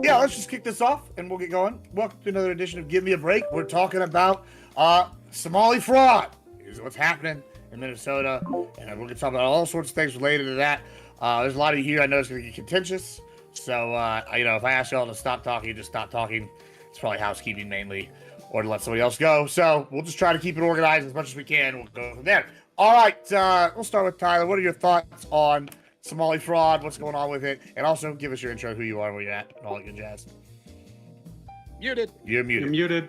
Yeah, let's just kick this off and we'll get going. Welcome to another edition of Give Me a Break. We're talking about Somali fraud. Is what's happening in Minnesota, and we're going to talk about all sorts of things related to that. There's a lot of you here. I know it's going to get contentious. So, if I ask y'all to stop talking, just stop talking. It's probably housekeeping mainly, or to let somebody else go. So we'll just try to keep it organized as much as we can. We'll go from there. All right, we'll start with Tyler. What are your thoughts on Somali fraud? What's going on with it? And also give us your intro, who you are, where you're at, and all that good jazz. Muted. You're muted. You're muted.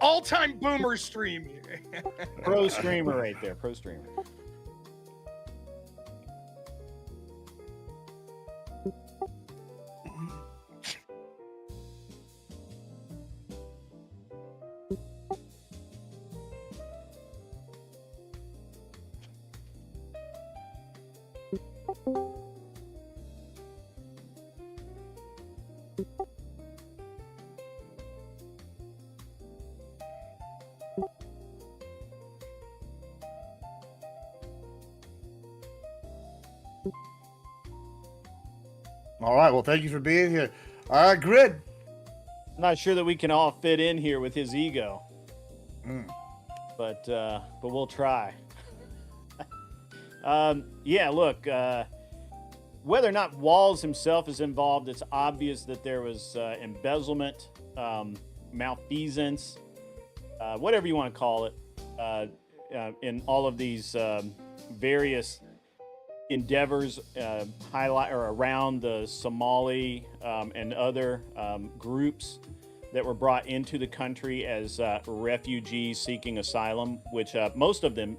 all-time boomer stream. Pro streamer right there. Pro streamer. All right. Well, thank you for being here. All right, Grid. I'm not sure that we can all fit in here with his ego, but we'll try. Yeah, look, whether or not Walls himself is involved, it's obvious that there was embezzlement, malfeasance, whatever you want to call it, in all of these various endeavors highlight or around the Somali and other groups that were brought into the country as refugees seeking asylum, which most of them,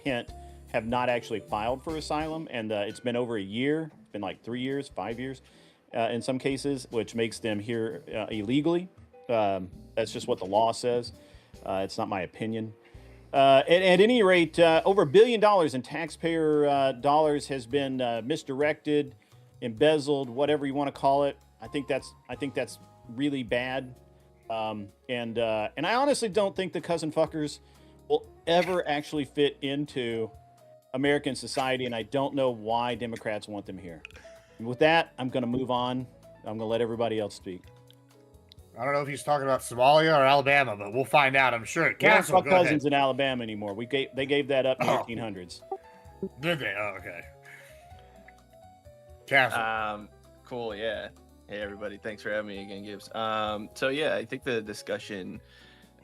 hint, have not actually filed for asylum, and it's been over a year. It's been like 3 years, 5 years, in some cases, which makes them here illegally. That's just what the law says. It's not my opinion. At any rate, over $1 billion in taxpayer dollars has been misdirected, embezzled, whatever you want to call it. I think that's really bad. And I honestly don't think the cousin fuckers will ever actually fit into American society, and I don't know why Democrats want them here. And with that, I'm going to move on. I'm going to let everybody else speak. I don't know if he's talking about Somalia or Alabama, but we'll find out. I'm sure. Cassell, we don't have cousins in Alabama anymore. They gave that up in the 1800s. Did they? Oh, okay. Cassell. Cool. Yeah. Hey, everybody. Thanks for having me again, Gibbs. So yeah, I think the discussion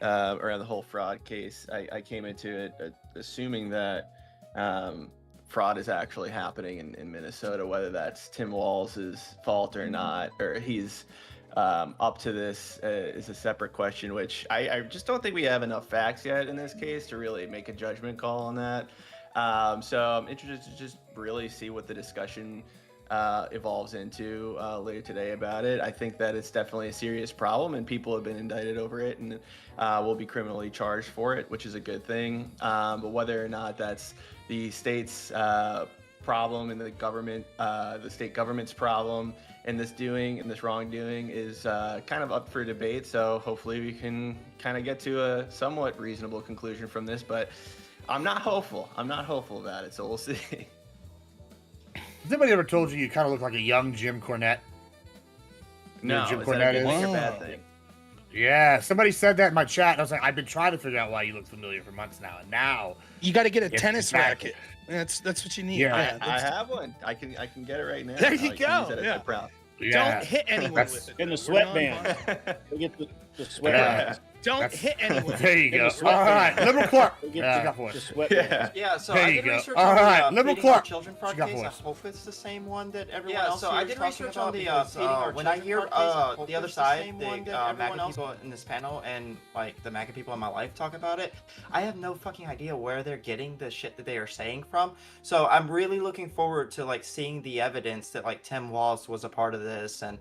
around the whole fraud case, I came into it assuming that fraud is actually happening in Minnesota, whether that's Tim Walz' fault or not, or he's up to this is a separate question, which I just don't think we have enough facts yet in this case to really make a judgment call on that. So I'm interested to just really see what the discussion evolves into later today about it. I think that it's definitely a serious problem, and people have been indicted over it and will be criminally charged for it, which is a good thing. But whether or not that's the state's problem and the state government's problem in this wrongdoing is kind of up for debate. So hopefully we can kind of get to a somewhat reasonable conclusion from this, but I'm not hopeful. I'm not hopeful about it, so we'll see. Has anybody ever told you kind of look like a young Jim Cornette? No, Jim is Cornette that a good thing or bad thing? Yeah, somebody said that in my chat. And I was like, I've been trying to figure out why you look familiar for months now, and now you got to get a tennis racket. That's what you need. Yeah, I have one. I can get it right now. There you go. Yeah. Don't hit anyone with it. In the sweatband. We get the sweatband. Don't hit anyone. There you go. All right, Liberal Clark. Yeah, so I did research All on right, the Liberal feeding Clark. our children fraud case. I hope it's the same one that everyone else so here I is did talking research about on the because, feeding our when I hear children fraud case, the other side, the MAGA else people in this panel and like the MAGA people in my life talk about it, I have no fucking idea where they're getting the shit that they are saying from. So I'm really looking forward to like seeing the evidence that like Tim Walz was a part of this, and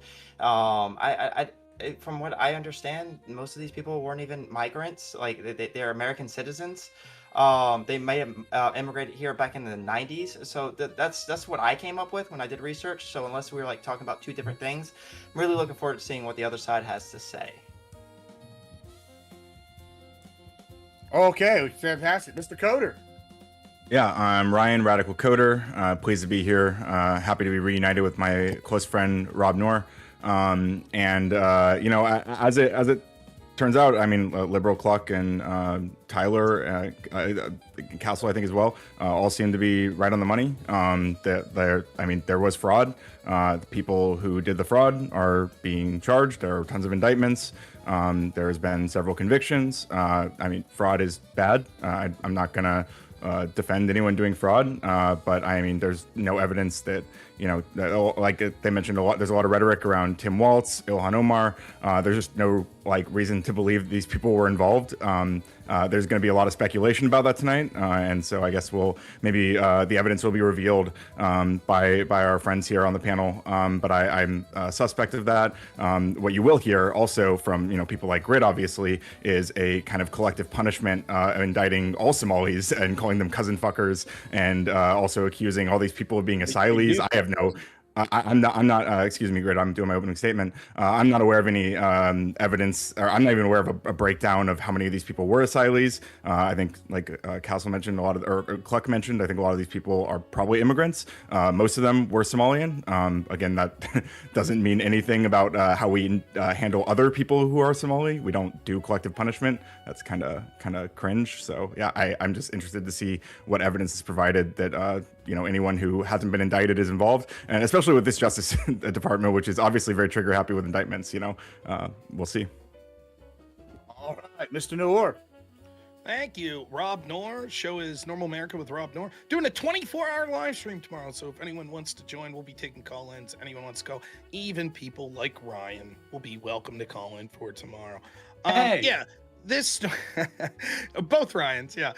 from what I understand, most of these people weren't even migrants. Like they're American citizens. They may have immigrated here back in the 90s. So that's what I came up with when I did research. So unless we were like talking about two different things, I'm really looking forward to seeing what the other side has to say. Okay, fantastic. Mr. Coder. Yeah, I'm Ryan, Radical Coder. Pleased to be here. Happy to be reunited with my close friend, Rob Noerr. As it turns out, I mean, Liberal Cluck and Tyler, Cassell, I think as well, all seem to be right on the money. There was fraud. The people who did the fraud are being charged. There are tons of indictments. There has been several convictions. Fraud is bad. I'm not gonna defend anyone doing fraud, but I mean, there's no evidence that, like they mentioned a lot, there's a lot of rhetoric around Tim Walz, Ilhan Omar. There's just no like reason to believe these people were involved. There's going to be a lot of speculation about that tonight, and so I guess maybe the evidence will be revealed by our friends here on the panel. But I'm suspect of that. What you will hear also from people like Grid, obviously, is a kind of collective punishment, indicting all Somalis and calling them cousin fuckers, and also accusing all these people of being asylees. I have no. I'm not. Excuse me, Grid. I'm doing my opening statement. I'm not aware of any evidence, or I'm not even aware of a breakdown of how many of these people were asylees. I think, like Cassell mentioned, or Cluck mentioned, I think a lot of these people are probably immigrants. Most of them were Somalian. Again, that doesn't mean anything about how we handle other people who are Somali. We don't do collective punishment. That's kind of cringe. So yeah, I'm just interested to see what evidence is provided that anyone who hasn't been indicted is involved, and especially with this Justice Department, which is obviously very trigger happy with indictments. We'll see. All right, Mr. Noerr. Thank you, Rob Noerr. Show is Normal America with Rob Noerr. Doing a 24-hour live stream tomorrow, so if anyone wants to join, we'll be taking call-ins. Anyone wants to go, even people like Ryan will be welcome to call in for tomorrow. Hey. Yeah, this both Ryans, yeah.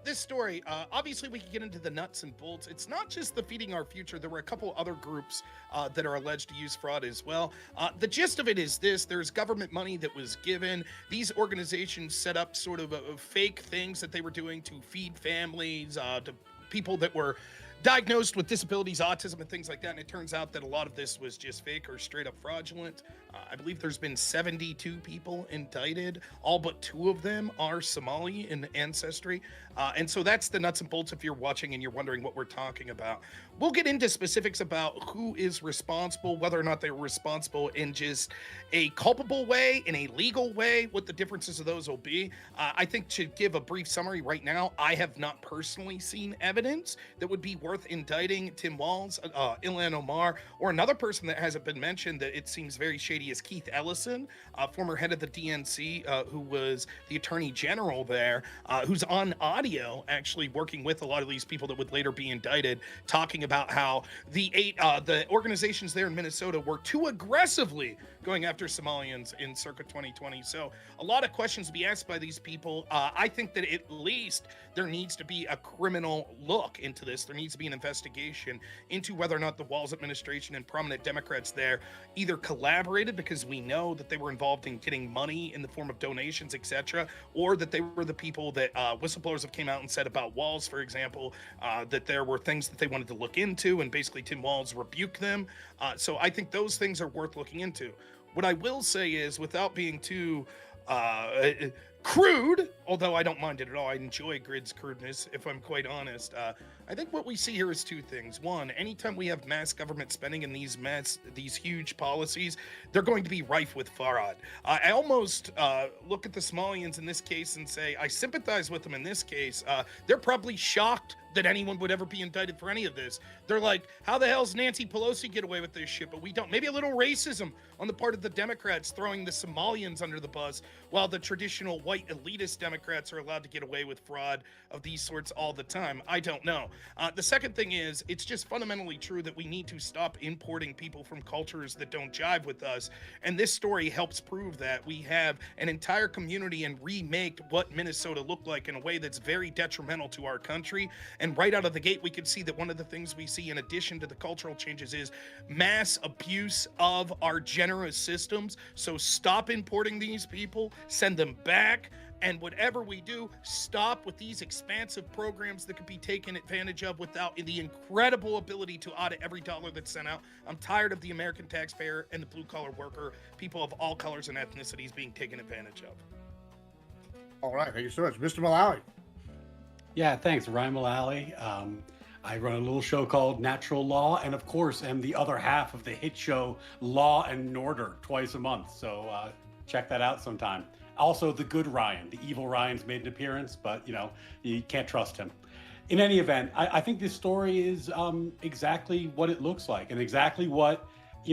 This story, obviously we can get into the nuts and bolts. It's not just the Feeding Our Future. There were a couple other groups that are alleged to use fraud as well. The gist of it is this: there's government money that was given. These organizations set up sort of fake things that they were doing to feed families, to people that were diagnosed with disabilities, autism, and things like that. And it turns out that a lot of this was just fake or straight up fraudulent. I believe there's been 72 people indicted. All but 2 of them are Somali in ancestry. And so that's the nuts and bolts if you're watching and you're wondering what we're talking about. We'll get into specifics about who is responsible, whether or not they're responsible in just a culpable way, in a legal way, what the differences of those will be. I think to give a brief summary right now, I have not personally seen evidence that would be worth indicting Tim Walz, Ilhan Omar, or another person that hasn't been mentioned that it seems very shady is Keith Ellison, former head of the DNC, who was the attorney general there, who's on audio actually working with a lot of these people that would later be indicted, talking about how the organizations there in Minnesota were too aggressively going after Somalians in circa 2020. So a lot of questions to be asked by these people. I think that at least there needs to be a criminal look into this. There needs to be an investigation into whether or not the Walz administration and prominent Democrats there either collaborated, because we know that they were involved in getting money in the form of donations, etc., or that they were the people that whistleblowers have came out and said about Walz, for example, that there were things that they wanted to look into, and basically Tim Walz rebuked them. So I think those things are worth looking into. What I will say is, without being too crude, although I don't mind it at all, I enjoy Grid's crudeness, if I'm quite honest. I think what we see here is 2 things. One, anytime we have mass government spending and these huge policies, they're going to be rife with fraud. I almost look at the Somalians in this case and say, I sympathize with them in this case. They're probably shocked that anyone would ever be indicted for any of this. They're like, how the hell's Nancy Pelosi get away with this shit, but we don't? Maybe a little racism on the part of the Democrats throwing the Somalians under the bus, while the traditional white elitist Democrats are allowed to get away with fraud of these sorts all the time. I don't know. The second thing is, it's just fundamentally true that we need to stop importing people from cultures that don't jive with us. And this story helps prove that. We have an entire community and remake what Minnesota looked like in a way that's very detrimental to our country. And right out of the gate, we could see that one of the things we see in addition to the cultural changes is mass abuse of our generous systems. So stop importing these people, send them back. And whatever we do, stop with these expansive programs that could be taken advantage of without the incredible ability to audit every dollar that's sent out. I'm tired of the American taxpayer and the blue-collar worker, people of all colors and ethnicities being taken advantage of. All right, thank you so much. Mr. Mullally. Yeah, thanks. Ryan Mullally. I run a little show called Natural Law, and of course, am the other half of the hit show Law and Order twice a month. So check that out sometime. Also, the good Ryan. The evil Ryan's made an appearance, but you can't trust him. In any event, I think this story is exactly what it looks like, and exactly what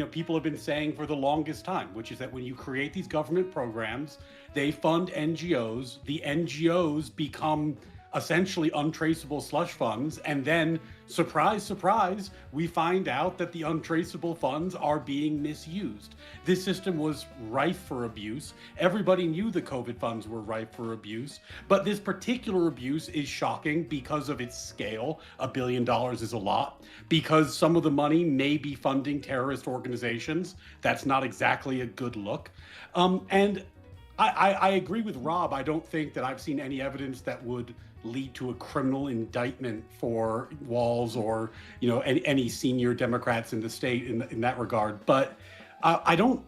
people have been saying for the longest time, which is that when you create these government programs, they fund NGOs. The NGOs become essentially untraceable slush funds. And then, surprise, surprise, we find out that the untraceable funds are being misused. This system was rife for abuse. Everybody knew the COVID funds were rife for abuse, but this particular abuse is shocking because of its scale. $1 billion is a lot. Because some of the money may be funding terrorist organizations. That's not exactly a good look. And I agree with Rob. I don't think that I've seen any evidence that would lead to a criminal indictment for Walz or any senior Democrats in the state in that regard. But I don't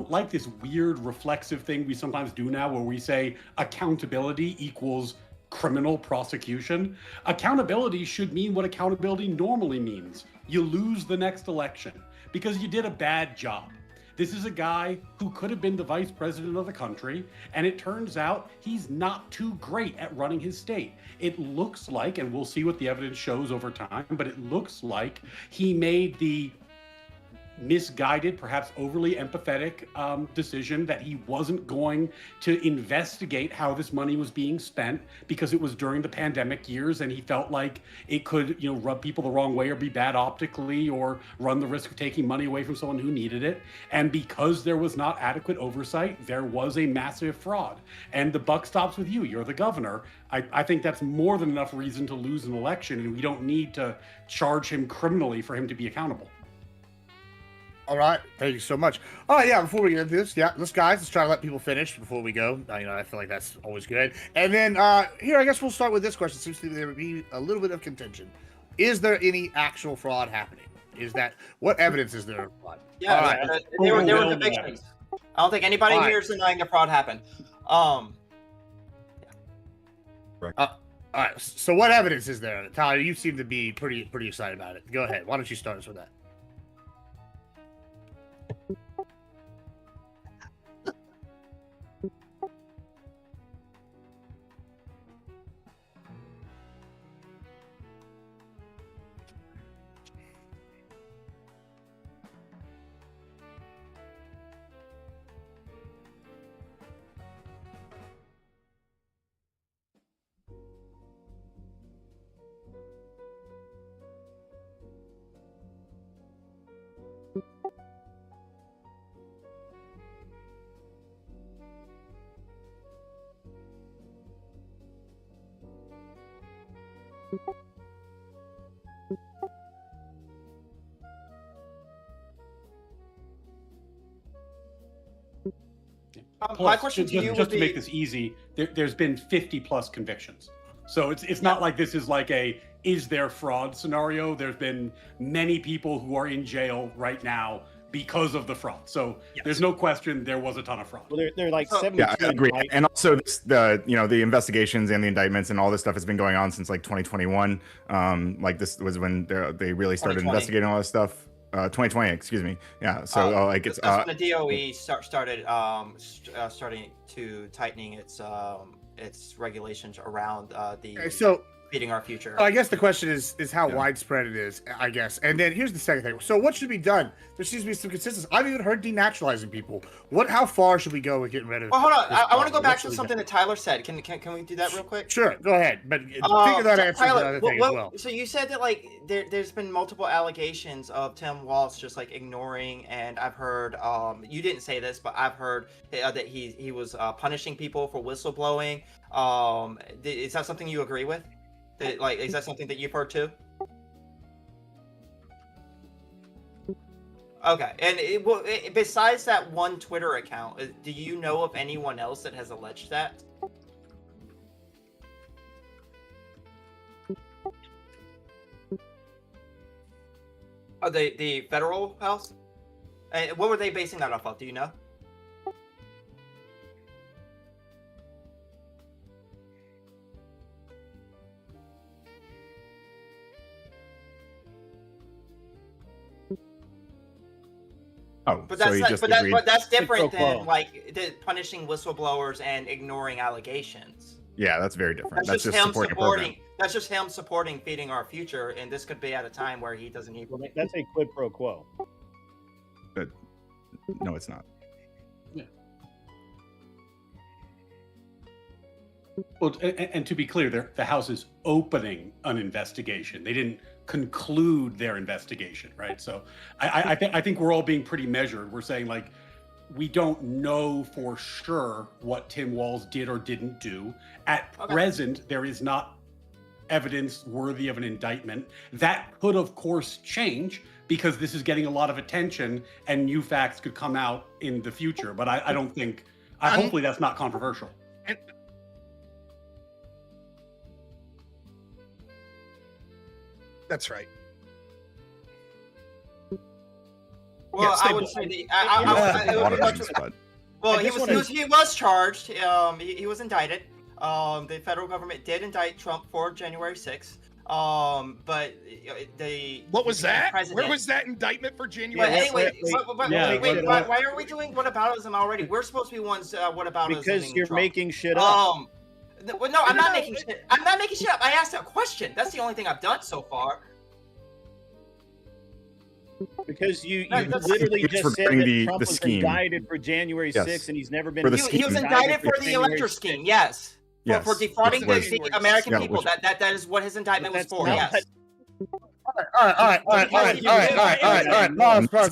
like this weird reflexive thing we sometimes do now where we say accountability equals criminal prosecution. Accountability should mean what accountability normally means. You lose the next election because you did a bad job. This is a guy who could have been the vice president of the country, and it turns out he's not too great at running his state. It looks like, and we'll see what the evidence shows over time, but it looks like he made the misguided, perhaps overly empathetic decision that he wasn't going to investigate how this money was being spent because it was during the pandemic years and he felt like it could, rub people the wrong way or be bad optically or run the risk of taking money away from someone who needed it. And because there was not adequate oversight, there was a massive fraud. And the buck stops with you. You're the governor. I think that's more than enough reason to lose an election, and we don't need to charge him criminally for him to be accountable. All right, thank you so much. Before we get into this, let's try to let people finish before we go. I feel like that's always good. And then here, I guess we'll start with this question. Seems to there be a little bit of contention. Is there any actual fraud happening? What evidence is there of fraud? Yeah, all right. There were convictions. I don't think anybody All here is denying the fraud happened. All right. So what evidence is there? Tyler, you seem to be pretty excited about it. Go ahead. Why don't you start us with that? My question to you just would to be, make this easy, there's been 50 plus convictions. So it's not like this is like is there fraud scenario. There's been many people who are in jail right now because of the fraud. So there's no question there was a ton of fraud. Well, they're like 72. Yeah, I agree. And also the investigations and the indictments and all this stuff has been going on since like 2021. Like this was when they really started investigating all this stuff. 2020, excuse me. Yeah. So it's that's when the DOE starting to tightening its regulations around feeding our future. I guess the question is how widespread it is, I guess. And then here's the second thing. So what should be done? There seems to be some consistency. I've even heard denaturalizing people. How far should we go with getting rid of? Well, hold on. I want to go back to something that Tyler said. Can we do that real quick? Sure, go ahead. But figure that answer Tyler, the other thing as well. So you said that there's been multiple allegations of Tim Walz just ignoring, and I've heard you didn't say this, but I've heard that he was punishing people for whistleblowing. Is that something you agree with? Is that something that you've heard too? Okay, and besides that one Twitter account, do you know of anyone else that has alleged that? Oh, the federal house? What were they basing that off of? Do you know? Oh, but so that's different than punishing whistleblowers and ignoring allegations. Yeah, that's very different. That's just him supporting. That's just him supporting feeding our future, and this could be at a time where he doesn't even. Well, that's a quid pro quo. But no, it's not. Yeah. Well, and to be clear, the House is opening an investigation. They didn't conclude their investigation, right? So I think we're all being pretty measured. We're saying, like, we don't know for sure what Tim Walz did or didn't do. At present, there is not evidence worthy of an indictment. That could, of course, change because this is getting a lot of attention and new facts could come out in the future. But I don't think, hopefully that's not controversial. And that's right. Well, Yes, I they would will. say the, A lot of much, things, but well, I he just was charged. He was indicted. The federal government did indict Trump for January 6th. But they. What was that? President. Where was that indictment for January? But anyway, why are we doing whataboutism already? We're supposed to be ones whataboutism. Because you're making shit up. Well, no, I'm not making shit. I'm not making shit up. I asked a question. That's the only thing I've done so far. Because you that's- literally It's just said regarding that the Trump was scheme. indicted for January Yes. 6th, and he's never been. For the He was indicted for the January elector 6th. scheme. Yes. Yes. For defrauding Which was- the American Yeah, people. which- That is what his indictment was That's for. not- Yes. All right. Pause.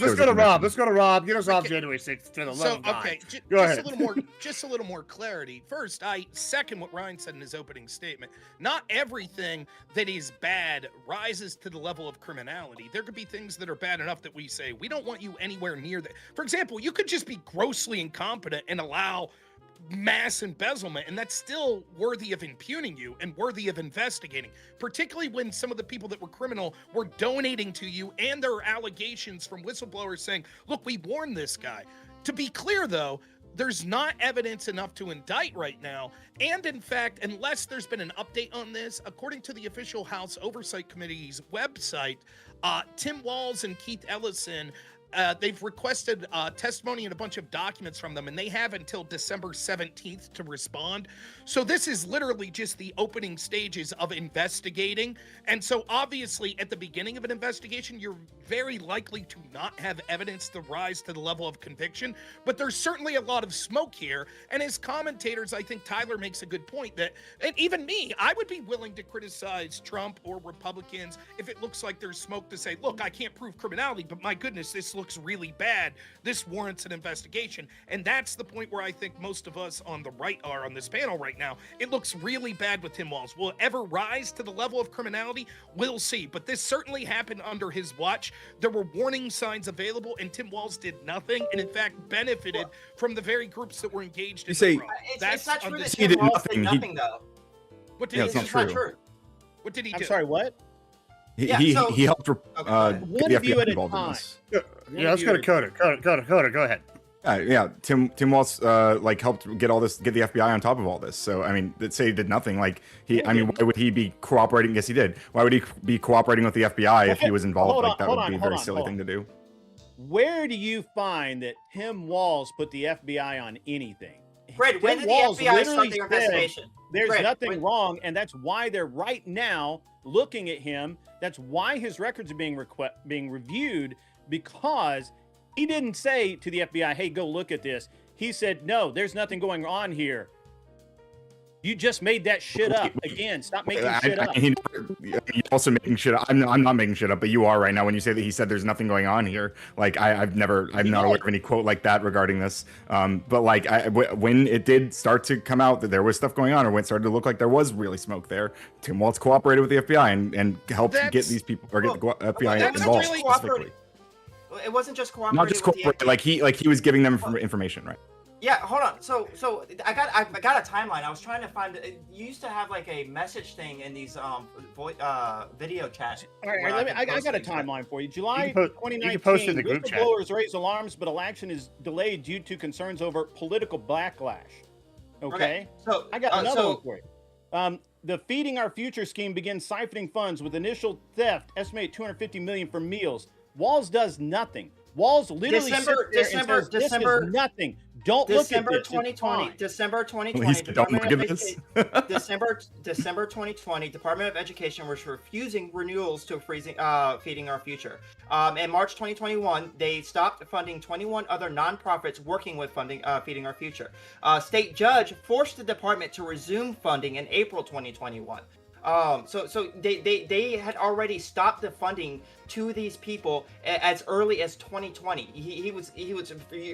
Let's go to Rob. Let's go to Rob. Get us off January 6th to the So, love of God. okay, Go just ahead. a little more, just a little more clarity. First, I second what Ryan said in his opening statement. Not everything that is bad rises to the level of criminality. There could be things that are bad enough that we say we don't want you anywhere near that. For example, you could just be grossly incompetent and allow mass embezzlement, and that's still worthy of impugning you and worthy of investigating, particularly when some of the people that were criminal were donating to you, and there are allegations from whistleblowers saying, look, we warned this guy. To be clear, though, there's not evidence enough to indict right now, and in fact, unless there's been an update on this, according to the official House Oversight Committee's website, Tim Walz and Keith Ellison, they've requested testimony and a bunch of documents from them, and they have until December 17th to respond. So this is literally just the opening stages of investigating. And so obviously at the beginning of an investigation, you're very likely to not have evidence to rise to the level of conviction, but there's certainly a lot of smoke here. And as commentators, I think Tyler makes a good point that, and even me, I would be willing to criticize Trump or Republicans if it looks like there's smoke to say, look, I can't prove criminality, but my goodness, this looks really bad. This warrants an investigation. And that's the point where I think most of us on the right are on this panel right now. It looks really bad with Tim Walz. Will it ever rise to the level of criminality? We'll see. But this certainly happened under his watch. There were warning signs available, and Tim Walz did nothing, and in fact benefited from the very groups that were engaged in You say- the fraud. It's not true that He Tim did Walz nothing. did nothing, though. What did Yeah, he it's do? not It's not true. true. What did he I'm do? sorry, what? He Yeah, he helped get One the of you FBI at a involved in time. this. Yeah, let's go to Coda. Coda, go ahead. Yeah, Tim Walz like helped get the FBI on top of all this. So I mean, let's say he did nothing. Like why would he be cooperating? Yes, he did. Why would he be cooperating with the FBI if he was involved? Hold Like on, that hold would on, be a hold very on, silly hold thing to do. Where do you find that Tim Walz put the FBI on anything? Fred, when Tim did the Walz FBI literally start their said investigation? There's Fred, nothing when- wrong, and that's why they're right now looking at him. That's why his records are being reviewed, because he didn't say to the FBI, "Hey, go look at this." He said, "No, there's nothing going on here. You just made that shit up again. Stop making shit up." You're also making shit up. I'm not making shit up, but you are right now when you say that he said there's nothing going on here. Like I'm not aware of any quote like that regarding this. But like when it did start to come out that there was stuff going on, or when it started to look like there was really smoke there, Tim Walz cooperated with the FBI and helped get these people or get the FBI that's involved really specifically. It wasn't just cooperating. Not just with the cooperate, like he was giving them information, right? Yeah, hold on. So I got a timeline. I was trying to find. You used to have like a message thing in these video chats. All right, I got a timeline for you. July You can 2019, post it in the group chat. whistleblowers raise alarms, but election is delayed due to concerns over political backlash. Okay. So I got another one for you. The Feeding Our Future scheme begins siphoning funds with initial theft, estimated $250 million for meals. Walz does nothing. Walz literally sits there and says, this is nothing. Don't December look at this. 2020. It's fine. December He 2020. said, don't look Department at of this. December 2020. Department of Education was refusing renewals to feeding our future. In March 2021, they stopped funding 21 other nonprofits working with funding feeding our future. State judge forced the department to resume funding in April 2021. So they had already stopped the funding to these people as early as 2020. He was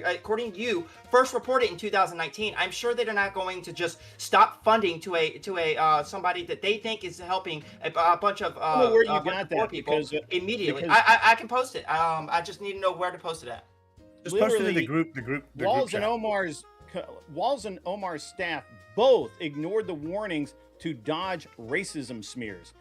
according to you first reported in 2019. I'm sure that they're not going to just stop funding to a somebody that they think is helping a bunch of where you bunch got of poor that, people because immediately. because- I can post it. I just need to know where to post it at. Just post it in the Literally, group. The Walls group and chat. Walls and Omar's staff both ignored the warnings to dodge racism smears.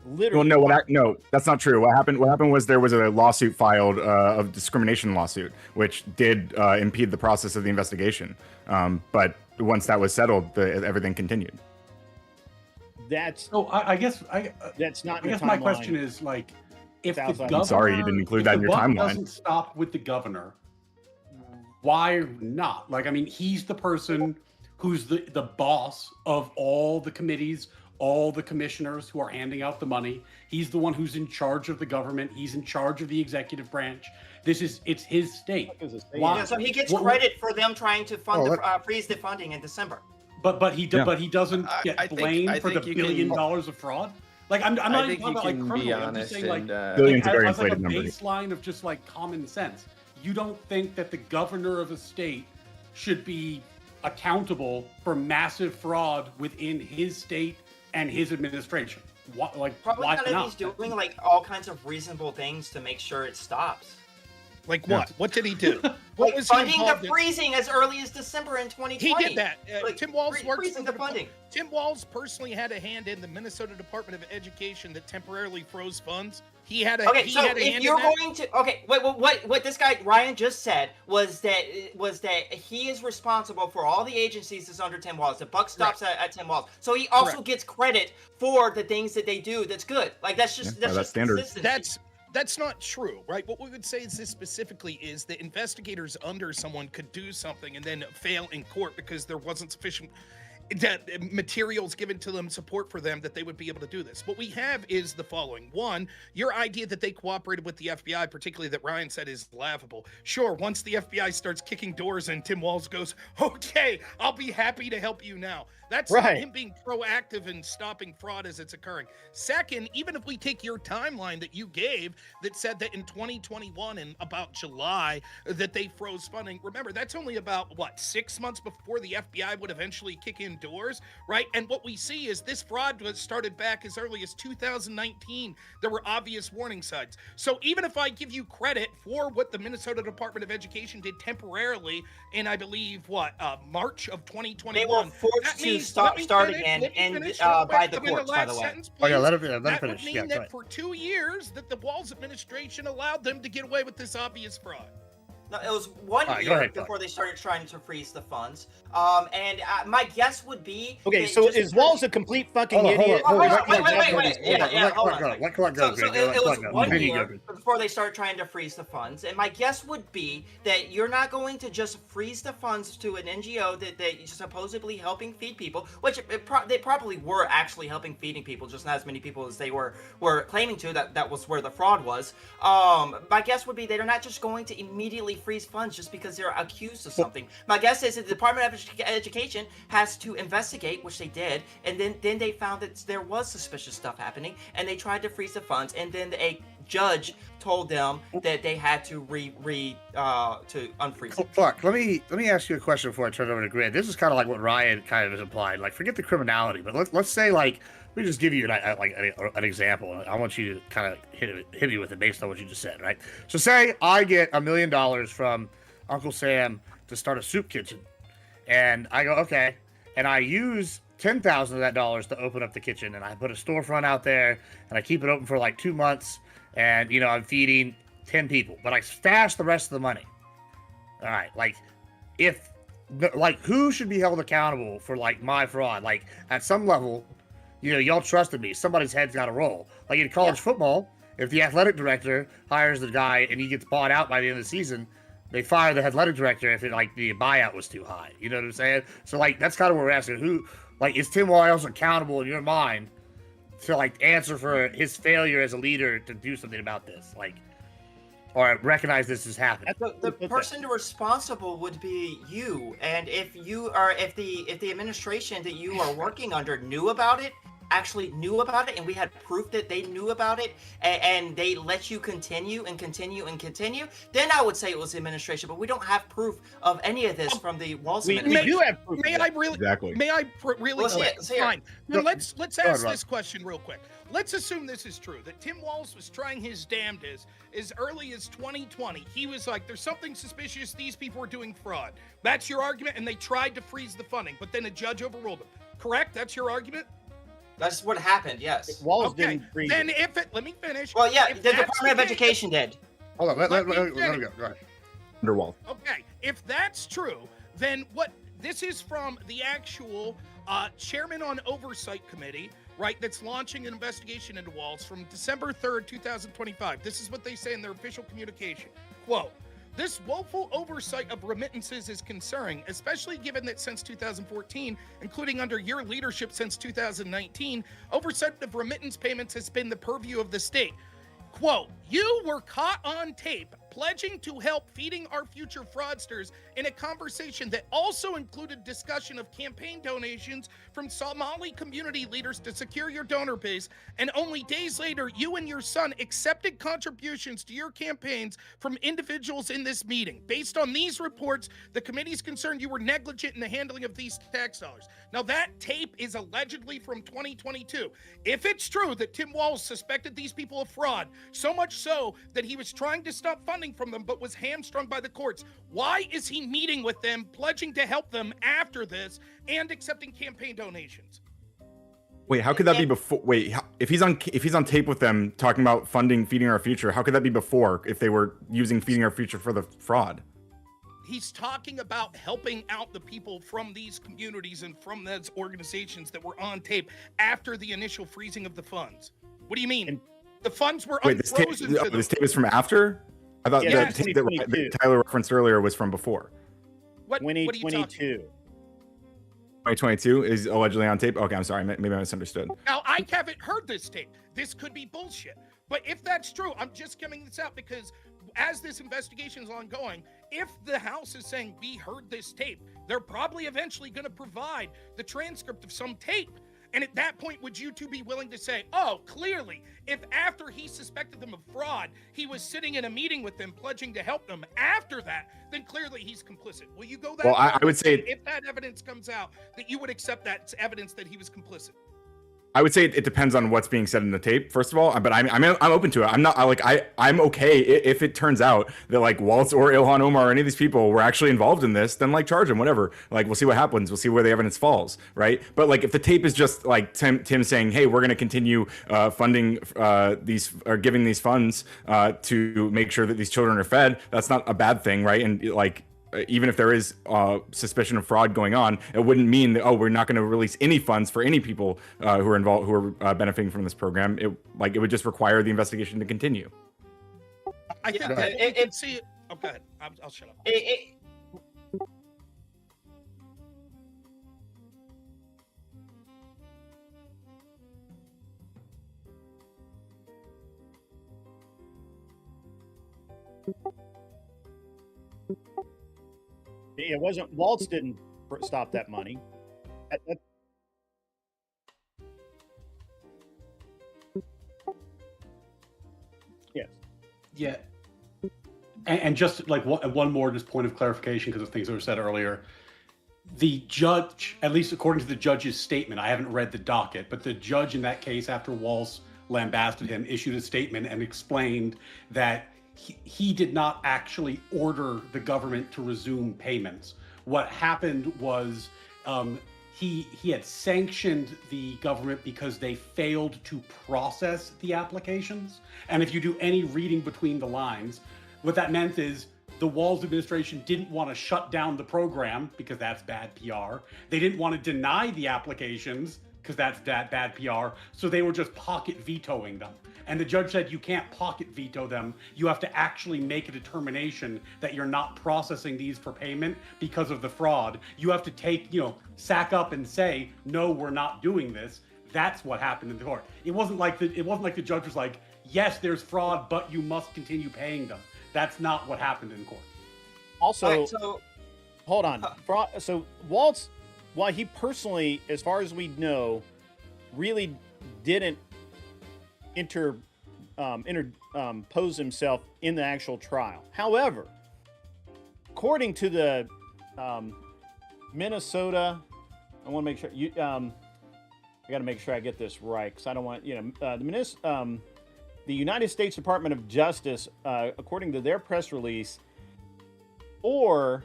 Well, Literally. no, that's not true. What happened was there was a lawsuit filed, a discrimination lawsuit, which did impede the process of the investigation. But once that was settled, everything continued. That's So I guess that's not. I guess my question is like, if the Outside. I'm governor, sorry you didn't include if that the in your buck timeline. doesn't stop with the governor, why not? Like, I mean, he's the person who's the boss of all the committees, all the commissioners who are handing out the money. He's the one who's in charge of the government. He's in charge of the executive branch. It's his state. Why- Yeah, so he gets what- credit for them trying to fund Oh, freeze the funding in December. But he doesn't get I think- blamed I for the think you $1 billion can- of fraud. Like I'm I not think even talking you about like can be criminally. I'm honest just saying like and Billions like, a very as like a inflated number. baseline of just like common sense. You don't think that the governor of a state should be accountable for massive fraud within his state and his administration? Why, like, Probably why not if not? he's doing like all kinds of reasonable things to make sure it stops. Like what? What did he do? What Like was he funding the involved in? freezing as early as December in 2020. He did that. Like, Tim Walz works freezing for the funding. Tim Walz personally had a hand in the Minnesota Department of Education that temporarily froze funds. He had a Okay, he so had a if hand you're in that. going to what this guy Ryan just said was that he is responsible for all the agencies that's under Tim Walz. The buck stops at Tim Walz, so he also Correct. gets credit for the things that they do. That's good. Like that's just Yeah, that's that's just standard. consistency. That's not true, right? What we would say is this specifically is that investigators under someone could do something and then fail in court because there wasn't sufficient materials given to them, support for them, that they would be able to do this. What we have is the following. One, your idea that they cooperated with the FBI, particularly that Ryan said, is laughable. Sure, once the FBI starts kicking doors and Tim Walz goes, okay, I'll be happy to help you now. That's not Right. him being proactive in stopping fraud as it's occurring. Second, even if we take your timeline that you gave that said that in 2021 and about July that they froze funding, remember, that's only about, 6 months before the FBI would eventually kick in doors, right? And what we see is this fraud was started back as early as 2019. There were obvious warning signs. So even if I give you credit for what the Minnesota Department of Education did temporarily in, I believe, March of 2021. They were forced that to means- start let me again let me and finish real by quick. the I'm in courts, by the last way. sentence, Oh yeah, please. let him That finish. would mean Yeah, go that ahead. for 2 years that the Walz administration allowed them to get away with this obvious fraud. No, it was 1 All right, go year ahead, before they started trying to freeze the funds. And my guess would be Okay, that so just is because- Walz a complete fucking Hold on, idiot? hold on, Let wait, Clark wait, go. wait, yeah, hold on. Let Clark go. So Greg. it Let was Clark go. 1 Then you year go. before they started trying to freeze the funds, and my guess would be that you're not going to just freeze the funds to an NGO that supposedly helping feed people, which they probably were actually helping feeding people, just not as many people as they were claiming to. That was where the fraud was. My guess would be they're not just going to immediately freeze funds just because they're accused of something. My guess is that the Department of Education has to investigate, which they did, and then they found that there was suspicious stuff happening, and they tried to freeze the funds, and then a judge told them that they had to unfreeze it. Clark, let me ask you a question before I turn it over to Grant. This is kind of like what Ryan kind of has implied. Like, forget the criminality, but let's say like let me just give you an example. I want you to kind of hit me with it based on what you just said, right? So say I get $1 million from Uncle Sam to start a soup kitchen, and I go okay, and I use 10,000 of that dollars to open up the kitchen, and I put a storefront out there, and I keep it open for like 2 months, and I'm feeding 10 people, but I stash the rest of the money. All right, who should be held accountable for like my fraud? Like at some level, y'all trusted me. Somebody's head's got to roll. Like in college football, if the athletic director hires the guy and he gets bought out by the end of the season, they fire the athletic director if it like the buyout was too high. You know what I'm saying? So like that's kind of what we're asking. Who like is Tim Wiles accountable in your mind to like answer for his failure as a leader to do something about this? Like or recognize this is happening. The person responsible would be you, and if the administration that you are working under knew about it, actually knew about it, and we had proof that they knew about it, and they let you continue and continue and continue, then I would say it was the administration. But we don't have proof of any of this from the Walls administration. We do have proof. May I really? Exactly. May I really? Let's hear it. Fine. No, Then let's ask Rob. this question real quick. Let's assume this is true. That Tim Walz was trying his damnedest as early as 2020. He was like, "There's something suspicious. These people are doing fraud." That's your argument, and they tried to freeze the funding, but then a judge overruled them. Correct? That's your argument. That's what happened. Yes. Walls Okay. didn't freeze Then it. let me finish. Well, yeah, If the that's Department of the case- Education did. Hold on, let Let me me go. finish. Go ahead. Underwall. Okay, if that's true, then what this is from the actual chairman on oversight committee, right? That's launching an investigation into Walz from December 3rd, 2025. This is what they say in their official communication. Quote, this woeful oversight of remittances is concerning, especially given that since 2014, including under your leadership since 2019, oversight of remittance payments has been the purview of the state. Quote, you were caught on tape pledging to help feeding our future fraudsters in a conversation that also included discussion of campaign donations from Somali community leaders to secure your donor base, and only days later, you and your son accepted contributions to your campaigns from individuals in this meeting. Based on these reports, the committee's concerned you were negligent in the handling of these tax dollars. Now, that tape is allegedly from 2022. If it's true that Tim Walz suspected these people of fraud, so much so that he was trying to stop funding from them but was hamstrung by the courts, why is he meeting with them, pledging to help them after this, and accepting campaign donations? Wait, how could that be before? Wait, if he's on tape with them talking about funding Feeding Our Future, how could that be before if they were using Feeding Our Future for the fraud? He's talking about helping out the people from these communities and from those organizations that were on tape after the initial freezing of the funds. What do you mean? The funds were Wait, this tape, unfrozen to them. this tape is from after? I thought Yeah, the tape that 2022. Tyler referenced earlier was from before. What are you talking 2022. 2022 is allegedly on tape. Okay, I'm sorry, maybe I misunderstood. Now, I haven't heard this tape. This could be bullshit. But if that's true, I'm just coming this out because as this investigation is ongoing, if the House is saying we heard this tape, they're probably eventually going to provide the transcript of some tape. And at that point, would you two be willing to say, oh, clearly, if after he suspected them of fraud, he was sitting in a meeting with them, pledging to help them after that, then clearly he's complicit. Will you go that Well, far? I would say if that evidence comes out, that you would accept that evidence that he was complicit? I would say it depends on what's being said in the tape, first of all. But I'm open to it. I'm okay if it turns out that like Waltz or Ilhan Omar or any of these people were actually involved in this. Then like charge them, whatever. Like we'll see what happens. We'll see where the evidence falls, right? But like if the tape is just like Tim saying, hey, we're going to continue funding these or giving these funds to make sure that these children are fed, that's not a bad thing, right? And like. Even if there is suspicion of fraud going on, it wouldn't mean that we're not going to release any funds for any people who are involved, who are benefiting from this program. It would just require the investigation to continue. I think Yeah, that we it- can see it. Oh, go ahead. I'll shut up. It wasn't Waltz didn't stop that money. Yes. Yeah. And just like one more just point of clarification because of things that were said earlier. The judge, at least according to the judge's statement, I haven't read the docket, but the judge in that case, after Waltz lambasted him, issued a statement and explained that he did not actually order the government to resume payments. What happened was he had sanctioned the government because they failed to process the applications. And if you do any reading between the lines, what that meant is the Walz administration didn't want to shut down the program because that's bad PR. They didn't want to deny the applications because that's bad PR. So they were just pocket vetoing them. And the judge said you can't pocket veto them. You have to actually make a determination that you're not processing these for payment because of the fraud. You have to take, sack up and say, no, we're not doing this. That's what happened in the court. It wasn't like the judge was like, yes, there's fraud, but you must continue paying them. That's not what happened in court. Also, All right, so hold on. So Waltz, while he personally, as far as we know, really didn't pose himself in the actual trial. However, according to the Minnesota, I want to make sure I got to make sure I get this right because I don't want the United States Department of Justice, according to their press release, four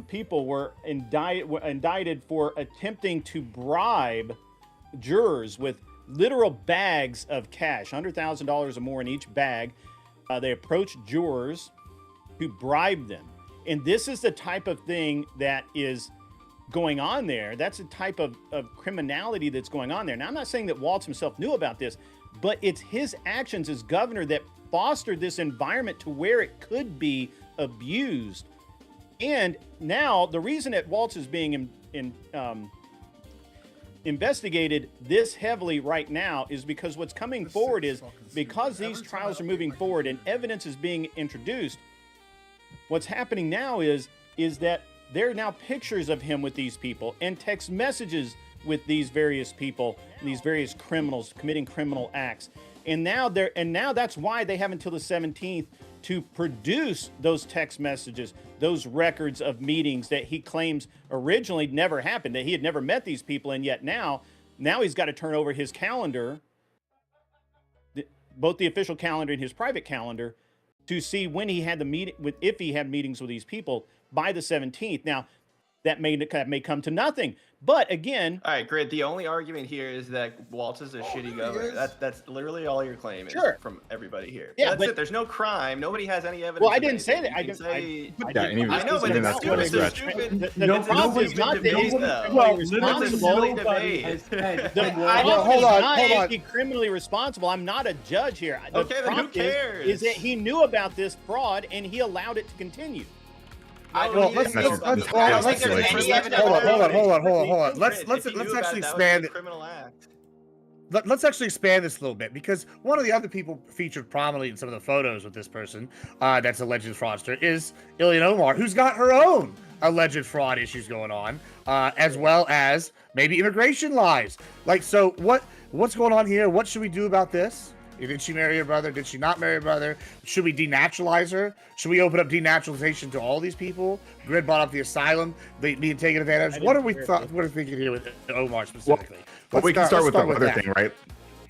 people were indicted for attempting to bribe jurors with literal bags of cash, $100,000 or more in each bag. They approached jurors to bribe them. And this is the type of thing that is going on there. That's the type of criminality that's going on there. Now, I'm not saying that Waltz himself knew about this, but it's his actions as governor that fostered this environment to where it could be abused. And now the reason that Waltz is being investigated this heavily right now is because what's coming forward is because these trials are moving forward and evidence is being introduced. What's happening now is that there are now pictures of him with these people and text messages with these various people, these various criminals committing criminal acts. And now that's why they have until the 17th to produce those text messages, those records of meetings that he claims originally never happened, that he had never met these people, and yet now he's got to turn over his calendar, both the official calendar and his private calendar, to see when he had the meeting with, if he had meetings with these people by the 17th. Now, that may come to nothing. But again, all right, Grid. The only argument here is that Waltz is a shitty governor. That's literally all your claim is from everybody here. Yeah, that's but it. There's no crime. Nobody has any evidence. Well, I didn't say that. I know, but it's stupid. It's a stupid. The problem is not that he's responsible. Hold on. He's criminally responsible. I'm not a judge here. Okay, then who cares? Is that he knew about this fraud and he allowed it to continue. Let's actually expand it. Let's actually expand this a little bit, because one of the other people featured prominently in some of the photos with this person that's alleged fraudster is Ilhan Omar, who's got her own alleged fraud issues going on, as well as maybe immigration lies. So what's going on here? What should we do about this? Did she marry her brother? Did she not marry her brother? Should we denaturalize her? Should we open up denaturalization to all these people? Grid brought up the asylum, being taken advantage of. What are we thinking here with Omar specifically? Well, we can start with the brother thing, right?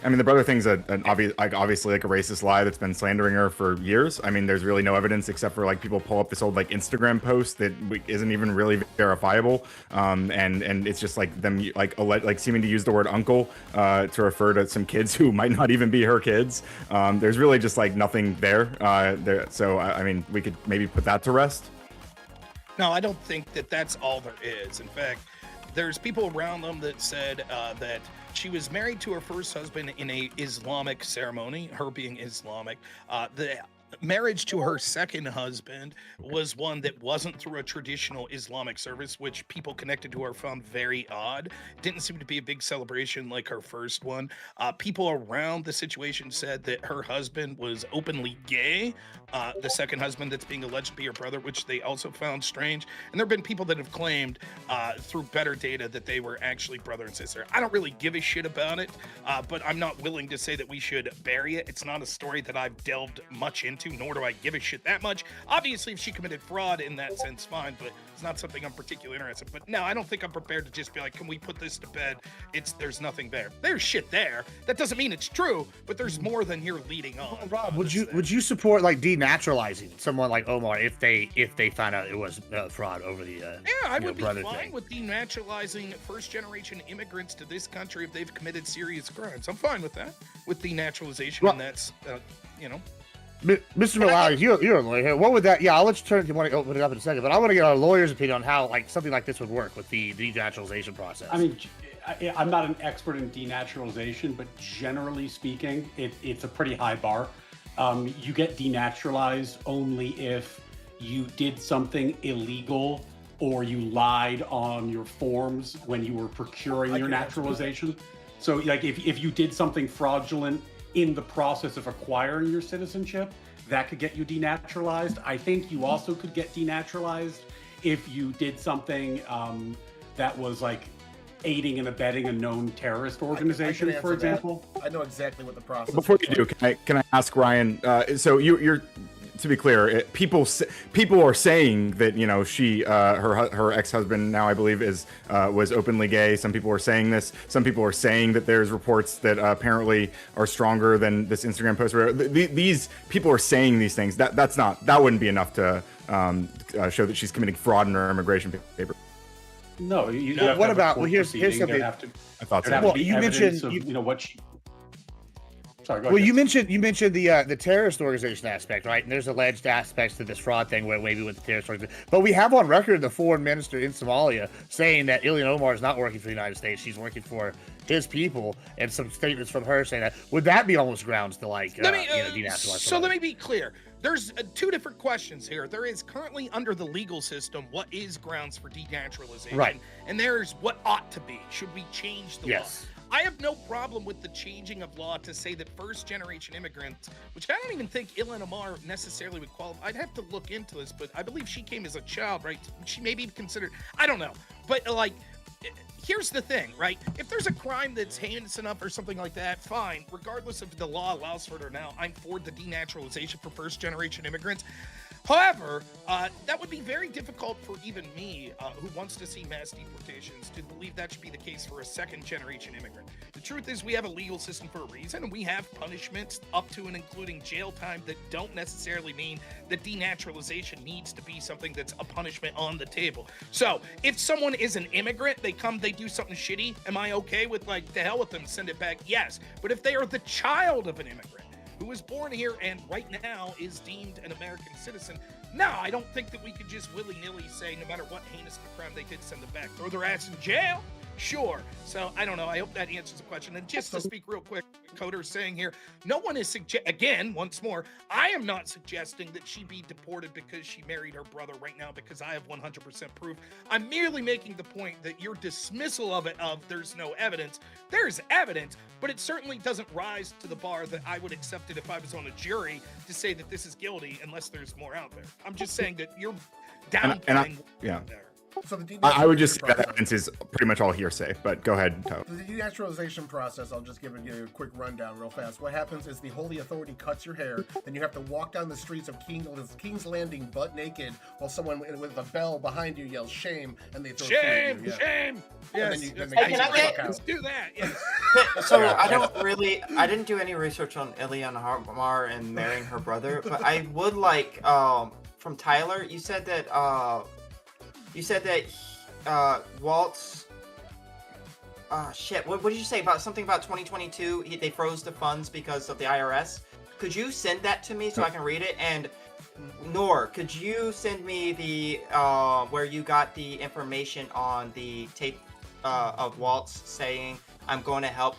I mean, the brother thing's obviously like a racist lie that's been slandering her for years. I mean, there's really no evidence except for people pull up this old Instagram post that isn't even really verifiable, and it's just them seeming to use the word uncle to refer to some kids who might not even be her kids. There's really just nothing there. So I mean, we could maybe put that to rest. No, I don't think that that's all there is. In fact, there's people around them that said that she was married to her first husband in a Islamic ceremony, her being Islamic. The marriage to her second husband was one that wasn't through a traditional Islamic service, which people connected to her found very odd. Didn't seem to be a big celebration like her first one. People around the situation said that her husband was openly gay. The second husband that's being alleged to be her brother, which they also found strange. And there have been people that have claimed through better data that they were actually brother and sister. I don't really give a shit about it, but I'm not willing to say that we should bury it. It's not a story that I've delved much into, nor do I give a shit that much. Obviously, if she committed fraud in that sense, fine, but it's not something I'm particularly interested in. But no, I don't think I'm prepared to just be like, can we put this to bed? There's nothing there. There's shit there. That doesn't mean it's true, but there's more than you're leading on. Rob, would you support denaturalizing someone like Omar if they found out it was fraud over the I would be fine thing? with denaturalizing first generation immigrants to this country if they've committed serious crimes. I'm fine with that, with denaturalization, and that's Mr. Malawi, you're a lawyer here. What would that? Yeah, I'll let you turn if you want to open it up in a second. But I want to get our lawyer's opinion on how like something like this would work with the denaturalization process. I mean, I'm not an expert in denaturalization, but generally speaking, it's a pretty high bar. You get denaturalized only if you did something illegal or you lied on your forms when you were procuring your naturalization. So, like, if you did something fraudulent in the process of acquiring your citizenship, that could get you denaturalized. I think you also could get denaturalized if you did something that was like aiding and abetting a known terrorist organization, for example. I know exactly what the process is. Before you do, can I ask Ryan? So you're to be clear, people are saying that she her ex-husband now I believe was openly gay. Some people are saying this. Some people are saying that there's reports that apparently are stronger than this Instagram post. These people are saying these things. That wouldn't be enough to show that she's committing fraud in her immigration paper. No, what about? Well, here's something. I thought so. Well, you mentioned what she. Sorry, go ahead. Well, you mentioned the terrorist organization aspect, right? And there's alleged aspects to this fraud thing where maybe with the terrorist organization. But we have on record the foreign minister in Somalia saying that Ilhan Omar is not working for the United States; she's working for his people, and some statements from her saying that. Would that be almost grounds to denaturalize? So let me be clear. There's two different questions here. There is currently under the legal system what is grounds for denaturalization, right? And there's what ought to be. Should we change the law? I have no problem with the changing of law to say that first-generation immigrants, which I don't even think Ilhan Omar necessarily would qualify. I'd have to look into this, but I believe she came as a child, right? She may be considered, I don't know. But, like, here's the thing, right? If there's a crime that's heinous enough or something like that, fine. Regardless if the law allows for it or not, I'm for the denaturalization for first-generation immigrants. However, that would be very difficult for even me, who wants to see mass deportations, to believe that should be the case for a second-generation immigrant. The truth is we have a legal system for a reason, and we have punishments up to and including jail time that don't necessarily mean that denaturalization needs to be something that's a punishment on the table. So, if someone is an immigrant, they do something shitty, am I okay with, like, the hell with them, send it back? Yes. But if they are the child of an immigrant, who was born here and right now is deemed an American citizen, no, I don't think that we could just willy-nilly say no matter what heinous crime they did, send them back. Throw their ass in jail? Sure. So, I don't know. I hope that answers the question. And just to speak real quick, Coder's saying here, no one is again, once more, I am not suggesting that she be deported because she married her brother right now because I have 100% proof. I'm merely making the point that your dismissal of it, there's no evidence. There's evidence, but it certainly doesn't rise to the bar that I would accept it if I was on a jury to say that this is guilty unless there's more out there. I'm just saying that you're downplaying there. So I would just say that evidence is pretty much all hearsay, but go ahead, Tyler. The denaturalization process, I'll just give you a quick rundown real fast. What happens is the Holy Authority cuts your hair, then you have to walk down the streets of King's Landing butt naked while someone with a bell behind you yells shame, and they throw shame, food at you. Shame! Yes. Let's do that. Yes. So I didn't do any research on Ilhan Omar and marrying her brother, but I would like, from Tyler, you said that Walt's what did you say about something about 2022? They froze the funds because of the IRS. Could you send that to me so I can read it? And Noerr, could you send me the where you got the information on the tape of Walt's saying I'm going to help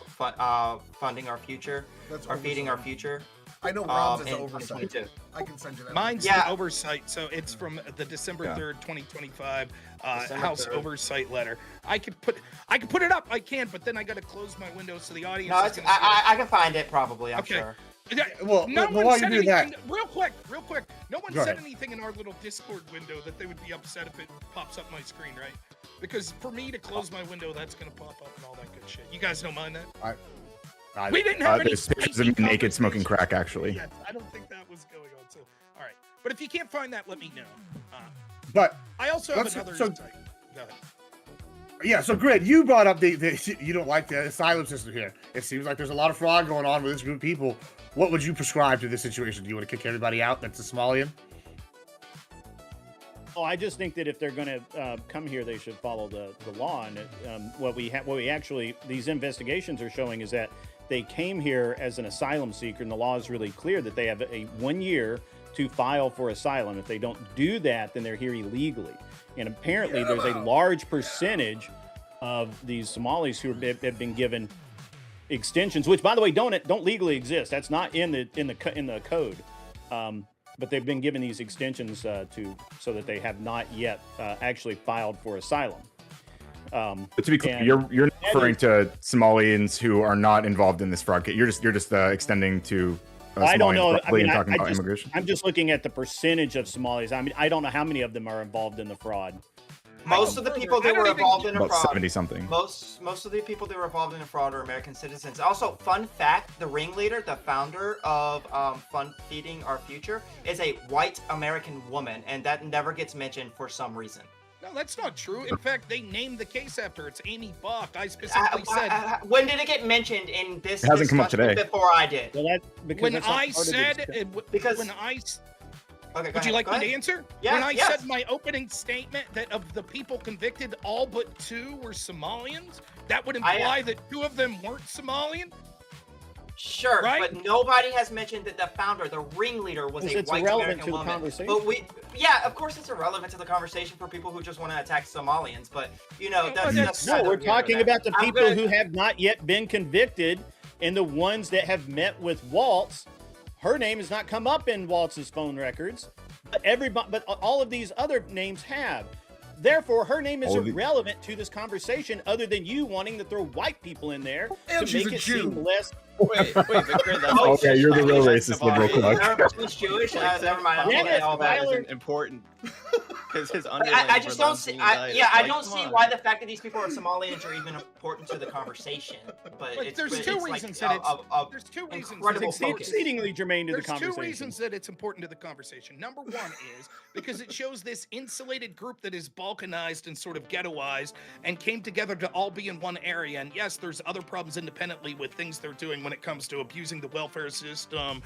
funding our future or feeding our future? I know Rob's is oversight. I can send you that. Mine's the oversight, so it's from the December 3rd, 2025 House 3rd. Oversight letter. I could put it up. I can, but then I got to close my window so the audience. No, I can find it probably. I'm sure. Well, no one said anything. That. Real quick. No one said anything in our little Discord window that they would be upset if it pops up my screen, right? Because for me to close my window, that's gonna pop up and all that good shit. You guys don't mind that? We didn't have any pictures of me naked smoking crack, actually. Yes, I don't think that was going on. So, all right. But if you can't find that, let me know. But I also have another insight. Go ahead. Yeah, so Grid, you brought up the you don't like the asylum system here. It seems like there's a lot of fraud going on with this group of people. What would you prescribe to this situation? Do you want to kick everybody out that's a Somalian? Well, I just think that if they're going to come here, they should follow the law. And what we actually, these investigations are showing is that they came here as an asylum seeker, and the law is really clear that they have a 1 year to file for asylum. If they don't do that, then they're here illegally. And apparently there's a large percentage of these Somalis who have been given extensions, which by the way don't legally exist. That's not in the code. But they've been given these extensions so that they have not yet actually filed for asylum. But to be clear, you're not referring to Somalians who are not involved in this fraud case. You're just extending to. I don't know. I mean, talking about immigration. I'm just looking at the percentage of Somalis. I mean, I don't know how many of them are involved in the fraud. Most of the people that were involved in a About fraud, 70 something. most of the people that were involved in a fraud are American citizens. Also, fun fact: the ringleader, the founder of Fund Feeding Our Future, is a white American woman, and that never gets mentioned for some reason. No, that's not true. In fact, they named the case after her. It's Amy Bach. I specifically said. When did it get mentioned in this? It hasn't come up discussion today. Before I did. Well, When I said, Because- when I Okay, would you like me to answer? Yeah, When I yes. said my opening statement that of the people convicted, all but 2 were Somalians, that would imply that 2 of them weren't Somalian. Sure, Right? but nobody has mentioned that the founder, the ringleader, was a It's white irrelevant American to the woman. conversation. But yeah, of course it's irrelevant to the conversation for people who just want to attack Somalians. But you know, that's No, we're talking about the I'm people gonna- who have not yet been convicted, and the ones that have met with Waltz. Her name has not come up in Waltz's phone records, but all of these other names have. Therefore, her name is irrelevant to this conversation, other than you wanting to throw white people in there And to she's make a it Jew. seem less. Wait, Victor, that's Okay, you're the real racist, liberal Cluck. He's Jewish. Never mind. I'm Yeah, taking all that. Tyler- isn't important because his I just don't see. I don't Come see on. why the fact that these people are Somalians are even important to the conversation. But Like, it's, there's it's 2 like reasons that it's. a There's 2 reasons. incredible that it's focus. Exceedingly germane to the There's 2 conversation. reasons that it's important to the conversation. Number 1 is because it shows this insulated group that is balkanized and sort of ghettoized and came together to all be in one area. And yes, there's other problems independently with things they're doing when it comes to abusing the welfare system,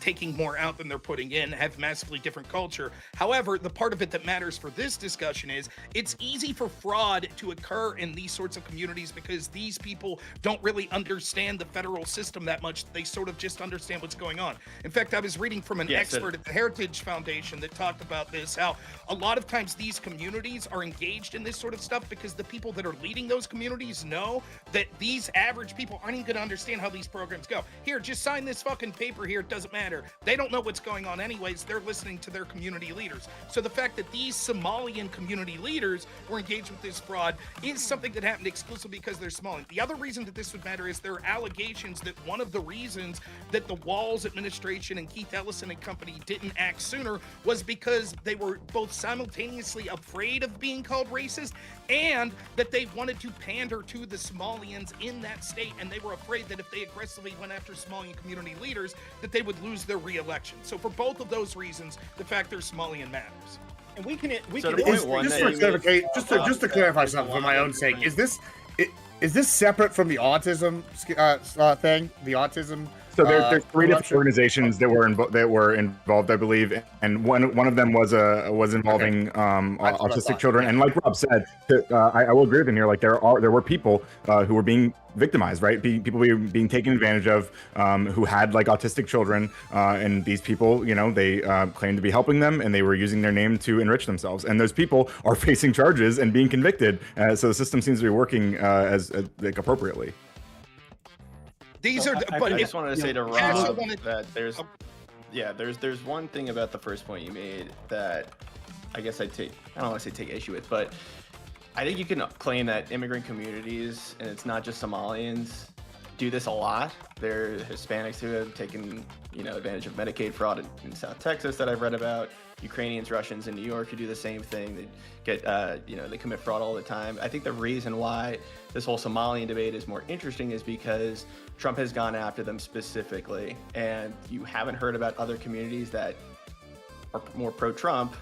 taking more out than they're putting in, have massively different culture. However, the part of it that matters for this discussion is it's easy for fraud to occur in these sorts of communities because these people don't really understand the federal system that much. They sort of just understand what's going on. In fact, I was reading from an expert at the Heritage Foundation that talked about this, how a lot of times these communities are engaged in this sort of stuff because the people that are leading those communities know that these average people aren't even going to understand how these programs go. Here, just sign this fucking paper here. It doesn't matter. They don't know what's going on anyways. They're listening to their community leaders. So the fact that these Somalian community leaders were engaged with this fraud is something that happened exclusively because they're Somalian. The other reason that this would matter is there are allegations that one of the reasons that the Walls administration and Keith Ellison and company didn't act sooner was because they were both simultaneously afraid of being called racist and that they wanted to pander to the Somalians in that state, and they were afraid that if they aggressively went after Somalian community leaders, that they would lose their re-election. So for both of those reasons, the fact they're Somalian matters. And we can So can the point one Just that for you clarification, made- just to clarify something for my own sake, is this separate from the autism thing? The autism. So there's 3 different corruption? organizations that were involved, I believe, and one of them was involving That's what I autistic thought. children. And like Rob said, I will agree with him here. Like there were people who were being victimized, right? People being taken advantage of, who had like autistic children, and these people, you know, they claimed to be helping them, and they were using their name to enrich themselves. And those people are facing charges and being convicted. So the system seems to be working as like appropriately. These are, I I just wanted to say to I also Rob wanted- that there's one thing about the first point you made that I guess I don't want to say take issue with, but I think you can claim that immigrant communities, and it's not just Somalians, do this a lot. There are Hispanics who have taken, advantage of Medicaid fraud in South Texas that I've read about. Ukrainians, Russians in New York who do the same thing. They get, they commit fraud all the time. I think the reason why this whole Somalian debate is more interesting is because Trump has gone after them specifically, and you haven't heard about other communities that are more pro-Trump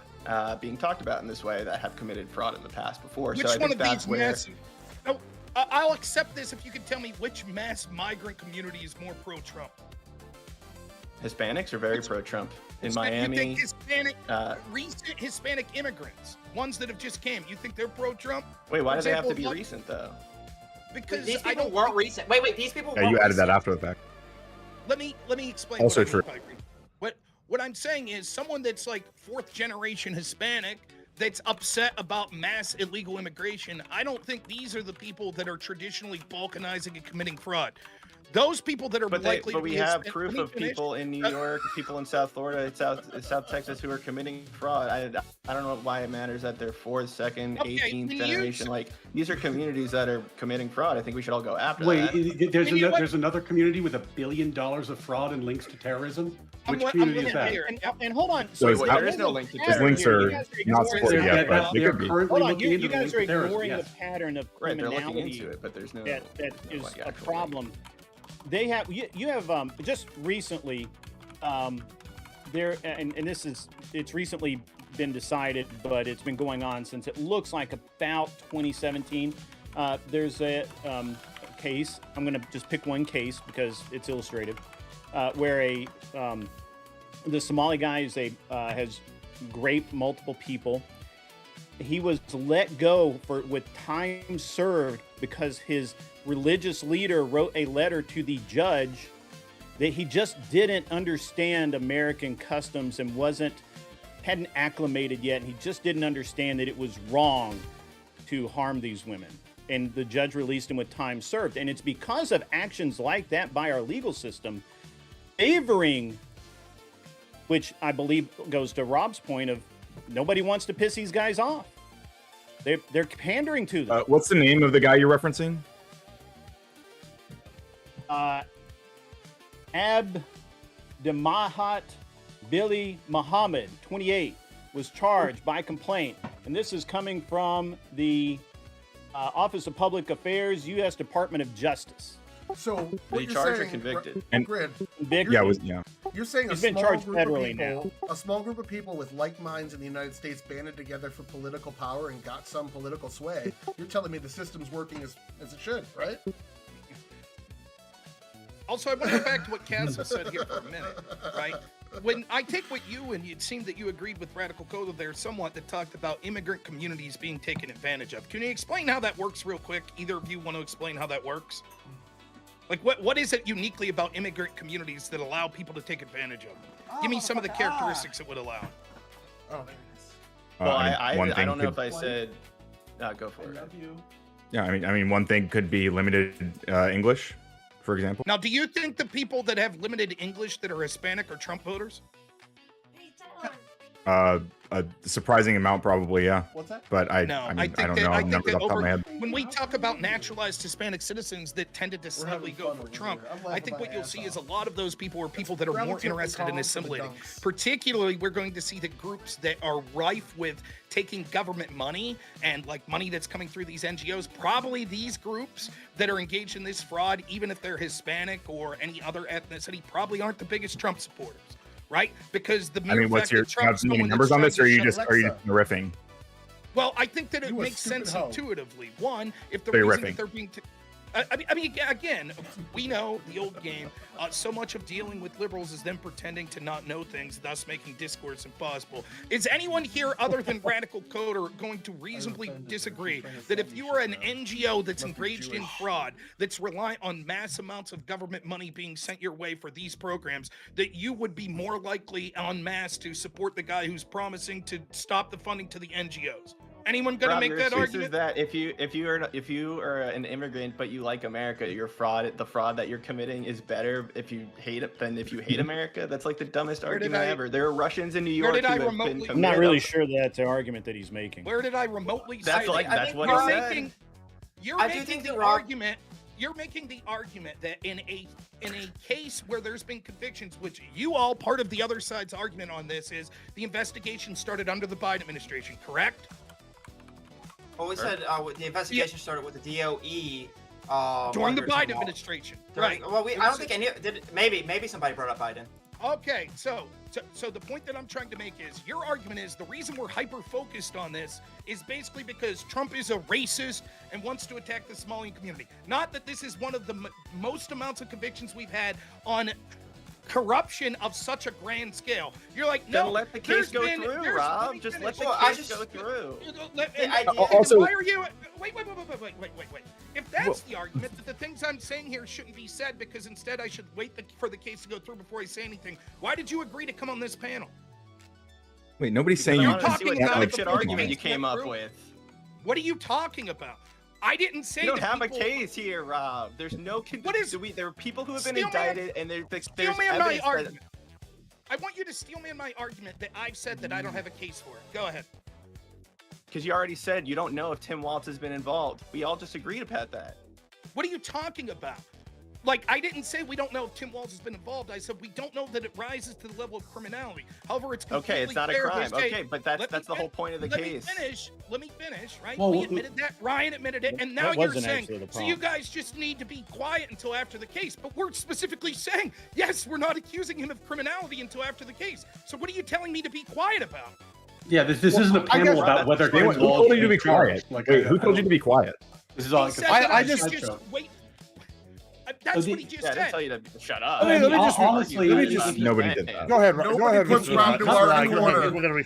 being talked about in this way that have committed fraud in the past before. Which so I one think of that's these where massive? No, I'll accept this if you can tell me which mass migrant community is more pro-Trump. Hispanics are very pro-Trump. In You Miami, think recent Hispanic immigrants, ones that have just came, you think they're pro-Trump? wait, why For do they have to example, be recent though? because These I people don't weren't think- recent. Wait, these people Yeah, weren't you added that recent. after the fact. Let me explain. Also what I mean true. by re- What I'm saying is someone that's like fourth generation Hispanic that's upset about mass illegal immigration. I don't think these are the people that are traditionally balkanizing and committing fraud. Those people that are But likely. we to have be proof let me of finish. people in New York, people in South Florida, South Texas who are committing fraud. I don't know why it matters that they're fourth, second, Okay, 18th can you generation. Like these are communities that are committing fraud. I think we should all go after Wait, that. there's another community with $1 billion of fraud and links to terrorism. Which I'm community is with that? you. And hold on. So Wait, it's wait, not- there is no link to His links You are guys not ignoring supported the yet, They're, but they they're could be. currently Hold on, looking into you the guys links are to terrorism. ignoring Yes. the pattern of Right, they're looking criminality into it, but there's no that is like, a actual problem. They have you have just recently there and it's recently been decided, but it's been going on since it looks like about 2017. There's a case. I'm going to just pick one case because it's illustrative, where the Somali guy has raped multiple people. He was let go with time served because his religious leader wrote a letter to the judge that he just didn't understand American customs and hadn't acclimated yet, and he just didn't understand that it was wrong to harm these women. And the judge released him with time served. And it's because of actions like that by our legal system favoring, which I believe goes to Rob's point of nobody wants to piss these guys off. They're pandering to them. What's the name of the guy you're referencing? Abdemahat Billy Muhammad, 28, was charged by complaint. And this is coming from the Office of Public Affairs, U.S. Department of Justice. So Were what you you're charged or saying, convicted? And- Grid, Big, Yeah, you're saying He's been charged federally a small group of people with like minds in the United States banded together for political power and got some political sway. You're telling me the system's working as it should, right? Also, I want to go back to what Cassell said here for a minute, right? When I take what you and it seemed that you agreed with Radical Code there somewhat that talked about immigrant communities being taken advantage of. Can you explain how that works real quick? Either of you want to explain how that works? Like, what is it uniquely about immigrant communities that allow people to take advantage of? Give me some of the characteristics that would allow. Oh, Well, I mean, one I thing don't know could- if I said. Go for it. Yeah, I mean, one thing could be limited English, for example. Now, do you think the people that have limited English that are Hispanic are Trump voters? A surprising amount, probably, yeah. what's that? But I No, mean, I I think don't that know I the think numbers that off the top of my head. when we talk about naturalized Hispanic citizens that tended to sadly go fun for over Trump, here. I'm I laughing think my what you'll ass see is a off. lot of those people are people that are more relatively interested in calm for the assimilating. dunks. Particularly, we're going to see the groups that are rife with taking government money and like money that's coming through these NGOs. Probably these groups that are engaged in this fraud, even if they're Hispanic or any other ethnicity, probably aren't the biggest Trump supporters. Right? Because the mere I mean, what's fact your that Trump's any someone numbers that's on this, or trying are to you shut just Alexa. riffing? well, I think that it You a makes stupid sense hoe. intuitively. One, if the So you're reason riffing. that they're being, I mean, again, we know the old game. So much of dealing with liberals is them pretending to not know things, thus making discourse impossible. Is anyone here, other than Radical Coder, going to reasonably disagree that if you are an NGO that's engaged in fraud, that's reliant on mass amounts of government money being sent your way for these programs, that you would be more likely en masse to support the guy who's promising to stop the funding to the NGOs? Anyone gonna Rob, make your that excuse argument? is that if you are an immigrant but you like America, the fraud that you're committing is better if you hate it than if you hate America. That's like the dumbest Where did argument I- ever. There are Russians in New where York did I who have remotely- been I'm not committed really up- sure that's the argument that he's making. Where did I remotely That's say like that? that's what You're he said. making, you're I do making think the that Rob- argument. You're making the argument that in a case where there's been convictions, which you all part of the other side's argument on this is the investigation started under the Biden administration, correct? Well, we said the investigation started with the DOE. During the under Biden Trump. administration, During- right? Well, I don't think any did. Maybe somebody brought up Biden. Okay, so the point that I'm trying to make is your argument is the reason we're hyper focused on this is basically because Trump is a racist and wants to attack the Somalian community. Not that this is one of the most amounts of convictions we've had on corruption of such a grand scale. You're like, no, Then let the case go through, let Rob. me Just finish. let the case go through. Also- Why are you? Wait. If that's the argument that the things I'm saying here shouldn't be said because instead I should wait for the case to go through before I say anything, why did you agree to come on this panel? Wait, nobody's saying I you wanted to see what talking about bullshit it argument you before came the up case with. What are you talking about? I didn't say You don't that have people- a case here, Rob. There's no. What is- There are people who have been Steel man- indicted, and there's Steal man my evidence that. argument. I want you to steal man my argument that I've said that I don't have a case for it. Go ahead. Because you already said you don't know if Tim Walz has been involved. We all just agreed about that. What are you talking about? Like, I didn't say we don't know if Tim Walz has been involved. I said we don't know that it rises to the level of criminality. However, it's completely Okay, it's not a fair to crime. say- Okay, but that's the whole point of the let case. Let me finish, right? Well, we admitted that. Ryan admitted it. And now That you're wasn't saying, actually the so you problem. guys just need to be quiet until after the case. But we're specifically saying, yes, we're not accusing him of criminality until after the case. So what are you telling me to be quiet about? Yeah, this isn't a I guess- panel about whether Who Tim Walz told you to should be quiet? charged. Like, Wait, I- who I told you don't- to be quiet? This is all He like said a that I should just- wait. That's what he just Yeah, I didn't said. tell you to shut up. Let me just- honestly, let me if- just- if- Nobody did that. Go ahead. Nobody go ahead. puts Mr. Rob Malloy. Noerr in Go ahead. order. We're gonna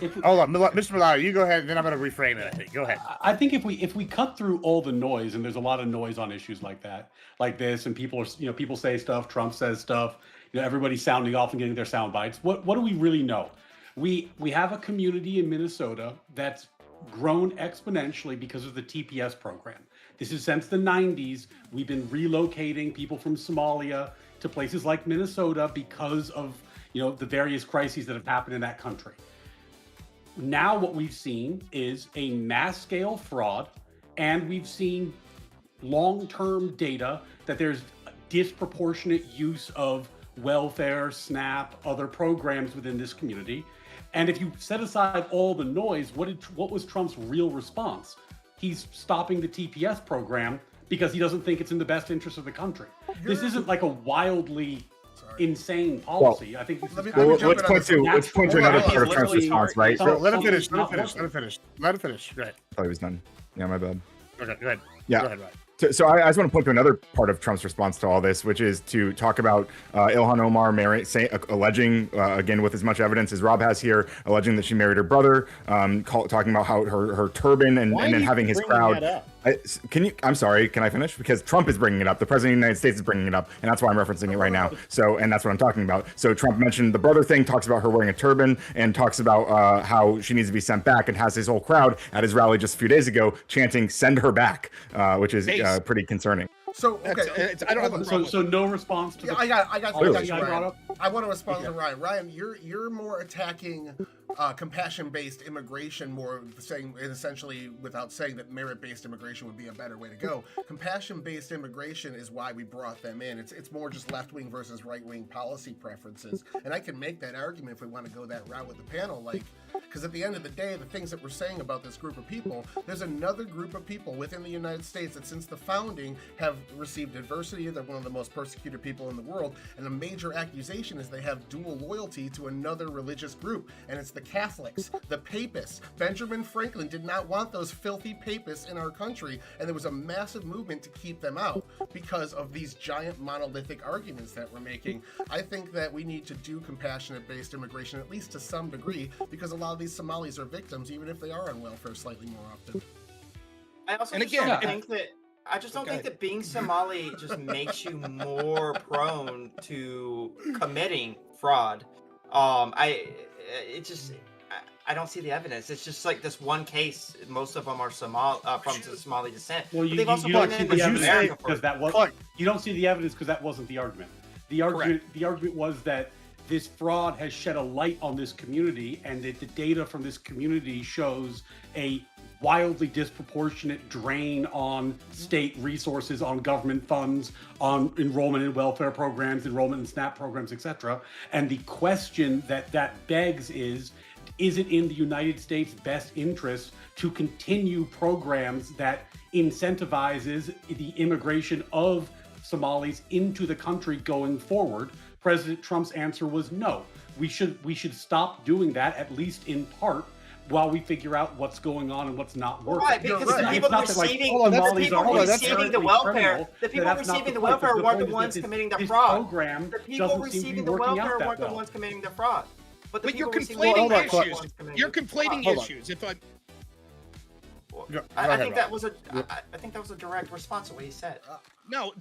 if- Hold on, Mr. Malloy, you go ahead, and then I'm going to reframe it. I think. Go ahead. I think if we cut through all the noise, and there's a lot of noise on issues like that, like this, and people are people say stuff, Trump says stuff, everybody's sounding off and getting their sound bites. What do we really know? We have a community in Minnesota that's grown exponentially because of the TPS program. This is since the 90s. We've been relocating people from Somalia to places like Minnesota because of the various crises that have happened in that country. Now what we've seen is a mass scale fraud, and we've seen long-term data that there's disproportionate use of welfare, SNAP, other programs within this community. And if you set aside all the noise, what was Trump's real response? He's stopping the TPS program because he doesn't think it's in the best interest of the country. This isn't like a wildly insane policy. I think this is Let me- kind Well, of let's point to another Hold on, part of he's Trump's literally- response, right? So- I Let him finish. Something's not Let him finish. Go ahead. thought he was done. Yeah, my bad. Okay, go ahead. Yeah. Go ahead, Ryan. So I just want to point to another part of Trump's response to all this, which is to talk about Ilhan Omar alleging, again, with as much evidence as Rob has here, alleging that she married her brother, talking about how her turban and Why then are you having his bringing crowd. that up? I'm sorry, can I finish? Because Trump is bringing it up. The president of the United States is bringing it up, and that's why I'm referencing it right now. So, and that's what I'm talking about. So Trump mentioned the brother thing, talks about her wearing a turban, and talks about how she needs to be sent back, and has his whole crowd at his rally just a few days ago chanting "Send her back," which is pretty concerning. So That's- okay, I don't have a hold on. problem. so no response to Yeah, the I got policy you, I brought Ryan. up. I want to respond to Ryan. Ryan, you're more attacking compassion-based immigration, more saying essentially without saying that merit-based immigration would be a better way to go. Compassion-based immigration is why we brought them in. It's more just left-wing versus right-wing policy preferences, and I can make that argument if we want to go that route with the panel, because at the end of the day, the things that we're saying about this group of people, there's another group of people within the United States that since the founding have received adversity. They're one of the most persecuted people in the world, and the major accusation is they have dual loyalty to another religious group, and it's the Catholics, the Papists. Benjamin Franklin did not want those filthy Papists in our country, and there was a massive movement to keep them out because of these giant monolithic arguments that we're making. I think that we need to do compassionate-based immigration, at least to some degree, because a lot of these Somalis are victims, even if they are on welfare slightly more often. I also And just again, don't if- think that I just don't Go think ahead. that being Somali just makes you more prone to committing fraud. I don't see the evidence. It's just like this one case. Most of them are from Somali descent. Well, But you they've also don't been see in the America evidence for- because that was Cluck. you don't see the evidence because that wasn't the argument. The argument was that this fraud has shed a light on this community, and that the data from this community shows a wildly disproportionate drain on state resources, on government funds, on enrollment in welfare programs, enrollment in SNAP programs, etc. And the question that begs is it in the United States' best interest to continue programs that incentivizes the immigration of Somalis into the country going forward? President Trump's answer was no. We should stop doing that, at least in part, while we figure out what's going on and what's not working. Right, because You're the right. people It's not that, like, receiving, hold on, that's- the people hold on, that's- receiving the inherently welfare, criminal, the people that's not receiving the point. welfare The weren't the point is ones that committing the this fraud. program The people doesn't seem to receiving be the working welfare out that weren't the well. ones committing the fraud. But the But you're people receiving hold conflating on, issues. committing You're the fraud. conflating Hold on. issues. If I I ahead, think that Rob. was I think that was a direct response to what he said. No,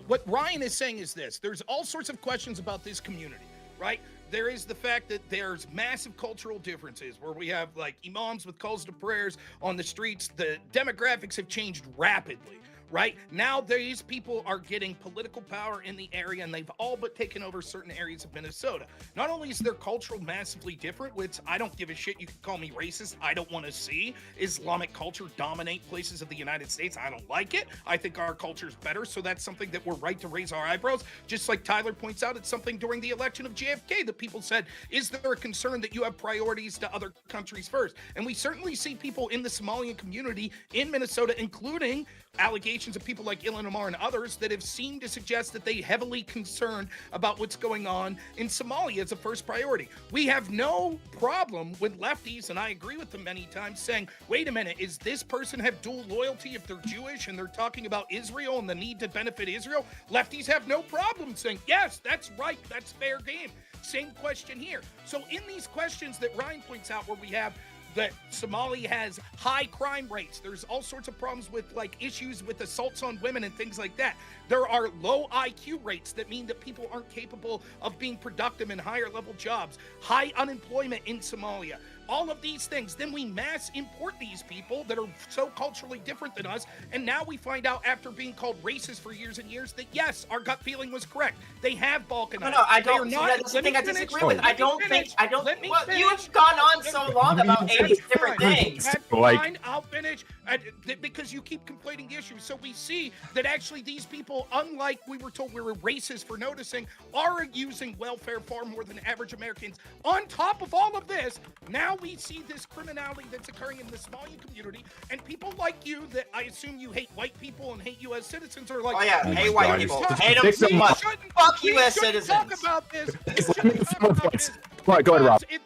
what Ryan is saying is this. There's all sorts of questions about this community, right? There is the fact that there's massive cultural differences where we have like imams with calls to prayers on the streets. The demographics have changed rapidly, right? Now these people are getting political power in the area and they've all but taken over certain areas of Minnesota. Not only is their culture massively different, which I don't give a shit, you can call me racist, I don't want to see Islamic culture dominate places of the United States. I don't like it. I think our culture is better, so that's something that we're right to raise our eyebrows. Just like Tyler points out, it's something during the election of JFK that people said, is there a concern that you have priorities to other countries first? And we certainly see people in the Somalian community in Minnesota, including allegations of people like Ilan Omar and others that have seemed to suggest that they heavily concerned about what's going on in Somalia as a first priority. We have no problem with lefties, and I agree with them many times, saying, wait a minute, is this person have dual loyalty if they're Jewish and they're talking about Israel and the need to benefit Israel? Lefties have no problem saying, yes, that's right, that's fair game. Same question here. So in these questions that Ryan points out where we have that Somalia has high crime rates. There's all sorts of problems with like issues with assaults on women and things like that. There are low IQ rates that mean that people aren't capable of being productive in higher level jobs. High unemployment in Somalia. All of these things. Then we mass import these people that are so culturally different than us. And now we find out after being called racist for years and years that yes, our gut feeling was correct. They have balkanized. No, I They are don't. not- That's the let me thing I finish. disagree with. Let I me don't finish. think. I don't. Let me Well, finish. you've gone on so long about That's 80 different fine. things. That's Like- fine. I'll finish because you keep conflating the issues. So we see that actually these people, unlike we were told we were racist for noticing, are using welfare far more than average Americans. On top of all of this, now we see this criminality that's occurring in the Somalian community, and people like you that I assume you hate white people and hate U.S. citizens are like, Oh yeah, Oh hey my white God, people, he's hate them such a so big much. Fuck we U.S. shouldn't citizens. talk about this. We Let shouldn't me talk more about points. this Go ahead, Rob. because it's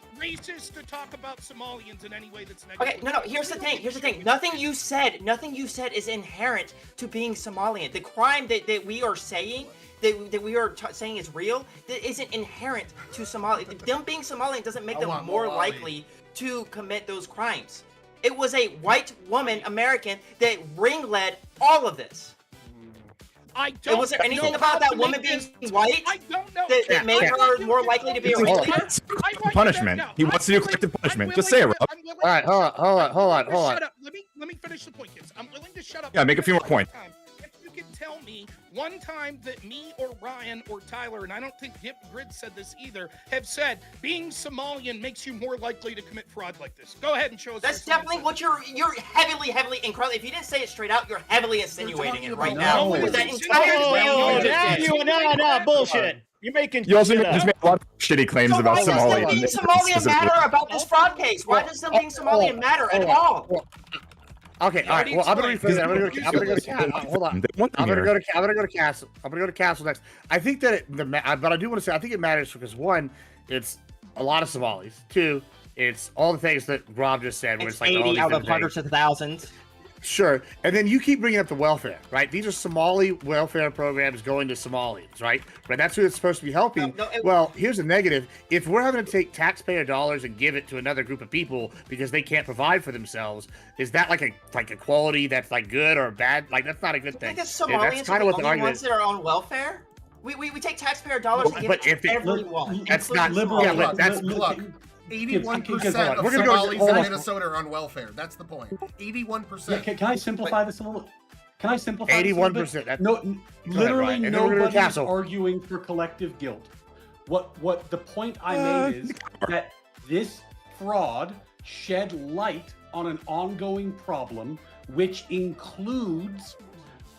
racist to talk about Somalians in any way that's negative. Okay, no. Here's the thing. Nothing you said is inherent to being Somalian. The crime that we are saying that we are saying is real that isn't inherent to Somalia. Them being Somalian doesn't make them want more more Ali. likely to commit those crimes. It was a white woman, American, that ring-led all of this. I don't Was there anything know about how that to woman make being this- white I don't know. that made her more likely to be a Hold on. racist? Punishment. He wants to do collective punishment. Just say it, Rob. I'm willing All right, hold on. Shut up. Let me finish the point, kids. I'm willing to shut up. Yeah, make a few more points. If you can tell me one time that me or Ryan or Tyler, and I don't think Grid said this either, have said being Somalian makes you more likely to commit fraud like this. Go ahead and show us. That's where definitely someone what you're heavily incredibly. If you didn't say it straight out, you're heavily insinuating it right about- now. No. Because that Oh, entire oh, thing oh, you just did. no, bullshit. You're making You also shit just up. made a lot of shitty claims So about why does them Somalia. being Somalian matter about this fraud case? Why does them being Somalian matter at all? Okay, all right. Well, I'm gonna rephrase that. I'm gonna go to Cassell. Hold on. They want them I'm gonna here. go to Cassell. I'm gonna go to Cassell next. I think that but I do want to say I think it matters because one, it's a lot of Somalis. Two, it's all the things that Rob just said. Where It's it's like all 80 these out of different hundreds things. of thousands. Sure. And then you keep bringing up the welfare, right? These are Somali welfare programs going to Somalians, right? But that's who it's supposed to be helping. Well, here's the negative. If we're having to take taxpayer dollars and give it to another group of people because they can't provide for themselves, is that like a quality that's like good or bad? Like that's not a good You thing. think that And Somalians that's are kind the of what the only argument ones is. that are on welfare? We take taxpayer dollars and give But it if to they- everyone. That's including not- Somalians. yeah, but that's- Cluck. 81% of We're gonna go- Somalis hold in on. Minnesota are on welfare. That's the point. 81%. Can I simplify this a little? Can I simplify this a little bit? 81%. That's- No, ahead, literally Ryan. And then we're gonna nobody is Cassell. arguing for collective guilt. What the point I made is that this fraud shed light on an ongoing problem, which includes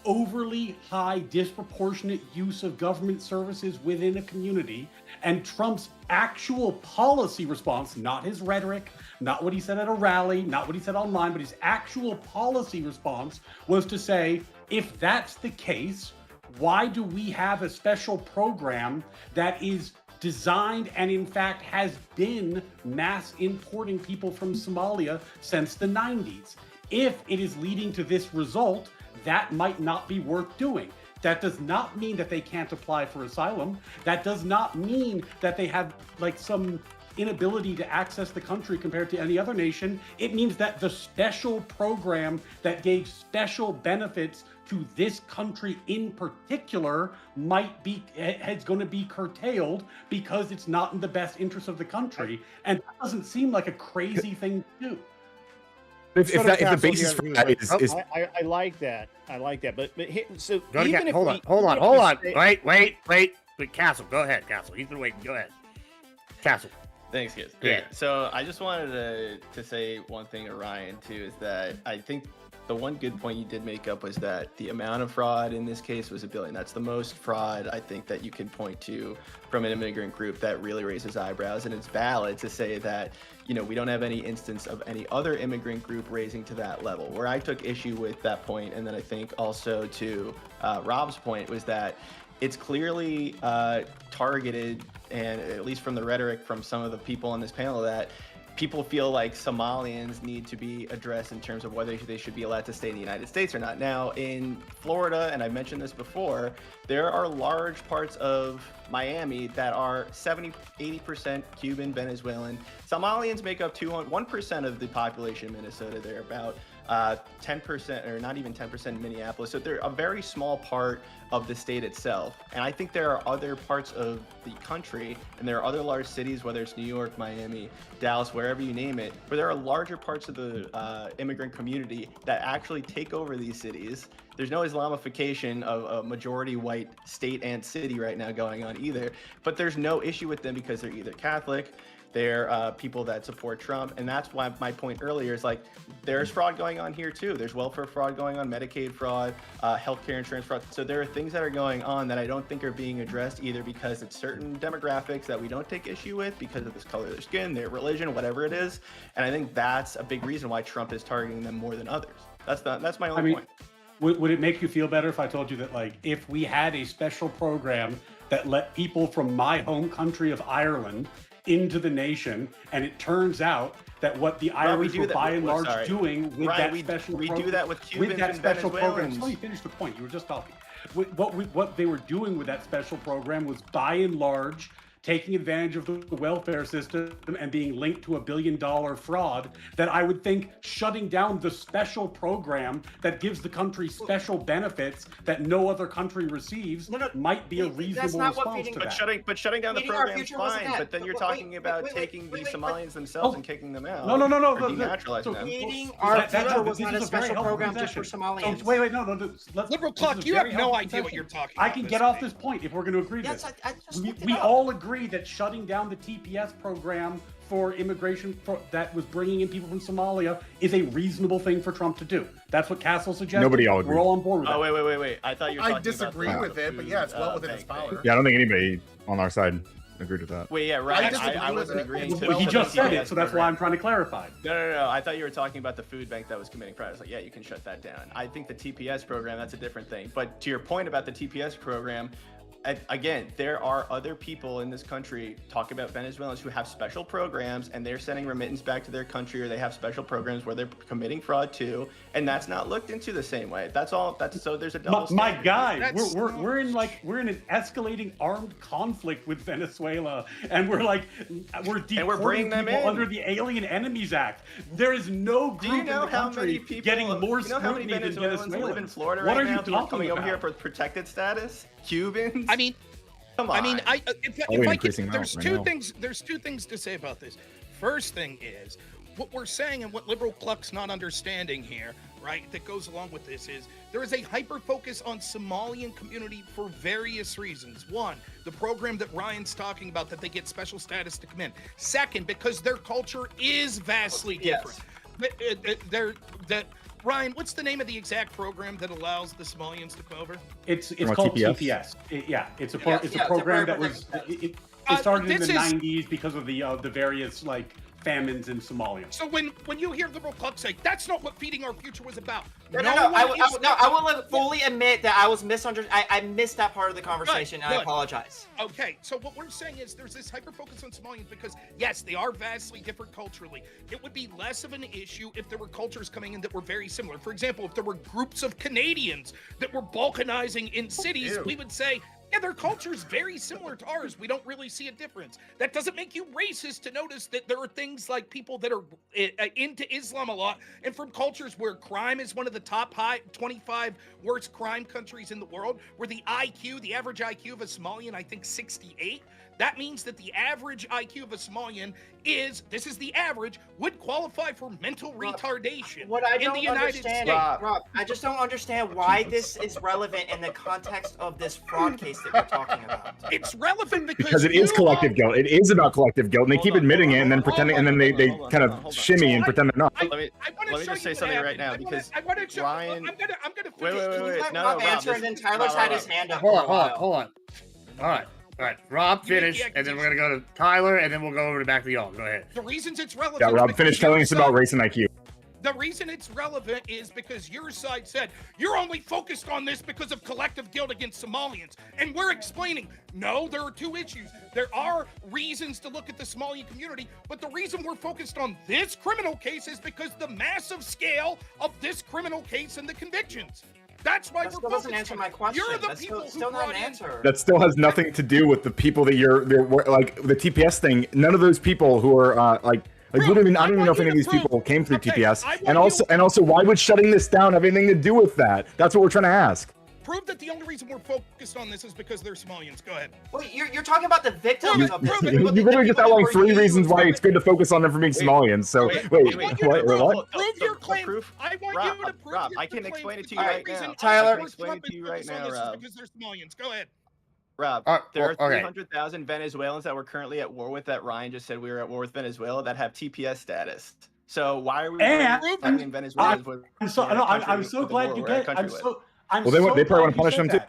overly high, disproportionate use of government services within a community, and Trump's actual policy response, not his rhetoric, not what he said at a rally, not what he said online, but his actual policy response was to say, if that's the case, why do we have a special program that is designed and in fact has been mass importing people from Somalia since the 90s. If it is leading to this result, that might not be worth doing. That does not mean that they can't apply for asylum. That does not mean that they have like some inability to access the country compared to any other nation. It means that the special program that gave special benefits to this country in particular is going to be curtailed because it's not in the best interest of the country. And that doesn't seem like a crazy thing to do. If the basis for that is I like that. I like that. But so Go even again. if Hold we- on. Hold on. even if Hold we on. say- Wait. Cassell, go ahead. Cassell, he's been waiting. Go ahead. Cassell. Thanks, guys. Yeah. So I just wanted to say one thing to Ryan too, is that I think the one good point you did make up was that the amount of fraud in this case was $1 billion. That's the most fraud I think that you can point to from an immigrant group that really raises eyebrows. And it's valid to say that, you know, we don't have any instance of any other immigrant group raising to that level. Where I took issue with that point, and then I think also to Rob's point, was that it's clearly targeted, and at least from the rhetoric from some of the people on this panel, that people feel like Somalians need to be addressed in terms of whether they should be allowed to stay in the United States or not. Now, in Florida, and I mentioned this before, there are large parts of Miami that are 80% Cuban, Venezuelan. Somalians make up 1% of the population in Minnesota. They're about 10%, or not even 10% in Minneapolis. So they're a very small part of the state itself. And I think there are other parts of the country, and there are other large cities, whether it's New York, Miami, Dallas, wherever you name it, where there are larger parts of the immigrant community that actually take over these cities. There's no Islamification of a majority white state and city right now going on either, but there's no issue with them because they're either Catholic, they're people that support Trump. And that's why my point earlier is like, there's fraud going on here too. There's welfare fraud going on, Medicaid fraud, healthcare insurance fraud. So there are things that are going on that I don't think are being addressed, either because it's certain demographics that we don't take issue with because of this color of their skin, their religion, whatever it is. And I think that's a big reason why Trump is targeting them more than others. That's my only point. Would it make you feel better if I told you that, like, if we had a special program that let people from my home country of Ireland into the nation, and it turns out that what the Irish were by and large doing with that special program, we do that with Cubans with that and special program. Venezuelans. Let me finish the point. You were just talking. What they were doing with that special program was by and large taking advantage of the welfare system and being linked to $1 billion fraud, that I would think shutting down the special program that gives the country special benefits that no other country receives might be a reasonable response to that. But shutting down the program is fine. But then you're talking about taking the Somalians themselves and kicking them out. No. Or denaturalizing them. Feeding our future was not a special program just for Somalians. Wait, no. Liberal Cluck, you have no idea what you're talking about. I can get off this point if we're going to agree to this. I just looked it We up. all agree that shutting down the TPS program for immigration that was bringing in people from Somalia is a reasonable thing for Trump to do. That's what Cassell suggested. Nobody all agrees. We're all on board with that. Oh, wait. I thought you were talking I disagree about with it, but yeah, it's well within its power. Yeah, I don't think anybody on our side agreed with that. Wait, yeah, right. disagree I with wasn't it. agreeing Well, to he the just said TPS it, so that's why program. I'm trying to clarify. No. I thought you were talking about the food bank that was committing fraud. I was like, yeah, you can shut that down. I think the TPS program, that's a different thing. But to your point about the TPS program, again, there are other people in this country, talk about Venezuelans, who have special programs, and they're sending remittance back to their country, or they have special programs where they're committing fraud too, and that's not looked into the same way. That's all. So there's a double My standard. guy, we're in an escalating armed conflict with Venezuela, and we're deporting bringing them people in. under the Alien Enemies Act. There is no group Do you know in the how country many people? getting more you know how many scrutiny than Venezuelans Venezuela. live in Florida What right are you now? Who are talking coming over here about? for protected status? Cubans? I mean, Come on. There's two things to say about this. First thing is, what we're saying and what Liberal Cluck's not understanding here, right, that goes along with this is there is a hyper focus on Somalian community for various reasons. One, the program that Ryan's talking about, that they get special status to come in. Second, because their culture is vastly different. Ryan, what's the name of the exact program that allows the Somalians to come over? It's From called TPS? TPS. It's a program that was it started in the 90s because of the various famines in Somalia. So when you hear liberal Cluck say that's not what feeding our future was about, No. I will fully admit that I was misunderstood. I missed that part of the conversation, and I apologize. Okay, so what we're saying is there's this hyper focus on Somalians because yes, they are vastly different culturally. It would be less of an issue if there were cultures coming in that were very similar. For example, if there were groups of Canadians that were balkanizing in cities, we would say, yeah, their culture's very similar to ours. We don't really see a difference. That doesn't make you racist to notice that there are things like people that are into Islam a lot and from cultures where crime is one of the top 25 worst crime countries in the world, where the average IQ of a Somalian, I think 68. That means that the average IQ of a Somalian this is the average, would qualify for mental retardation What I in don't the United understand, States. Rob, I just don't understand why this is relevant in the context of this fraud case that we're talking about. It's relevant Because it is collective guilt. It is about collective guilt, and they keep admitting it and then pretending, and then they kind of shimmy and pretend they're not. Let me just say something right now because Ryan. I'm gonna Wait. Let No, Rob Rob, answer, and then Tyler's had his hand up. Hold on. All right. Rob, finish, and then we're gonna go to Tyler, and then we'll go over back to y'all. Go ahead. The reasons it's relevant. Yeah, Rob, finish telling us about race and IQ. The reason it's relevant is because your side said you're only focused on this because of collective guilt against Somalians. And we're explaining, no, there are two issues. There are reasons to look at the Somalian community, but the reason we're focused on this criminal case is because the massive scale of this criminal case and the convictions. That's why That we're still doesn't answer my question. You're the That's people still who not brought an in. answer. That still has nothing to do with the people that you're like the TPS thing. None of those people who are like we don't even, I don't even know if any of these people came through TPS. And also, why would shutting this down have anything to do with that? That's what we're trying to ask. Prove that the only reason we're focused on this is because they're Somalians. Go ahead. Wait, you're talking about the victims of this. You literally just outlined 3 reasons why it's good to focus on them for being Somalians. So wait, what? Prove your claim. I want you to prove Rob, your I can claim explain it that to you the right reason now. Tyler, I can explain it to you right now, Rob. Because they're Somalians. Go ahead. Rob, there are okay. 300,000 Venezuelans that we're currently at war with that Ryan just said we were at war with Venezuela that have TPS status. So why are we in Venezuela? I'm so glad you get. Well, they probably want to punish them too.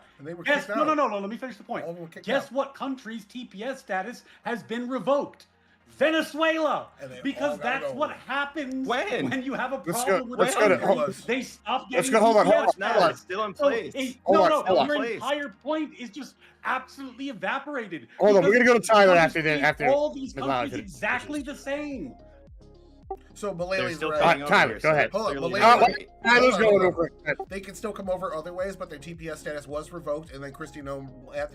Yes, no. Let me finish the point. Guess what country's TPS status has been revoked? Venezuela, because that's what happens when you have a problem with the they stop getting hold on. It's still in place. Your entire point is just absolutely evaporated. Hold on, we're gonna go to Tyler after all these countries exactly the same. So Malali's still right. Tyler, go ahead. Hold on, Tyler's going over. They can still come over other ways, but their TPS status was revoked, and then Kristi Noem at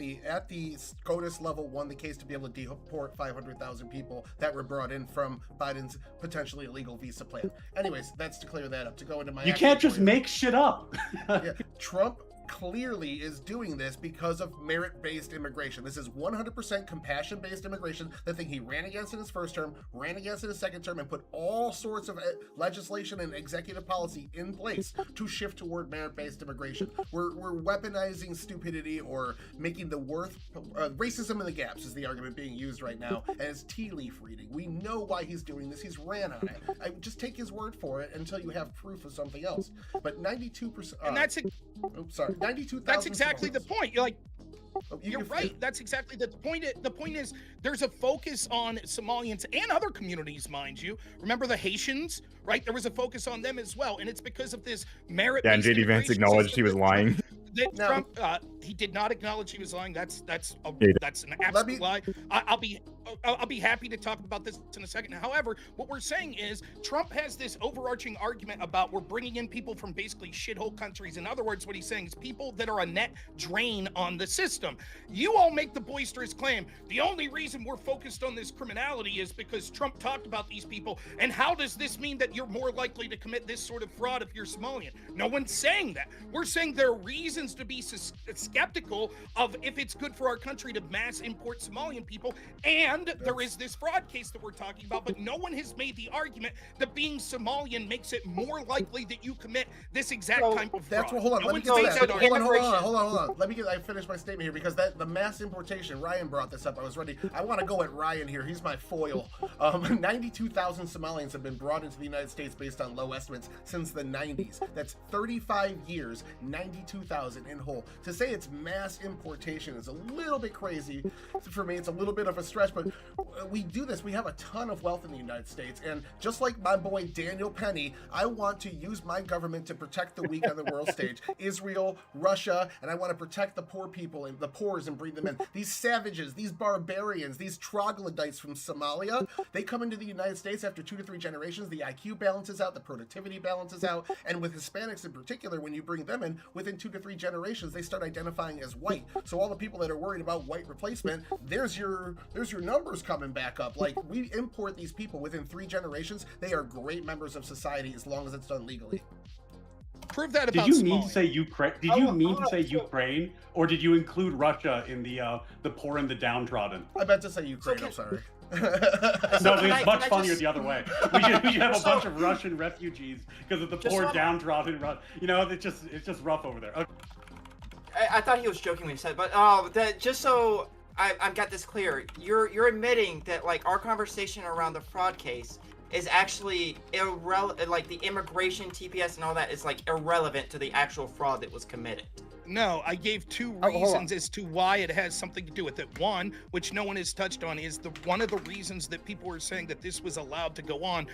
the SCOTUS level won the case to be able to deport 500,000 people that were brought in from Biden's potentially illegal visa plan. Anyways, that's to clear that up. To go into my you can't just make shit up. Yeah, Trump clearly is doing this because of merit-based immigration. This is 100% compassion-based immigration, the thing he ran against in his first term, ran against in his second term, and put all sorts of legislation and executive policy in place to shift toward merit-based immigration. We're weaponizing stupidity or making the racism in the gaps is the argument being used right now, and it's tea leaf reading. We know why he's doing this. He's ran on it. I just take his word for it until you have proof of something else. But 92%... and that's it. Oops, sorry. 92,000. That's exactly the point. You're like, You're right. That's exactly the point. The point is there's a focus on Somalians and other communities, mind you. Remember the Haitians, right? There was a focus on them as well, and it's because of this merit. Yeah, and JD Vance acknowledged he was lying. Trump, he did not acknowledge he was lying. That's an absolute lie. I'll be happy to talk about this in a second. However, what we're saying is Trump has this overarching argument about we're bringing in people from basically shithole countries. In other words, what he's saying is people that are a net drain on the system. You all make the boisterous claim the only reason we're focused on this criminality is because Trump talked about these people. And how does this mean that you're more likely to commit this sort of fraud if you're Somalian? No one's saying that. We're saying there are reasons to be skeptical of if it's good for our country to mass import Somalian people, and there is this fraud case that we're talking about, but no one has made the argument that being Somalian makes it more likely that you commit this exact type of fraud. That's what. Hold on. No Let me one's get made that. that Hold on. Let me get. I finished my statement here because the mass importation. Ryan brought this up. I was ready. I want to go at Ryan here. He's my foil. 92,000 Somalians have been brought into the United States based on low estimates since the 90s. That's 35 years. 92,000. doesn't in whole. To say it's mass importation is a little bit crazy. For me, it's a little bit of a stretch, but we do this. We have a ton of wealth in the United States, and just like my boy Daniel Penny, I want to use my government to protect the weak on the world stage. Israel, Russia, and I want to protect the poor people and the poors and bring them in. These savages, these barbarians, these troglodytes from Somalia, they come into the United States after 2 to 3 generations. The IQ balances out, the productivity balances out, and with Hispanics in particular, when you bring them in, within 2 to 3 generations, they start identifying as white. So all the people that are worried about white replacement, there's your numbers coming back up. Like, we import these people within 3 generations. They are great members of society as long as it's done legally. Prove that about Did you mean Somalia. to say Ukraine? Did you mean to say Ukraine, or did you include Russia in the poor and the downtrodden? I meant to say Ukraine, I'm sorry. No, it's much funnier the other way. We should have a bunch of Russian refugees because of the poor downtrodden. You know, it's just rough over there. Okay. I thought he was joking when he said, but that just so I've got this clear, you're admitting that like our conversation around the fraud case is actually irrelevant, like the immigration, TPS, and all that is like irrelevant to the actual fraud that was committed. No, I gave 2 reasons as to why it has something to do with it. One, which no one has touched on, is one of the reasons that people were saying that this was allowed to go on,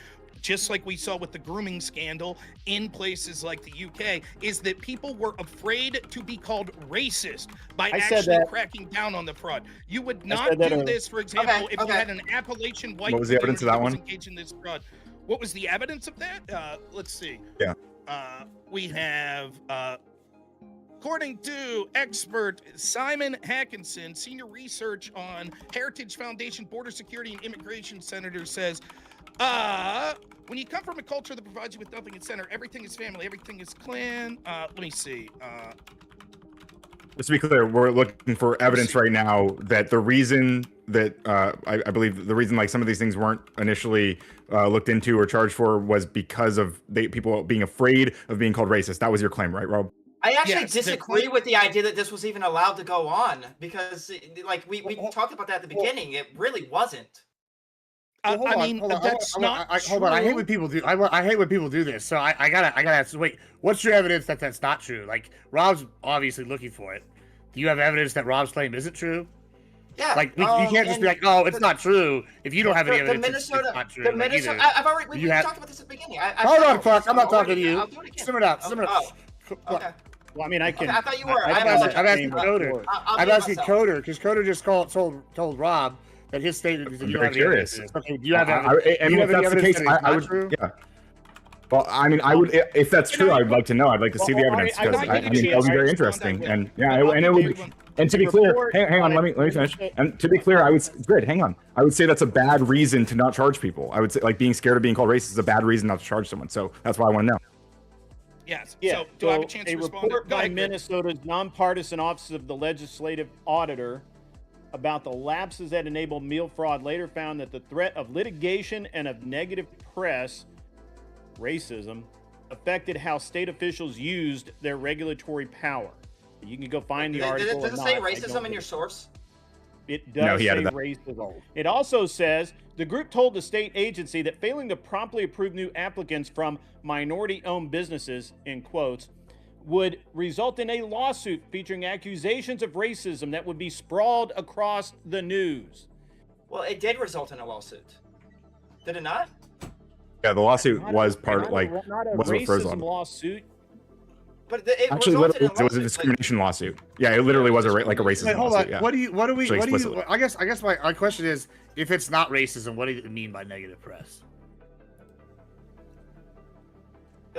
just like we saw with the grooming scandal in places like the UK, is that people were afraid to be called racist by actually cracking down on the fraud. You would not do this, for example, if you had an Appalachian white. What was the evidence of that one? Engaged in this fraud. What was the evidence of that? Let's see. Yeah. We have. According to expert Simon Hackinson, senior research on Heritage Foundation Border Security and Immigration Senator, says, when you come from a culture that provides you with nothing at center, everything is family, everything is clan. Let me see. Just to be clear, we're looking for evidence right now that the reason that I believe the reason like some of these things weren't initially looked into or charged for was because of people being afraid of being called racist. That was your claim, right, Rob? I actually disagree with the idea that this was even allowed to go on because, like, we talked about that at the beginning. It really wasn't. Hold on. I hate when people do. I hate when people do this. So I gotta ask. Wait, what's your evidence that that's not true? Like, Rob's obviously looking for it. Do you have evidence that Rob's claim isn't true? Yeah. Like, you can't just be like, oh, it's not true if you don't have any evidence. It's not true. The Minnesota. I've already we talked about this at the beginning. Hold on, Cluck. I'm not talking to you. Simmer down. Okay. Well, I mean, I can. Okay, I thought you were. I'm asking Coder. I'm asking Coder because Coder just told Rob that his statement is. I'm very curious. Okay, do you have if that's the case, I would. True? Yeah. Well, I mean, I would. If that's true, I'd like to know. I'd like to see the evidence because I mean, that would be very interesting. And yeah, and it would. And to be clear, hang on, let me finish. And to be clear, I would. Grid, hang on. I would say that's a bad reason to not charge people. I would say like being scared of being called racist is a bad reason not to charge someone. So that's why I want to know. Yes. Yeah. So do I have a chance to respond? Report by Minnesota's nonpartisan Office of the Legislative Auditor about the lapses that enable meal fraud later found that the threat of litigation and of negative press, racism, affected how state officials used their regulatory power. You can go find the article. Does it say racism in your source? It does say racism. It also says the group told the state agency that failing to promptly approve new applicants from minority-owned businesses, in quotes, would result in a lawsuit featuring accusations of racism that would be sprawled across the news. Well, it did result in a lawsuit. Did it not? Yeah, the lawsuit was part of like was a racism lawsuit. But it actually, it was a discrimination lawsuit. Yeah, it literally was a racism Wait, hold lawsuit. on. Yeah. What do you? I guess my question is, if it's not racism, what do you mean by negative press?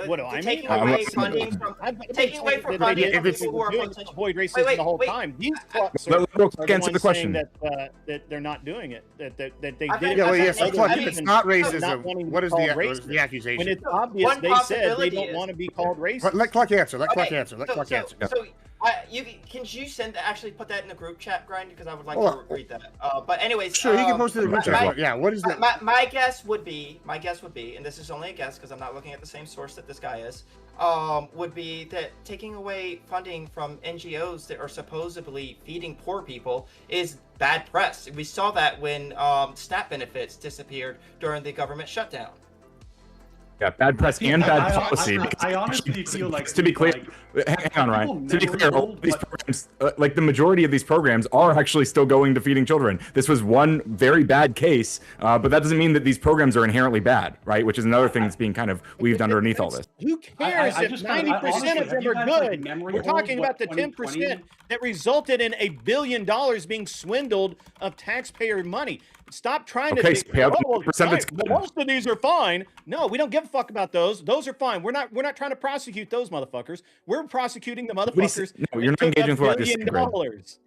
What do I mean? Taking away funding from people who are avoid racism the whole time. These Clucks are answer the question. That they're not doing it. That they did it. Yeah, well, yes, it's not racism. What is the accusation? When it's obvious, they said they don't want to be called racist. Let Cluck answer. Let Cluck answer. So, can you actually put that in the group chat, Grind? Because I would like to read that. But anyways, sure, you can post it in the group chat. Yeah, what is that? My guess would be, and this is only a guess because I'm not looking at the same source that this guy is, would be that taking away funding from NGOs that are supposedly feeding poor people is bad press. We saw that when SNAP benefits disappeared during the government shutdown. Yeah, bad press and bad policy. I honestly feel like to be clear, hang on, Ryan. To be clear, all of these programs, like the majority of these programs, are actually still going to feeding children. This was one very bad case, but that doesn't mean that these programs are inherently bad, right? Which is another thing that's being kind of weaved underneath all this. Who cares if 90% of them are good? We're talking about the 10% that resulted in $1 billion being swindled of taxpayer money. Stop trying to think, most of these are fine. No, we don't give a fuck about those. Those are fine. We're not trying to prosecute those motherfuckers. We're prosecuting the motherfuckers. No, you're not engaging with what I just said.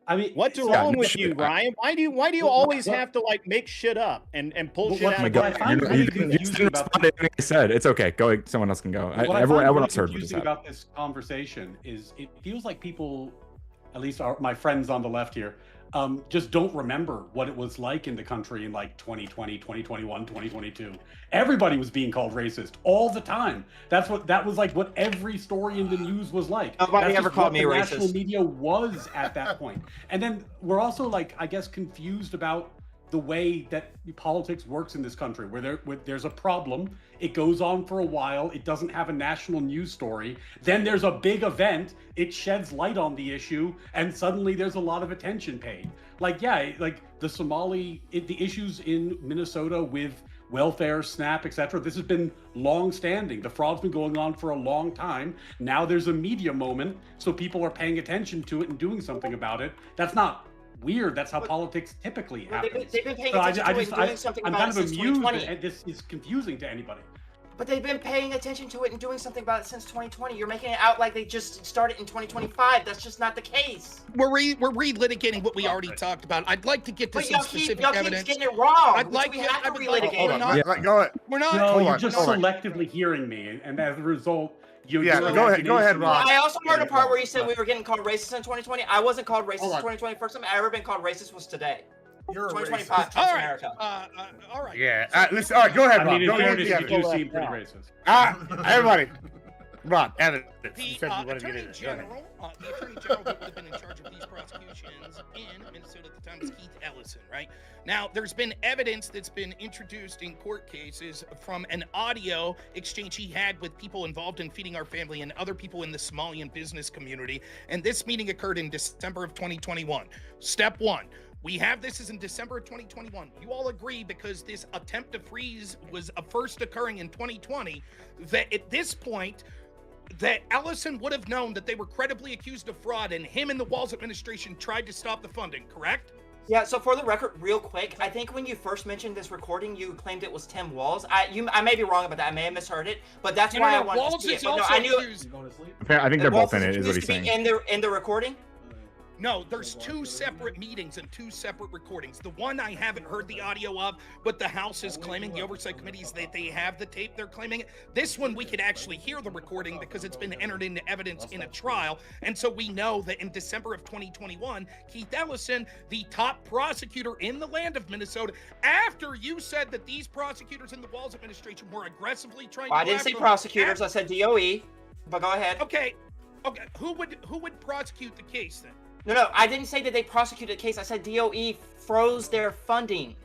I mean, what's wrong with you, Ryan? Why do you always have to like make shit up and pull shit out? You didn't respond to anything I said. It's okay. Go. Someone else can go. Everyone else heard what you said. About this conversation is it feels like people, at least my friends on the left here, just don't remember what it was like in the country in like 2020, 2021, 2022. Everybody was being called racist all the time. That was like what every story in the news was like. Nobody ever called me racist. National media was at that point. And then we're also like, I guess, confused about the way that politics works in this country, where there's a problem, it goes on for a while, it doesn't have a national news story, then there's a big event, it sheds light on the issue, and suddenly there's a lot of attention paid. Like, yeah, like the issues in Minnesota with welfare, SNAP, etc. This has been long-standing. The fraud's been going on for a long time. Now there's a media moment, so people are paying attention to it and doing something about it. That's not weird. That's how politics typically happens. They've been paying attention to it and doing something about it since 2020. I'm kind of amused that this is confusing to anybody. But they've been paying attention to it and doing something about it since 2020. You're making it out like they just started in 2025. That's just not the case. We're relitigating what we already talked about. I'd like to get to some specific evidence. Keep getting it wrong. I'd like we have to relitigate. Go ahead. We're not. No, you're just selectively hearing me, and as a result, go ahead, Rob. I also heard a part where you said we were getting called racist in 2020. I wasn't called racist in 2020. First time I ever been called racist was today. You're 2025. All right. America. All right. Yeah. Listen. All right. Go ahead, Rob. I mean, in fairness, you do seem pretty racist. Everybody. Rob, evidence. The Attorney General that would have been in charge of these prosecutions in Minnesota at the time was Keith Ellison, right? Now, there's been evidence that's been introduced in court cases from an audio exchange he had with people involved in Feeding Our Family and other people in the Somalian business community. And this meeting occurred in December of 2021. Step one. We have this is in December of 2021. You all agree, because this attempt to freeze was first occurring in 2020, that at this point, that Ellison would have known that they were credibly accused of fraud, and him and the Walz administration tried to stop the funding, correct? Yeah, so for the record, real quick, I think when you first mentioned this recording, you claimed it was Tim Walz. I may be wrong about that. I may have misheard it, but that's why I wanted Walz to see is it. also I knew accused. I think they're both in it, is what he's saying. In the recording? No, there's two separate meetings and two separate recordings. The one I haven't heard the audio of, but the House is claiming, the oversight committees, that they have the tape, they're claiming it. This one we could actually hear the recording because it's been entered into evidence in a trial. And so we know that in December of 2021, Keith Ellison, the top prosecutor in the land of Minnesota, after you said that these prosecutors in the Walz administration were aggressively trying to... I didn't say prosecutors, I said DOE, but go ahead. Okay. Who would prosecute the case then? No, I didn't say that they prosecuted the case. I said DOE froze their funding.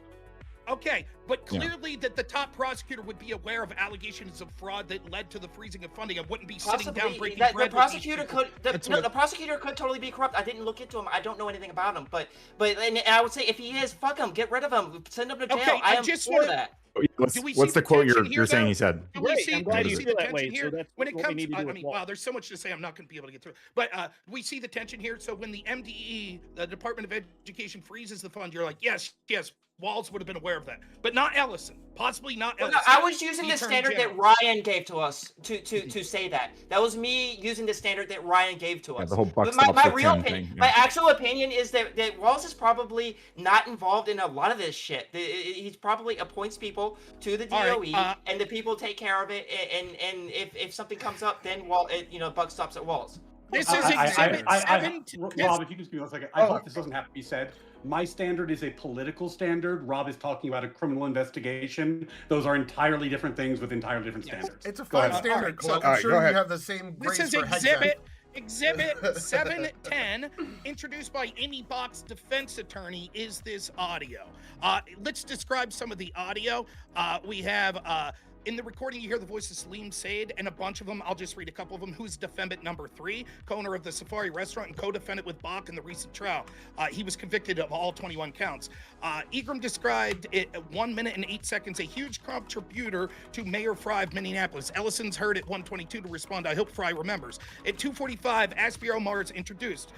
Okay, but clearly that the top prosecutor would be aware of allegations of fraud that led to the freezing of funding and wouldn't be sitting down breaking bread. The prosecutor could totally be corrupt. I didn't look into him. I don't know anything about him. But and I would say if he is, fuck him, get rid of him, send him to jail. Okay, I am for that. What's the quote you're saying he said? Do we see I'm glad you the feel that tension way. here? So that's when it what we comes, need to do with wow, there's so much to say. I'm not going to be able to get through. But we see the tension here. So when the MDE, the Department of Education, freezes the fund, you're like, yes, Walz would have been aware of that, but not Ellison. Possibly not Ellison. No, I was using the standard that Ryan gave to us to say that. That was me using the standard that Ryan gave to us. The whole buck my real opinion, my actual opinion is that Walz is probably not involved in a lot of this shit. He's probably appoints people to the DOE, and the people take care of it. And if something comes up, then buck stops at Walz. This is exhibit 7. Rob, if you can speak 1 second. I hope this doesn't have to be said. My standard is a political standard. Rob is talking about a criminal investigation. Those are entirely different things with entirely different standards. It's a fine standard, Cluck. I'm sure you have the same grace This is for Exhibit 710, introduced by Amy Bach's defense attorney, is this audio. Let's describe some of the audio. We have In the recording, you hear the voice of Salim Said and a bunch of them. I'll just read a couple of them. Who's defendant number 3, co-owner of the Safari restaurant and co-defendant with Bach in the recent trial. He was convicted of all 21 counts. Egram described it 1 minute and 8 seconds, a huge contributor to Mayor Fry of Minneapolis. Ellison's heard at 1:22 to respond. I hope Fry remembers. At 2:45, Aspir Omar is introduced.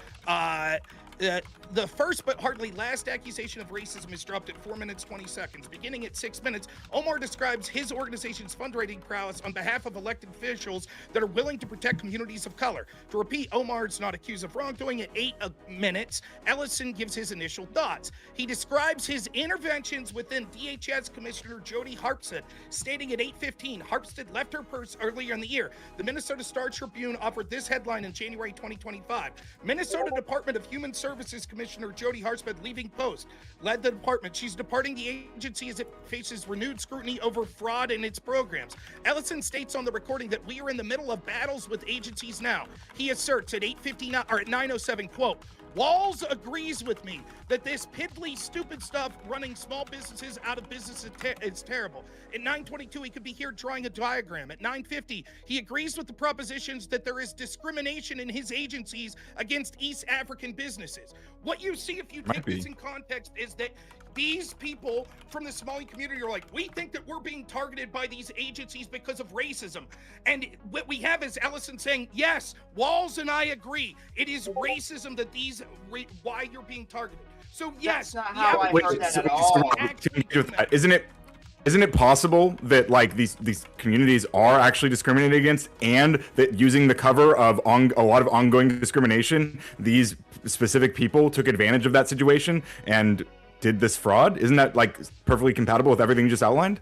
The first but hardly last accusation of racism is dropped at 4 minutes 20 seconds. Beginning at 6 minutes, Omar describes his organization's fundraising prowess on behalf of elected officials that are willing to protect communities of color. To repeat, Omar's not accused of wrongdoing. At 8 minutes, Ellison gives his initial thoughts. He describes his interventions within DHS Commissioner Jody Harpstead, stating at 8:15, Harpstead left her purse earlier in the year. The Minnesota Star Tribune offered this headline in January 2025. Minnesota Department of Human Services Commissioner Jody Harpstead leaving post, led the department. She's departing the agency as it faces renewed scrutiny over fraud in its programs. Ellison states on the recording that we are in the middle of battles with agencies now. He asserts at 8:59 or at 9:07, quote, Walls agrees with me that this piddly, stupid stuff running small businesses out of business is terrible. At 9:22, he could be here drawing a diagram. At 9:50, he agrees with the propositions that there is discrimination in his agencies against East African businesses. What you see if you take this in context is that these people from the Somali community are like, we think that we're being targeted by these agencies because of racism. And what we have is Ellison saying, yes, Walls and I agree. It is racism that why you're being targeted. So yes, that's not how I heard that at all. Isn't it possible that like these communities are actually discriminated against, and that using the cover of a lot of ongoing discrimination, these specific people took advantage of that situation and did this fraud? Isn't that like perfectly compatible with everything you just outlined?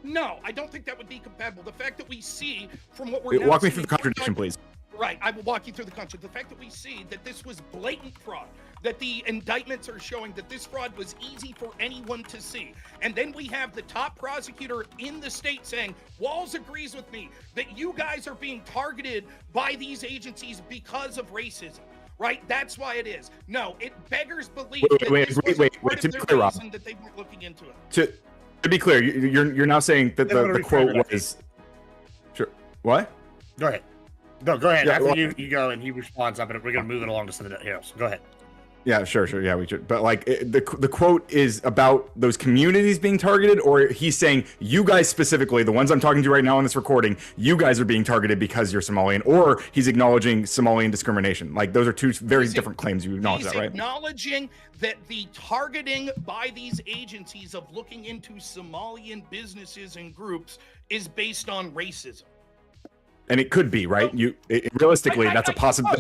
No, I don't think that would be compatible. The fact that we see from what we're walk me through the contradiction, please. Right, I will walk you through the contradiction. The fact that we see that this was blatant fraud, that the indictments are showing that this fraud was easy for anyone to see. And then we have the top prosecutor in the state saying, Walls agrees with me that you guys are being targeted by these agencies because of racism. Right, that's why it is. No, it beggars belief that to be clear, Rob, that they weren't looking into it. To be clear, you're now saying that the quote was sure. What? Go ahead. No, go ahead. Yeah, After you go and he responds up, and we're gonna move it along to something else. Go ahead. Yeah, sure. Yeah, we should. But like the quote is about those communities being targeted, or he's saying you guys specifically, the ones I'm talking to right now in this recording, you guys are being targeted because you're Somalian, or he's acknowledging Somalian discrimination. Like those are two very different claims. You acknowledge that, right? He's acknowledging that the targeting by these agencies of looking into Somalian businesses and groups is based on racism. And it could be, right? Realistically, that's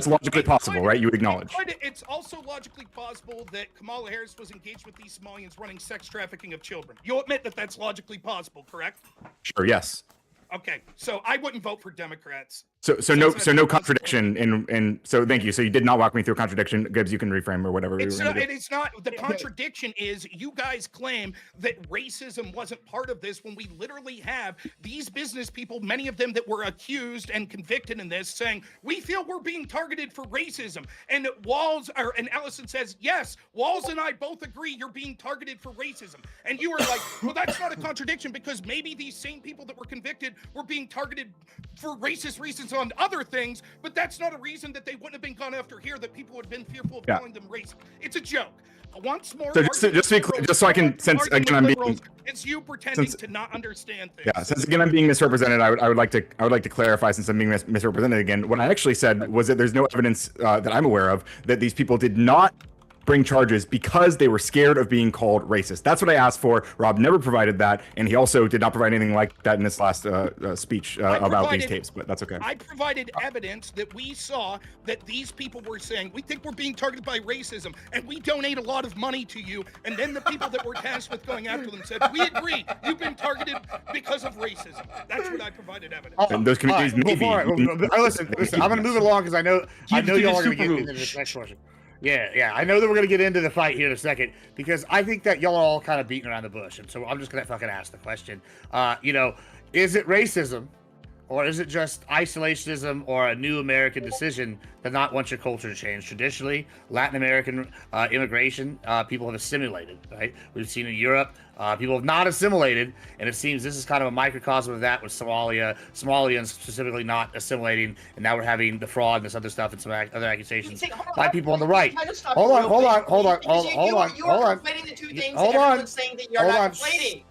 logically possible, right? You acknowledge. It's also logically possible that Kamala Harris was engaged with these Somalians running sex trafficking of children. You'll admit that that's logically possible, correct? Sure. Yes. Okay, so I wouldn't vote for Democrats. So no contradiction in so thank you. So you did not walk me through a contradiction. Gibbs, you can reframe or whatever. It's not. The contradiction is you guys claim that racism wasn't part of this when we literally have these business people, many of them that were accused and convicted in this, saying we feel we're being targeted for racism. And and Ellison says, yes, Walls and I both agree you're being targeted for racism. And you are like, well, that's not a contradiction because maybe these same people that were convicted were being targeted for racist reasons on other things, but that's not a reason that they wouldn't have been gone after here, that people would have been fearful of calling them racist. It's a joke. Once more, so just to be clear, just so I can, since again I'm being, it's you pretending to not understand things. Yeah, since again I'm being misrepresented, I would like to clarify, since I'm being misrepresented again. What I actually said was that there's no evidence that I'm aware of that these people did not bring charges because they were scared of being called racist. That's what I asked for. Rob never provided that, and he also did not provide anything like that in this last speech about these tapes, but that's okay. I provided evidence that we saw that these people were saying, we think we're being targeted by racism, and we donate a lot of money to you, and then the people that were tasked with going after them said, we agree, you've been targeted because of racism. That's what I provided evidence. And those communities Listen, I'm going to move it along because I know y'all are going to get into this next question. Yeah. I know that we're going to get into the fight here in a second because I think that y'all are all kind of beating around the bush. And so I'm just going to fucking ask the question. Is it racism Or is it just isolationism or a new American decision to not want your culture to change? Traditionally, Latin American immigration, people have assimilated, right? We've seen in Europe, people have not assimilated, and it seems this is kind of a microcosm of that with Somalians specifically not assimilating, and now we're having the fraud and this other stuff and some other accusations by people on the right. Hold on. You're conflating the two things, and everyone's saying that you're not conflating.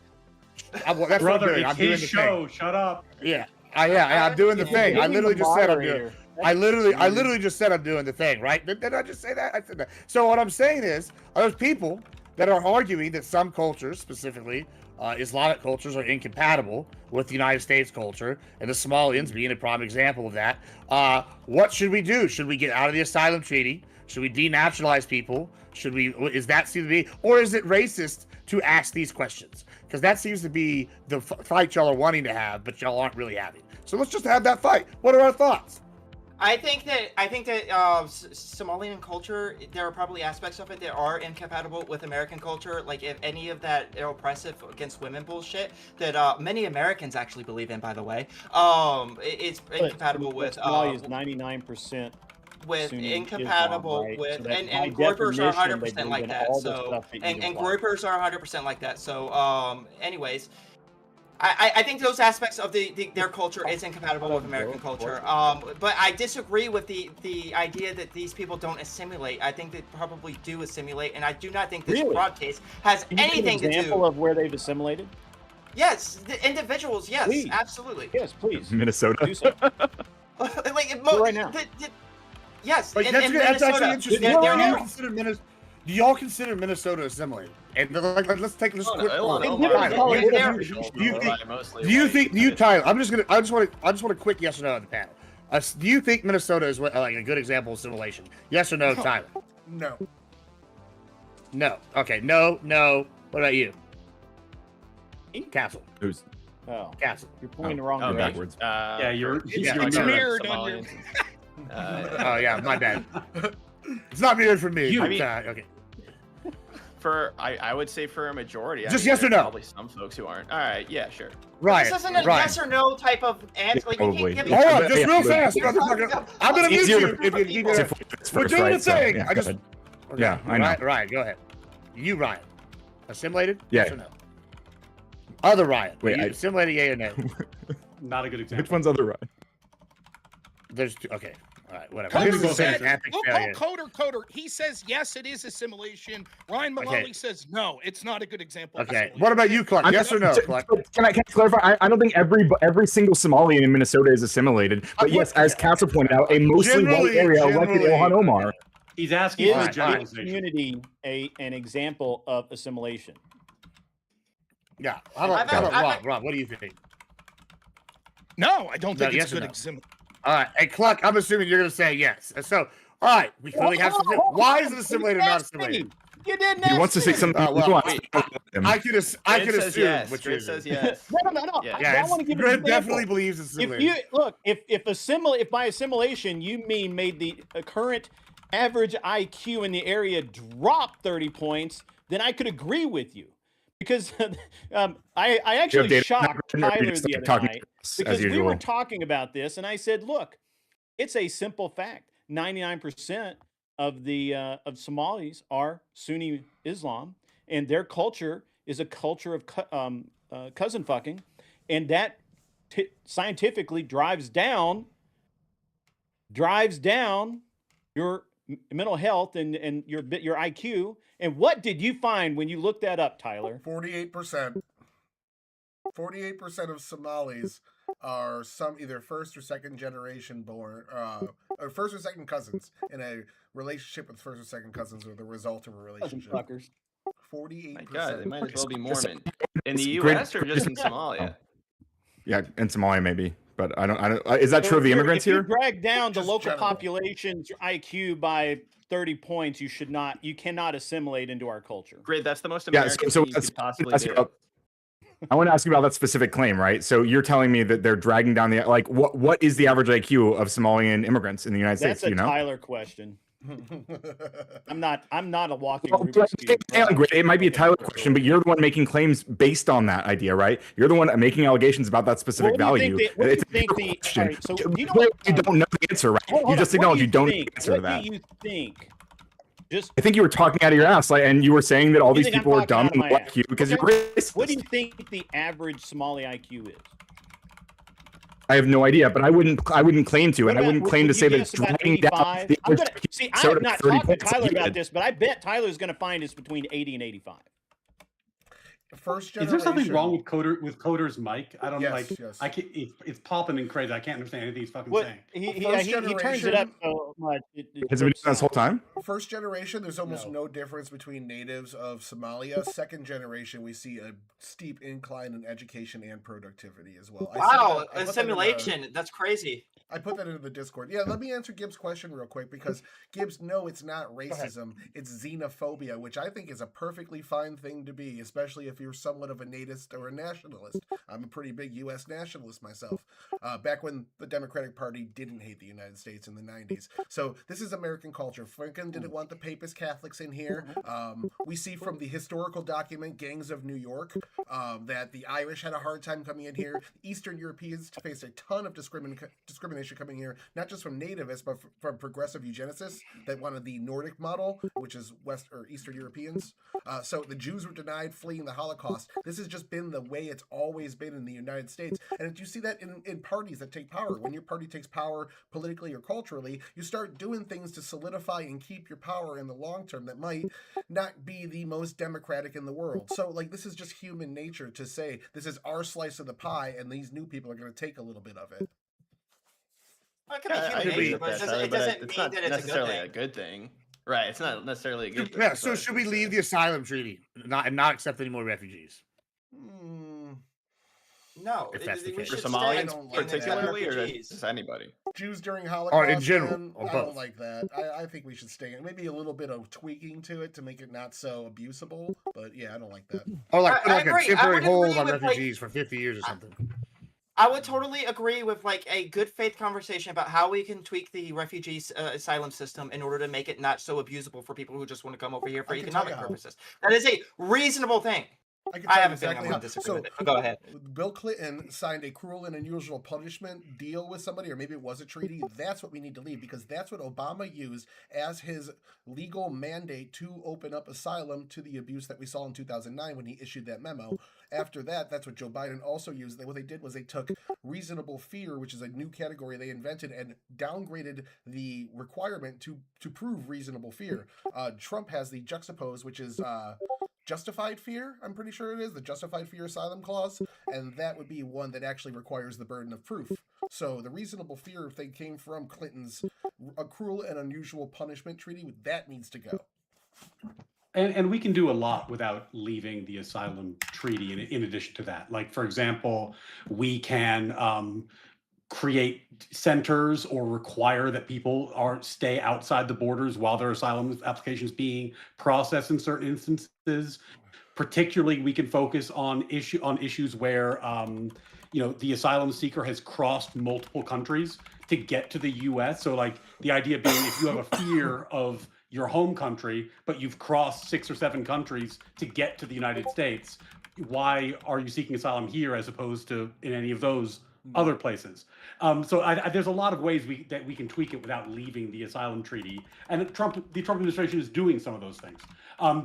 That's Brother, what I'm doing. it's I'm doing his the show. thing. Shut up. Yeah. I'm doing the thing. I literally just said I'm doing. I literally just said I'm doing the thing, right? Did I just say that? I said that. So what I'm saying is, there's people that are arguing that some cultures, specifically Islamic cultures, are incompatible with the United States culture, and the Somalians being a prime example of that. What should we do? Should we get out of the asylum treaty? Should we denationalize people? Is that seem to be, or is it racist to ask these questions? Because that seems to be the fight y'all are wanting to have, but y'all aren't really having. So let's just have that fight. What are our thoughts? I think that Somalian culture, there are probably aspects of it that are incompatible with American culture. Like if any of that oppressive against women bullshit that many Americans actually believe in, by the way, it's incompatible with. Somalia is 99%. With Sunni incompatible Islam, right? with So and groupers are 100% definition, like they that. believe in all the So stuff that you and don't like. groupers are 100% like that. So anyways, I think those aspects of their culture is incompatible with American culture. But I disagree with the idea that these people don't assimilate. I think they probably do assimilate, and I do not think this fraud case has anything to do. An example of where they've assimilated? Yes, the individuals. Yes, Please. Absolutely. Yes, please. Minnesota. Do so. Right now. Yes, Like, in that's Minnesota. actually interesting. Do y'all consider Minnesota assimilated? And let's take this quick. Do you think Tyler? I just want a quick yes or no on the panel. Do you think Minnesota is like a good example of assimilation? Yes or no, Tyler? No. No. Okay. No. What about you? Cassell. Who's? Oh, Cassell. you're pointing the wrong Oh, direction. backwards. Yeah, you're It's mirrored. mirrored on your. Oh yeah, my bad. It's not mirrored for me. Okay. I would say for a majority. Just yes or no? Probably some folks who aren't. All right, yeah, sure. Right. This isn't a yes or no type of answer. Like, Probably. give Hold on, Yeah, just real yeah. fast, motherfucker. I'm gonna mute you if you keep it. We're doing the thing. Yeah, I just. go ahead. Okay. Yeah, I know. Ryan, go ahead. You, Ryan. Assimilated? Yeah. Yes or no? Other Ryan. Wait, You assimilated, yay or no? Not a good example. Which one's other right? There's two. Okay. All right. Whatever. Coder Physical said, sense, epic we'll failure. call Coder. He says yes, it is assimilation. Ryan Mullally Okay. says no, it's not a good example. of Okay. assimilation. What about you, Cluck? Yes or no, Cluck? Can I clarify? I don't think every single Somalian in Minnesota is assimilated. But yes, as Cassell pointed out, a mostly white area elected Ilhan Omar. He's asking Is for a this generalization. community an example of assimilation? Yeah. How about Rob? What do you think? No, I don't think No, it's yes or a good no? example. All right. Hey, Cluck, I'm assuming you're going to say yes. So, all right. We clearly have some. Why is it assimilated or not assimilated? You didn't He wants to say something. Oh, well, he wants wait. I could Grid says assume yes. what Grid you're says saying. yes. No. Yeah. Yeah, I want to give an Grid example. definitely believes it's assimilated. If by assimilation you mean made the current average IQ in the area drop 30 points, then I could agree with you. Because I actually data shot or you Tyler just the like other talking night as because we usual? were talking about this, and I said, look, it's a simple fact. 99% of the of Somalis are Sunni Islam, and their culture is a culture of cousin fucking, and that scientifically drives down your mental health and your IQ. And what did you find when you looked that up, Tyler? 48%. 48% of Somalis are some either first or second generation born, or first or second cousins in a relationship with first or second cousins, or the result of a relationship. Fuckers. 48%. My God, they might as well be Mormon. In the Grid- U.S. or just in Somalia? Yeah, in Somalia maybe, but I don't. Is that So true of the if immigrants you here? drag down the Just local general. population's IQ by 30 points, you cannot assimilate into our culture. Grid, that's the most Yeah, American so thing you that's- could possibly that's do. about- I want to ask you about that specific claim, right? So you're telling me that they're dragging down the what is the average IQ of Somalian immigrants in the United That's States? a You know, Tyler question. I'm not a walking Well, Rubik's Cube. it might be a Tyler question, but you're the one making claims based on that idea, right? You're the one making allegations about that specific value. What do you It's think a the question. all right, so You you know what, don't know the answer, right? hold You on. just What do acknowledge you you don't know think? the answer to What that. do you think? Just I think you were talking out of your ass, like, and you were saying that all You these think I'm people are talking dumb out of and my like ass? you because Okay. you're racist. what do you think the average Somali IQ is? I have no idea, but I wouldn't claim to, What and I about- wouldn't claim would to you say that guess it's about running down 85? the I'm average gonna see. I soda have not to 30 talked to points Tyler like you about did. this, but I bet Tyler's going to find it's between 80 and 85. First Is generation. there something wrong with Coder's mic? I don't Yes, like. yes. I can't. It's popping and crazy. I can't understand anything he's fucking What saying. he First turns it up generation- so much. Has it been doing this whole time? First generation, there's almost No. no difference between natives of Somalia. Second generation, we see a steep incline in education and productivity as well. Wow, I a put that in the- simulation. That's crazy. I put that into the Discord. Yeah, let me answer Gibbs' question real quick because Gibbs, no, it's not racism. It's xenophobia, which I think is a perfectly fine thing to be, especially if you're somewhat of a natist or a nationalist. I'm a pretty big U.S. nationalist myself. Back when the Democratic Party didn't hate the United States in the 90s. So this is American culture. Franklin didn't want the Papist Catholics in here. We see from the historical document, Gangs of New York, that the Irish had a hard time coming in here. Eastern Europeans faced a ton of discrimination coming here, not just from nativists, but from progressive eugenicists that wanted the Nordic model, which is West or Eastern Europeans. So the Jews were denied fleeing the Holocaust. This has just been the way it's always been in the United States. And you see that in parties that take power. When your party takes power politically or culturally, you start doing things to solidify and keep your power in the long term that might not be the most democratic in the world. So, like, this is just human nature to say this is our slice of the pie, and these new people are going to take a little bit of it. Well, it could I be human agree nature, with but that, it Tyler, doesn't but mean it's that not it's a good necessarily thing. a good thing. Right, it's not necessarily a good thing. Yeah. That's So what I should was we gonna leave say. the asylum treaty and not accept any more refugees? No, If that's the we case. For should stay I Somalians don't like that. particularly, or refugees. just anybody? Jews during Holocaust, in general, man, or I both. don't like that. I think we should stay in. Maybe a little bit of tweaking to it to make it not so abusable. But yeah, I don't like that. Or like put I like a agree. I temporary would hold agree on with, like- refugees for 50 years or something. I would totally agree with like a good faith conversation about how we can tweak the refugee asylum system in order to make it not so abusable for people who just want to come over here for I can tell economic you how. Purposes. That is a reasonable thing. I can I tell have you a feeling exactly I'm how. going to disagree So with it. But go ahead. Bill Clinton signed a cruel and unusual punishment deal with somebody, or maybe it was a treaty. That's what we need to leave because that's what Obama used as his legal mandate to open up asylum to the abuse that we saw in 2009 when he issued that memo. After that, that's what Joe Biden also used. What they did was they took reasonable fear, which is a new category they invented, and downgraded the requirement to prove reasonable fear. Trump has the juxtapose, which is justified fear, I'm pretty sure it is, the justified fear asylum clause, and that would be one that actually requires the burden of proof. So the reasonable fear, if they came from Clinton's a cruel and unusual punishment treaty, that needs to go. And we can do a lot without leaving the asylum treaty in addition to that. Like, for example, we can create centers or require that people stay outside the borders while their asylum applications being processed in certain instances. Particularly, we can focus on issues where the asylum seeker has crossed multiple countries to get to the U.S. So, like, the idea being, if you have a fear of your home country, but you've crossed 6 or 7 countries to get to the United States, why are you seeking asylum here as opposed to in any of those other places? So there's a lot of ways that we can tweak it without leaving the asylum treaty. And the Trump administration is doing some of those things.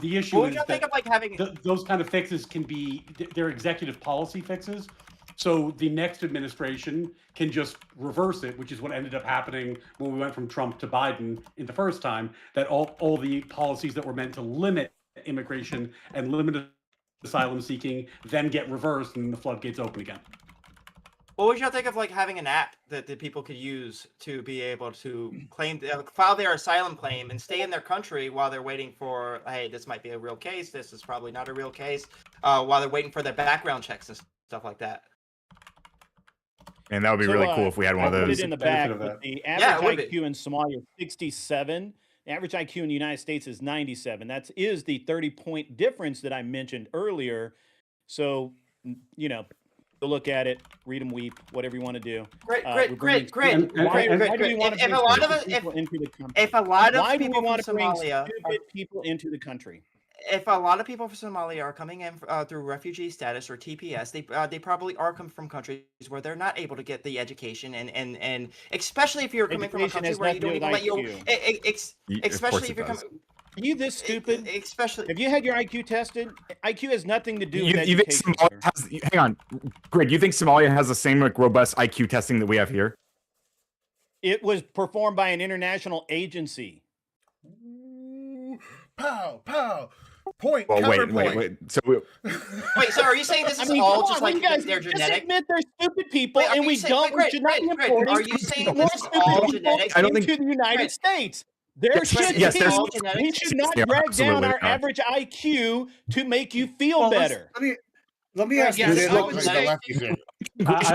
The issue Well, is you think that of like having those kind of fixes can be, they're executive policy fixes. So the next administration can just reverse it, which is what ended up happening when we went from Trump to Biden in the first time, that all the policies that were meant to limit immigration and limit asylum seeking then get reversed and the floodgates open again. What would you think of like having an app that people could use to be able to file their asylum claim and stay in their country while they're waiting for, hey, this might be a real case, this is probably not a real case, while they're waiting for their background checks and stuff like that. And that would be really cool if we had one of Put those. it in the Benefit back. of that. The Yeah, it would average be. IQ in Somalia is 67. The average IQ in the United States is 97. That is the 30-point difference that I mentioned earlier. So, Go look at it, read them, weep, whatever you want to do. Great. Why do we want to bring If a lot of us, stupid people into the country? if a lot of Why do we people from want to bring Somalia, stupid people into the country? if a lot of people from Somalia are coming in through refugee status or TPS, they probably are coming from countries where they're not able to get the education and especially if you're coming from a Education country has where you don't nothing to even do let with you, Of especially course if it you're does. coming, Are you this stupid? especially. Have you had your IQ tested? IQ has nothing to do You, with you think education. Somalia has? Hang on, Greg. You think Somalia has the same like robust IQ testing that we have here? It was performed by an international agency. Ooh, pow, pow. Point, Well, counterpoint. wait. So Wait, so are you saying this is come all on, just like you guys they're just genetic? admit they're stupid people, Wait, are and you we saying- don't. wait, We should not be Greg, importing are you saying more this is stupid all people genetic? I don't into think- the United Greg, States. There Greg, should yes, be. there's all genetic. We should not They are, drag down absolutely our are. average IQ to make you feel Well, better. Let me Right, ask yeah, you this this. is The all lefties genetic. here.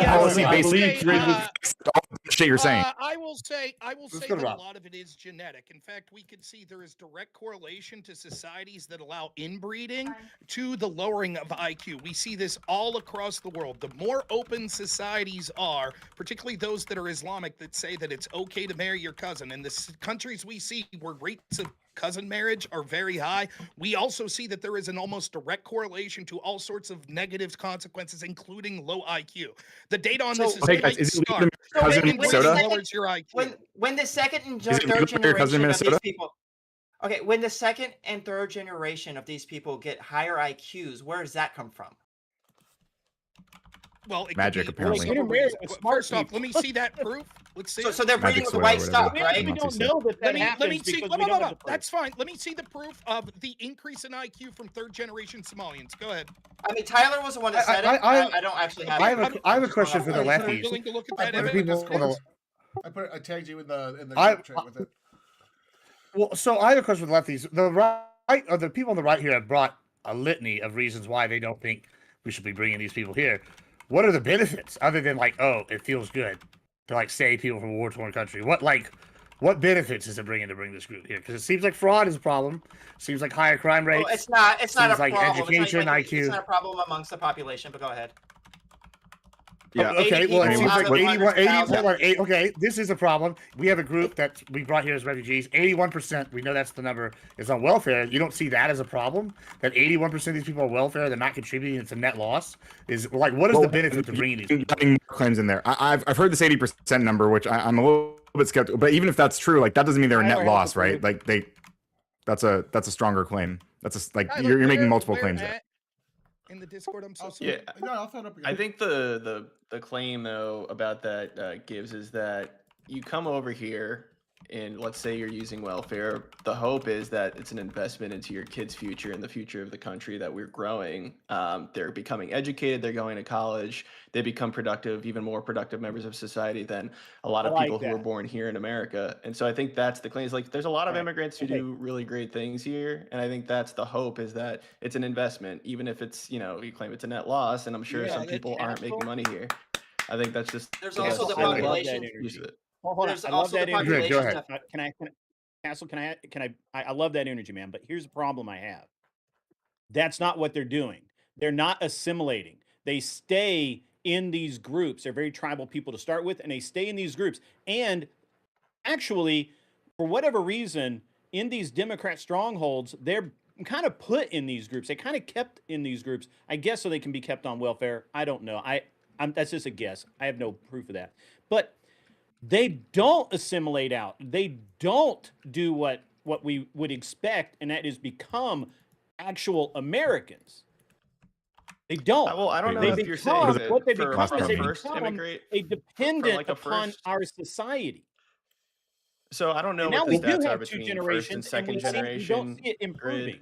policy I based believe all the shit you're saying. I will say Let's that go a to Rob. lot of it is genetic. In fact, we can see there is direct correlation to societies that allow inbreeding to the lowering of IQ. We see this all across the world. The more open societies are, particularly those that are Islamic, that say that it's okay to marry your cousin, and the countries we see where rates of cousin marriage are very high, we also see that there is an almost direct correlation to all sorts of negative consequences, including low IQ. The data on this is Okay, guys, quite is it legal stark. to marry your cousin in when Minnesota? Lowers your IQ. When the second and Is it legal third to marry your cousin in generation of these Minnesota? people, okay, when the second and third generation of these people get higher IQs, where does that come from? Well, it could Magic, be apparently. several You're married reasons. with smart First off, people. let me see that proof. Let's see. So they're breeding Magic with the soil or white whatever. stock, We right? actually don't know that let happens me see. because Blah, we blah, don't blah, have the blah. proof. That's fine. Let me see the proof of the increase in IQ from third generation Somalians. Go ahead. I mean, Tyler was the one that said it. I don't actually have. I have a question for the Alright, lefties. Willing to look at I that put it- evidence? people- I tagged you in the I- group chat with it. Well, so I have a question for the lefties. The right, or the people on the right here have brought a litany of reasons why they don't think we should be bringing these people here. What are the benefits other than like, oh, it feels good to like save people from a war-torn country? What benefits is it bringing to bring this group here? Because it seems like fraud is a problem. Seems like higher crime rates. Well, it's not. It's not a Seems like problem. education, it's not, IQ. It's not a problem amongst the population. But go ahead. Yeah. Okay, well, it 80 seems like people out of 100,000. okay, this is a problem. We have a group that we brought here as refugees. 81%, we know that's the number, is on welfare. You don't see that as a problem? That 81% of these people are welfare, they're not contributing, it's a net loss? Is like, what is the benefit to bringing these people? Having more claims in there. I've heard this 80% number, which I'm a little bit skeptical. But even if that's true, like that doesn't mean they're a net loss, right? Like that's a stronger claim. That's like Tyler, you're making multiple where claims there. at in the Discord? I'm so sorry. Yeah, No, I'll throw it up again. I think the claim though about that Gibbs is that you come over here and let's say you're using welfare. The hope is that it's an investment into your kids' future and the future of the country that we're growing. They're becoming educated. They're going to college. They become productive, even more productive members of society than a lot of people who were born here in America. And so I think that's the claim. Is like there's a lot of immigrants who do really great things here, and I think that's the hope is that it's an investment, even if it's you claim it's a net loss, and I'm sure some people aren't making money here. I think that's just There's the also best the way to population. use it. Hold on. There's I love also that the energy. population Go ahead. stuff. Cassell, I love that energy, man. But here's the problem I have. That's not what they're doing. They're not assimilating. They stay in these groups. They're very tribal people to start with, and they stay in these groups. And actually, for whatever reason, in these Democrat strongholds, they're kind of put in these groups. They kind of kept in these groups, I guess, so they can be kept on welfare. I don't know. That's just a guess. I have no proof of that. But they don't assimilate out. They don't do what we would expect, and that is become actual Americans. They don't. Well, I don't know They if you're saying become that what they for become is they first become immigrate. a dependent like a upon first- our society. So I don't know And now what we the do stats are have two between first and generations, and second we don't generation see it improving.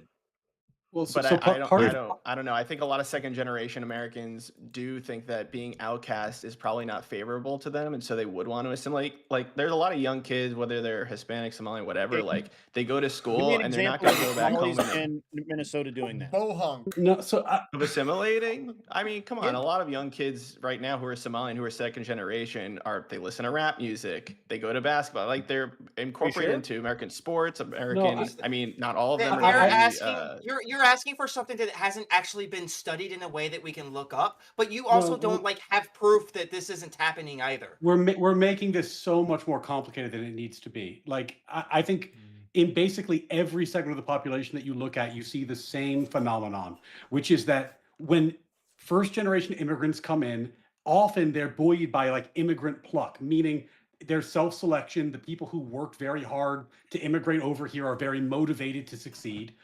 Well, But so I part don't know. I think a lot of second generation Americans do think that being outcast is probably not favorable to them, and so they would want to assimilate. Like, there's a lot of young kids, whether they're Hispanic, Somali, whatever. Like, they go to Give me school an and they're not example going of to go back Somalis home and in Minnesota doing that. Bohunk. no, so of assimilating. I mean, come on. A lot of young kids right now who are Somalian, who are second generation, they listen to rap music. They go to basketball. Like, they're incorporated sure? into American sports, American. I mean, not all of them You're are. asking. you're asking for something that hasn't actually been studied in a way that we can look up, but you also don't like have proof that this isn't happening either. We're making this so much more complicated than it needs to be. Like I think in basically every segment of the population that you look at, you see the same phenomenon, which is that when first generation immigrants come in, often they're buoyed by like immigrant pluck, meaning their self-selection. The people who worked very hard to immigrate over here are very motivated to succeed.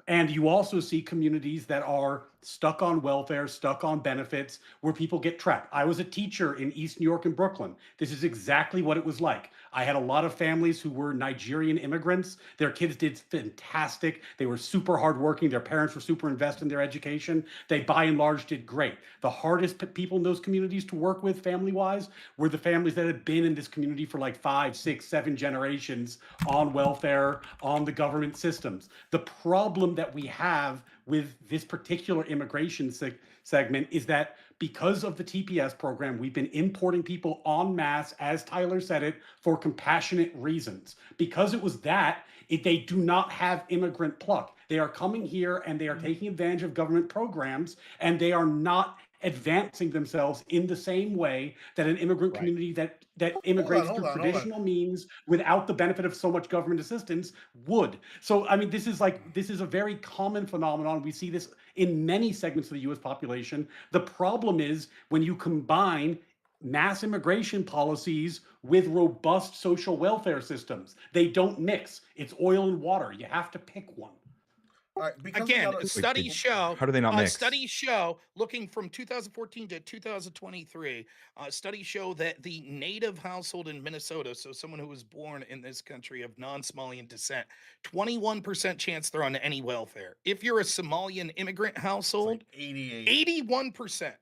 And you also see communities that are stuck on welfare, stuck on benefits, where people get trapped. I was a teacher in East New York and Brooklyn. This is exactly what it was like. I had a lot of families who were Nigerian immigrants. Their kids did fantastic. They were super hardworking. Their parents were super invested in their education. They, by and large, did great. The hardest people in those communities to work with, family-wise, were the families that had been in this community for like 5, 6, 7 generations on welfare, on the government systems. The problem that we have with this particular immigration segment is that because of the TPS program, we've been importing people en masse, as Tyler said it, for compassionate reasons. Because it was that, they do not have immigrant pluck. They are coming here and they are taking advantage of government programs, and they are not advancing themselves in the same way that an immigrant community that immigrates through traditional means without the benefit of so much government assistance would. So, I mean, this is a very common phenomenon. We see this in many segments of the US population. The problem is when you combine mass immigration policies with robust social welfare systems, they don't mix. It's oil and water. You have to pick one. Right, again, studies show. How do they not mix? Studies show, looking from 2014 to 2023, studies show that the native household in Minnesota, so someone who was born in this country of non-Somalian descent, 21% chance they're on any welfare. If you're a Somalian immigrant household, like 88. 81%.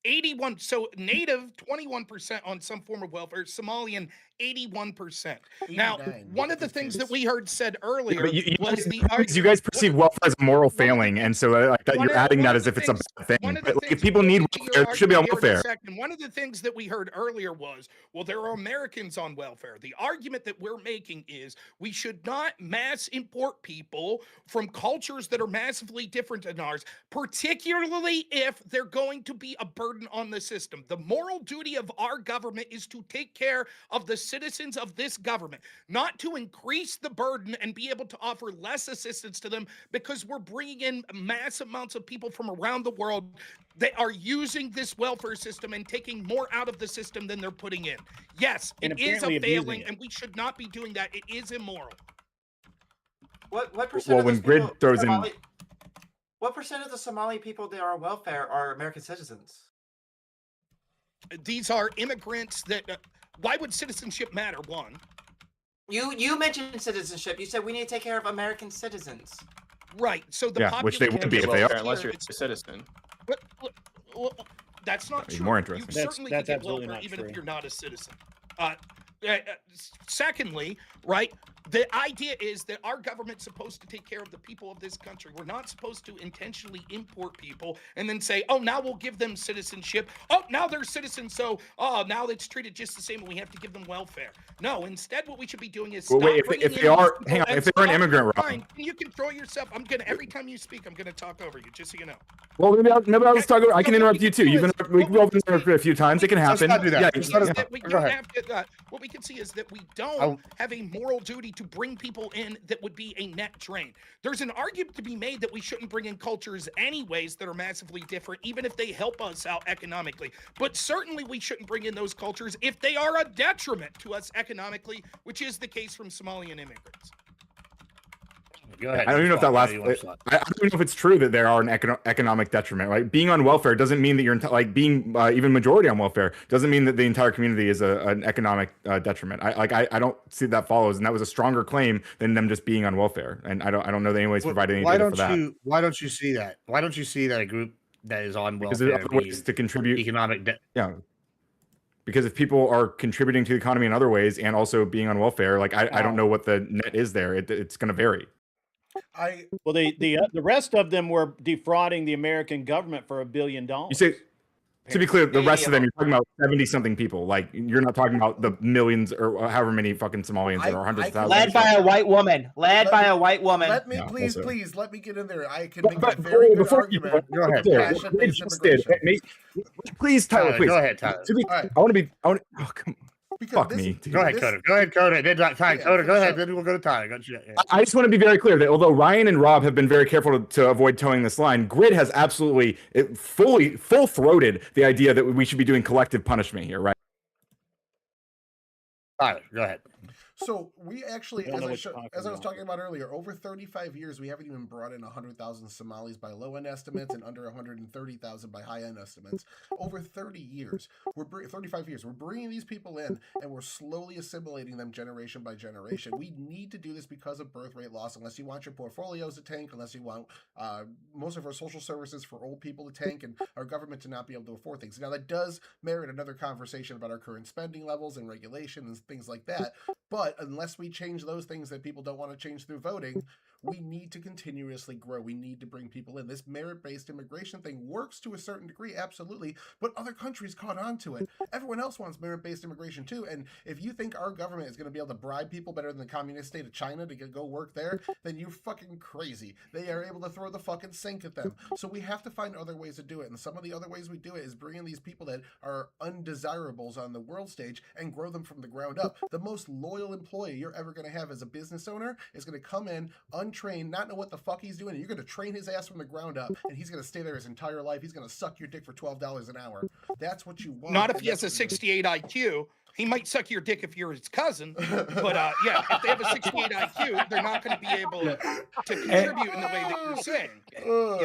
81. So native, 21% on some form of welfare. Somalian, 81%. Now, one of the things that we heard said earlier was you guys perceive welfare as a moral failing, and so you're adding that as if it's a bad thing. But like, if people need welfare, they should be on welfare. One of the things that we heard earlier was, well, there are Americans on welfare. The argument that we're making is we should not mass import people from cultures that are massively different than ours, particularly if they're going to be a burden on the system. The moral duty of our government is to take care of the citizens of this government, not to increase the burden and be able to offer less assistance to them because we're bringing in mass amounts of people from around the world that are using this welfare system and taking more out of the system than they're putting in. Yes, it is a failing, and we should not be doing that. It is immoral. What percent well, when Grid throws in... What percent of the Somali people that are on welfare are American citizens? These are immigrants that... why would citizenship matter, one? You mentioned citizenship. You said we need to take care of American citizens. Right. So the population... which they would be if they are. Unless you're a citizen. But, that's not true. More interesting. You certainly can get welfare even if you're not a citizen. Secondly, right, the idea is that our government's supposed to take care of the people of this country. We're not supposed to intentionally import people and then say, oh, now we'll give them citizenship. Oh, now they're citizens, so now it's treated just the same and we have to give them welfare. No, instead what we should be doing is stop if they are, hang on, if they're an immigrant, Rob. Can you control yourself? Every time you speak, I'm gonna talk over you, just so you know. Well, maybe I'll just talk over. I can interrupt you too. We've both interrupted a few times. It can happen. Let's not do that. Yeah. What we can see is that we don't have a moral duty to bring people in that would be a net drain. There's an argument to be made that we shouldn't bring in cultures anyways that are massively different, even if they help us out economically. But certainly we shouldn't bring in those cultures if they are a detriment to us economically, which is the case from Somalian immigrants. Go ahead. I don't even know if that last. I don't even know if it's true that there are an economic detriment. Like being on welfare doesn't mean that you're like being even majority on welfare doesn't mean that the entire community is an economic detriment. I don't see that follows, and that was a stronger claim than them just being on welfare. And I don't know that anyways provided any data for that. Why don't you see that? Why don't you see that a group that is on welfare because there's other ways to contribute economic debt? Yeah. Because if people are contributing to the economy in other ways and also being on welfare, like I don't know what the net is there. It's going to vary. Well, the rest of them were defrauding the American government for $1 billion. You say To be clear, the 80 rest of of them, them. you're talking about 70-something people. Like, you're not talking about the millions or however many fucking Somalians there are, hundreds of thousands. Led by a white woman. Let me Yeah, please, also. please let me get in there. I can But, make but a very good before argument Go ahead, for Tyler. passion-based immigration. Please, Tyler, please. Go ahead, Tyler. To be, All right. I want to be. Oh, come. Because Fuck this, me, dude. Go ahead, this- Coda. Go ahead, Coda. Then Tyler. Yeah, Coda, go finish ahead. up. Then we'll go to Tyler. Yeah. I just want to be very clear that although Ryan and Rob have been very careful to avoid towing this line, Grid has absolutely full-throated the idea that we should be doing collective punishment here, right? Tyler, go ahead. So we actually, I don't know what as you're I talking was about. talking about earlier, over 35 years, we haven't even brought in 100,000 Somalis by low-end estimates and under 130,000 by high-end estimates. Over 30 years, 35 years, we're bringing these people in, and we're slowly assimilating them generation by generation. We need to do this because of birth rate loss, unless you want your portfolios to tank, unless you want most of our social services for old people to tank, and our government to not be able to afford things. Now, that does merit another conversation about our current spending levels and regulation and things like that, but unless we change those things that people don't want to change through voting, we need to continuously grow. We need to bring people in. This merit-based immigration thing works to a certain degree, absolutely, but other countries caught on to it. Everyone else wants merit-based immigration too, and if you think our government is going to be able to bribe people better than the communist state of China to go work there, then you're fucking crazy. They are able to throw the fucking sink at them. So we have to find other ways to do it, and some of the other ways we do it is bringing these people that are undesirables on the world stage and grow them from the ground up. The most loyal employee you're ever going to have as a business owner is going to come in untrained, not know what the fuck he's doing, and you're going to train his ass from the ground up, and he's going to stay there his entire life. He's going to suck your dick for $12 an hour. That's what you want. Not if he has a 68 IQ. He might suck your dick if you're his cousin, but yeah, if they have a 68 IQ, they're not going to be able to contribute in the way that you're saying.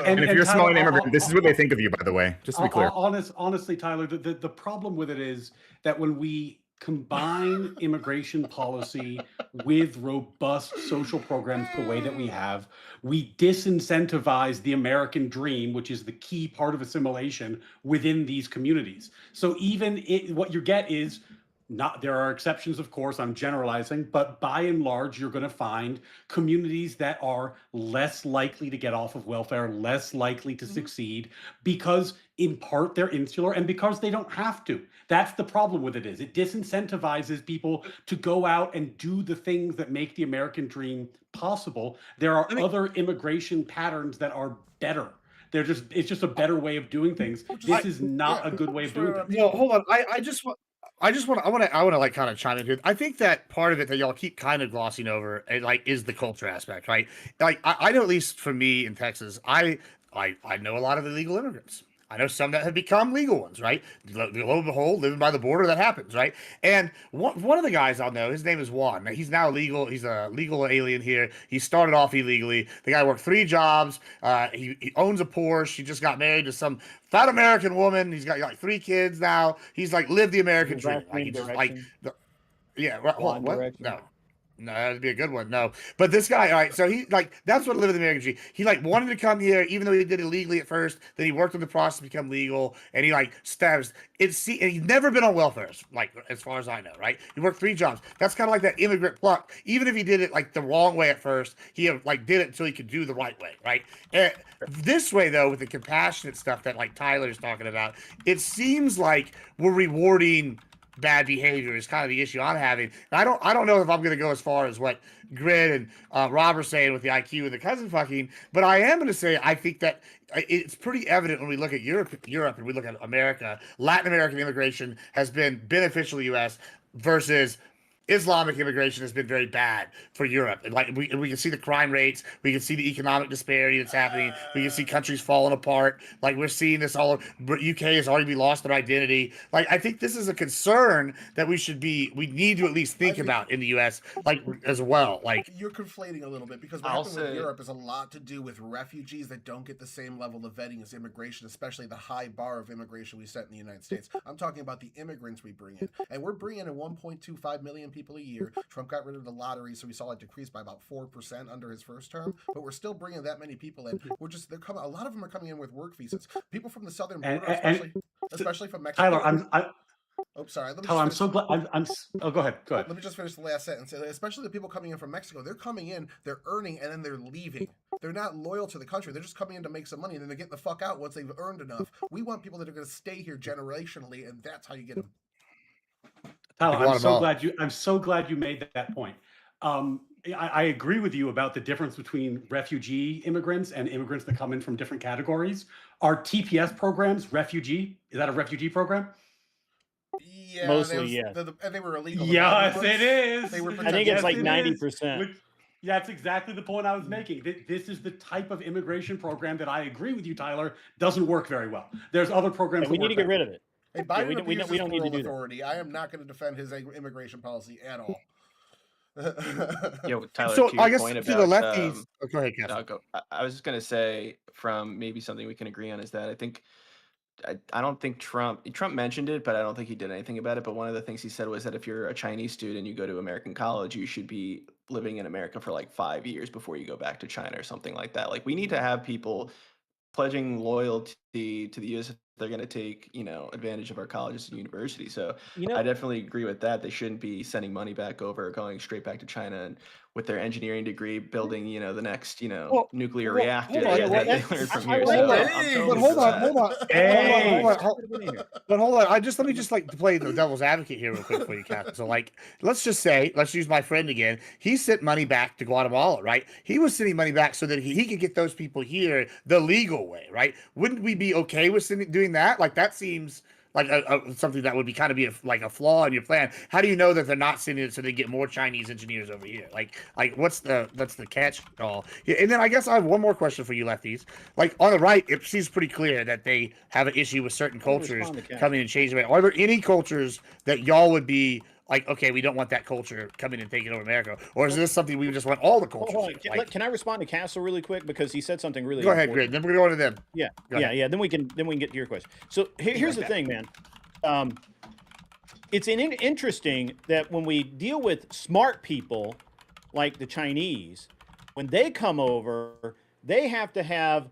And if you're a Tyler, Somalian immigrant, this is what they think of you, by the way, just to be clear. Honestly, Tyler, the problem with it is that when we combine immigration policy with robust social programs the way that we have, we disincentivize the American dream, which is the key part of assimilation within these communities. So even what you get is not, there are exceptions, of course, I'm generalizing, but by and large, you're going to find communities that are less likely to get off of welfare, less likely to succeed, because in part they're insular and because they don't have to. That's the problem with it is it disincentivizes people to go out and do the things that make the American dream possible. There are other immigration patterns that are better. It's just a better way of doing things. This is not a good way of doing things. No, hold on. I want to like kind of chime in here. I think that part of it that y'all keep kind of glossing over, like, is the culture aspect, right? Like, I know, at least for me in Texas, I know a lot of illegal immigrants. I know some that have become legal ones, right? Lo and behold, living by the border, that happens, right? And one of the guys I'll know, his name is Juan. He's now legal. He's a legal alien here. He started off illegally. The guy worked 3 jobs. He owns a Porsche. He just got married to some fat American woman. He's got like 3 kids now. He's like lived the American dream. Like, he just like, yeah. What? No, that'd be a good one. No, but this guy, all right. So he like that's what lived in the American dream. He like wanted to come here, even though he did it illegally at first. Then he worked on the process to become legal, and he like stabs. And he's never been on welfare, like as far as I know, right? He worked 3 jobs. That's kind of like that immigrant pluck. Even if he did it like the wrong way at first, he like did it until he could do the right way, right? And this way though, with the compassionate stuff that like Tyler's talking about, it seems like we're rewarding bad behavior is kind of the issue I'm having. And I don't know if I'm going to go as far as what Grid and Rob are saying with the IQ and the cousin fucking, but I am going to say I think that it's pretty evident when we look at Europe and we look at America. Latin American immigration has been beneficial to the U.S. versus Islamic immigration has been very bad for Europe. And like we can see the crime rates, we can see the economic disparity that's happening. We can see countries falling apart. Like we're seeing this all. UK has already lost their identity. Like I think this is a concern that we need to at least think about in the U.S. like as well. Like you're conflating a little bit because what happened with Europe is a lot to do with refugees that don't get the same level of vetting as immigration, especially the high bar of immigration we set in the United States. I'm talking about the immigrants we bring in, and we're bringing in 1.25 million people a year. Trump got rid of the lottery, so we saw it decrease by about 4% under his first term, but we're still bringing that many people in. They're coming. A lot of them are coming in with work visas. People from the southern border, especially from Mexico. Tyler, Oh, sorry. Let me Tyler, I'm just so finish. glad. Oh, go ahead. Go ahead. Let me just finish the last sentence. Especially the people coming in from Mexico, they're coming in, they're earning, and then they're leaving. They're not loyal to the country. They're just coming in to make some money, and then they're getting the fuck out once they've earned enough. We want people that are going to stay here generationally, and that's how you get them. Tyler, Guatemala. I'm so glad you made that point. I agree with you about the difference between refugee immigrants and immigrants that come in from different categories. Are TPS programs refugee? Is that a refugee program? Yeah, Mostly, yeah. And they were illegal. Yes, it is. They were I think it's like Yes, it is. 90%. That's exactly the point I was making. This is the type of immigration program that I agree with you, Tyler, doesn't work very well. There's other programs And we that need work to get better. rid of it. Hey, Biden we abuses don't need to parole do that. authority. I am not going to defend his immigration policy at all. Tyler, So to your I guess point to the about lefties. Go ahead, Cassell. I'll go. I was just gonna say, from maybe something we can agree on, is that I don't think Trump mentioned it, but I don't think he did anything about it. But one of the things he said was that if you're a Chinese student, you go to American college, you should be living in America for like 5 years before you go back to China or something like that. Like, we need to have people pledging loyalty to the U.S. if they're going to take, advantage of our colleges and universities. So I definitely agree with that. They shouldn't be sending money back over, going straight back to China, and with their engineering degree, building, the next, nuclear reactor. hold on, that they that's- learned from I- here. I- So hold on. I'm totally But for hold on, that. hold on. Hey. But hold on. Let me just like play the devil's advocate here real quick for you, Cass. So like, let's use my friend again. He sent money back to Guatemala, right? He was sending money back so that he could get those people here the legal way, right? Wouldn't we be okay with doing that? Like, that seems like something that would be kind of be a flaw in your plan. How do you know that they're not sending it so they get more Chinese engineers over here? Like that's the catch all. Yeah, and then I guess I have one more question for you, lefties. Like, on the right, it seems pretty clear that they have an issue with certain cultures coming and changing it. Are there any cultures that y'all would be like, okay, we don't want that culture coming and taking over America? Or is this something we just want all the cultures? Hold on. Can I respond to Cassell really quick, because he said something really Go ahead, important. Grid. Then we're going to them. Yeah, Go ahead. yeah. Then we can get to your question. So here's the thing, man. It's interesting that when we deal with smart people like the Chinese, when they come over, they have to have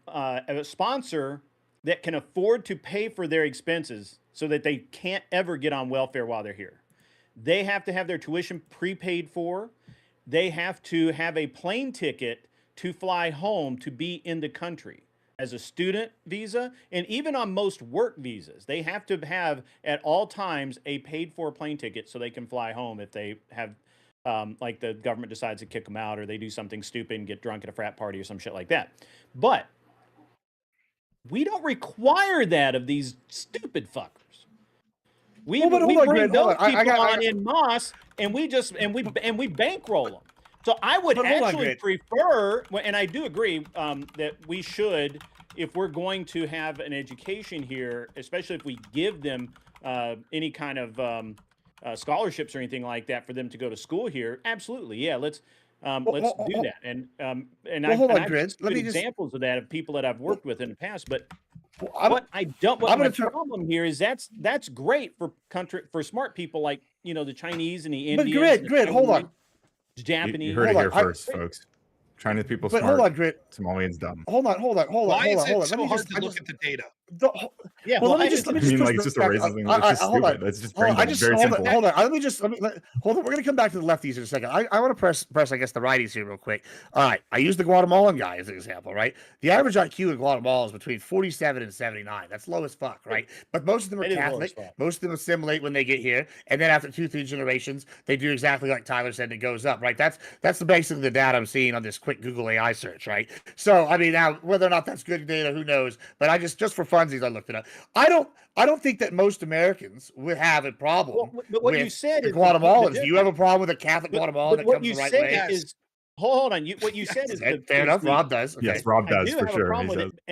a sponsor that can afford to pay for their expenses so that they can't ever get on welfare while they're here. They have to have their tuition prepaid for. They have to have a plane ticket to fly home to be in the country as a student visa. And even on most work visas, they have to have at all times a paid for plane ticket so they can fly home if they have, like, the government decides to kick them out, or they do something stupid and get drunk at a frat party or some shit like that. But we don't require that of these stupid fuckers. We bring those people on en masse, and we bankroll them. So I would actually prefer, and I do agree that we should, if we're going to have an education here, especially if we give them any kind of scholarships or anything like that for them to go to school here. Absolutely, yeah. Let's do that. And I've just good examples of that of people that I've worked with in the past. But my problem here is that's great for smart people like the Chinese and the Indians. But Grid, hold on. Japanese. You heard it here first, folks. Chinese people smart. Hold on, Grit. Somalians dumb. Hold on. Why is it so hard to look at the data? Yeah, well, let me just. I mean, like, it's just a racist thing. It's just stupid. It's just very simple. Hold on. Hold on. We're gonna come back to the lefties in a second. I want to press, I guess, the righties here real quick. All right. I use the Guatemalan guy as an example, right? The average IQ in Guatemala is between 47 and 79. That's low as fuck, right? But most of them are Catholic. Most of them assimilate when they get here, and then after 2-3 generations, they do exactly like Tyler said. It goes up, right? That's basically the data I'm seeing on this quick Google AI search, right? So I mean, now whether or not that's good data, who knows? But I just for funsies, I looked it up. I don't think that most Americans would have a problem but what with you said the is Guatemalans. Do you have a problem with a Catholic Guatemalan that comes the right way? Is, hold on. What you said is fair enough. Rob does. Okay. Yes, Rob does for sure.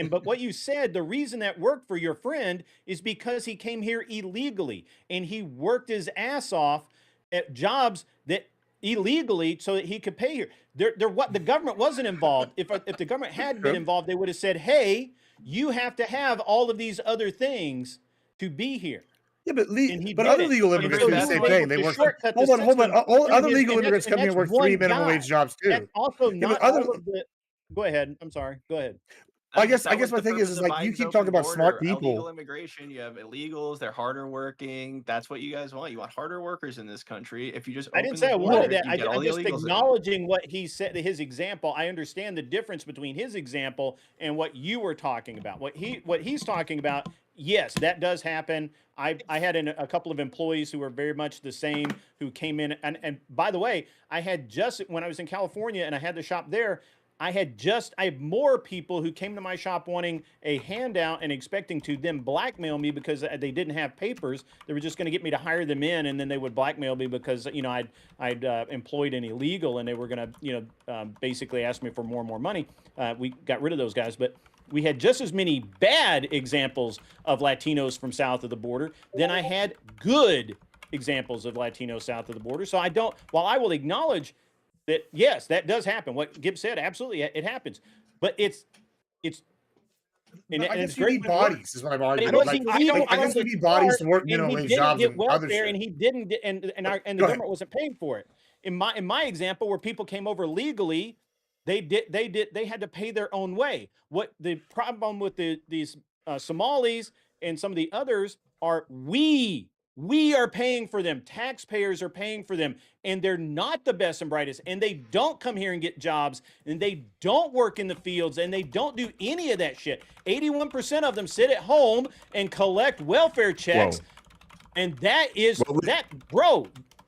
But what you said, the reason that worked for your friend is because he came here illegally and he worked his ass off at jobs that illegally so that he could pay here. The government wasn't involved. If the government had been involved, they would have said, "Hey, you have to have all of these other things to be here." Yeah, but other legal immigrants do the same thing. They work. Hold on. Other legal immigrants come here and work 3 minimum wage jobs too. That's also not all of the. Go ahead. I'm sorry. Go ahead. I guess that was my the thing purpose is of like you Biden's keep open talking about smart border. Illegal people. immigration, you have illegals, they're harder working. That's what you guys want. You want harder workers in this country. If you just I didn't open the say I border, wanted that. you get all I'm the just illegals in. acknowledging what he said, his example. I understand the difference between his example and what you were talking about. What he's talking about, yes, that does happen. I had a couple of employees who were very much the same who came in. And by the way, I had just, when I was in California and I had the shop there, I have more people who came to my shop wanting a handout and expecting to them blackmail me because they didn't have papers. They were just going to get me to hire them in, and then they would blackmail me because I'd employed an illegal, and they were going to basically ask me for more and more money. We got rid of those guys, but we had just as many bad examples of Latinos from south of the border than I had good examples of Latinos south of the border. So while I will acknowledge that, yes, that does happen. What Gibbs said, absolutely, it happens. But it's I and guess it's you great. need bodies, is what I'm But it arguing. was Like, illegal I from guess the you need bodies start, to work and minimum he wage didn't jobs get and other welfare, shit. and he didn't get, and the Go ahead. government wasn't paying for it. In my example, where people came over legally, they had to pay their own way. What the problem with these Somalis and some of the others are, we are paying for them. Taxpayers are paying for them, and they're not the best and brightest, and they don't come here and get jobs, and they don't work in the fields, and they don't do any of that shit. 81% of them sit at home and collect welfare checks. Whoa. And that is Well, that, bro.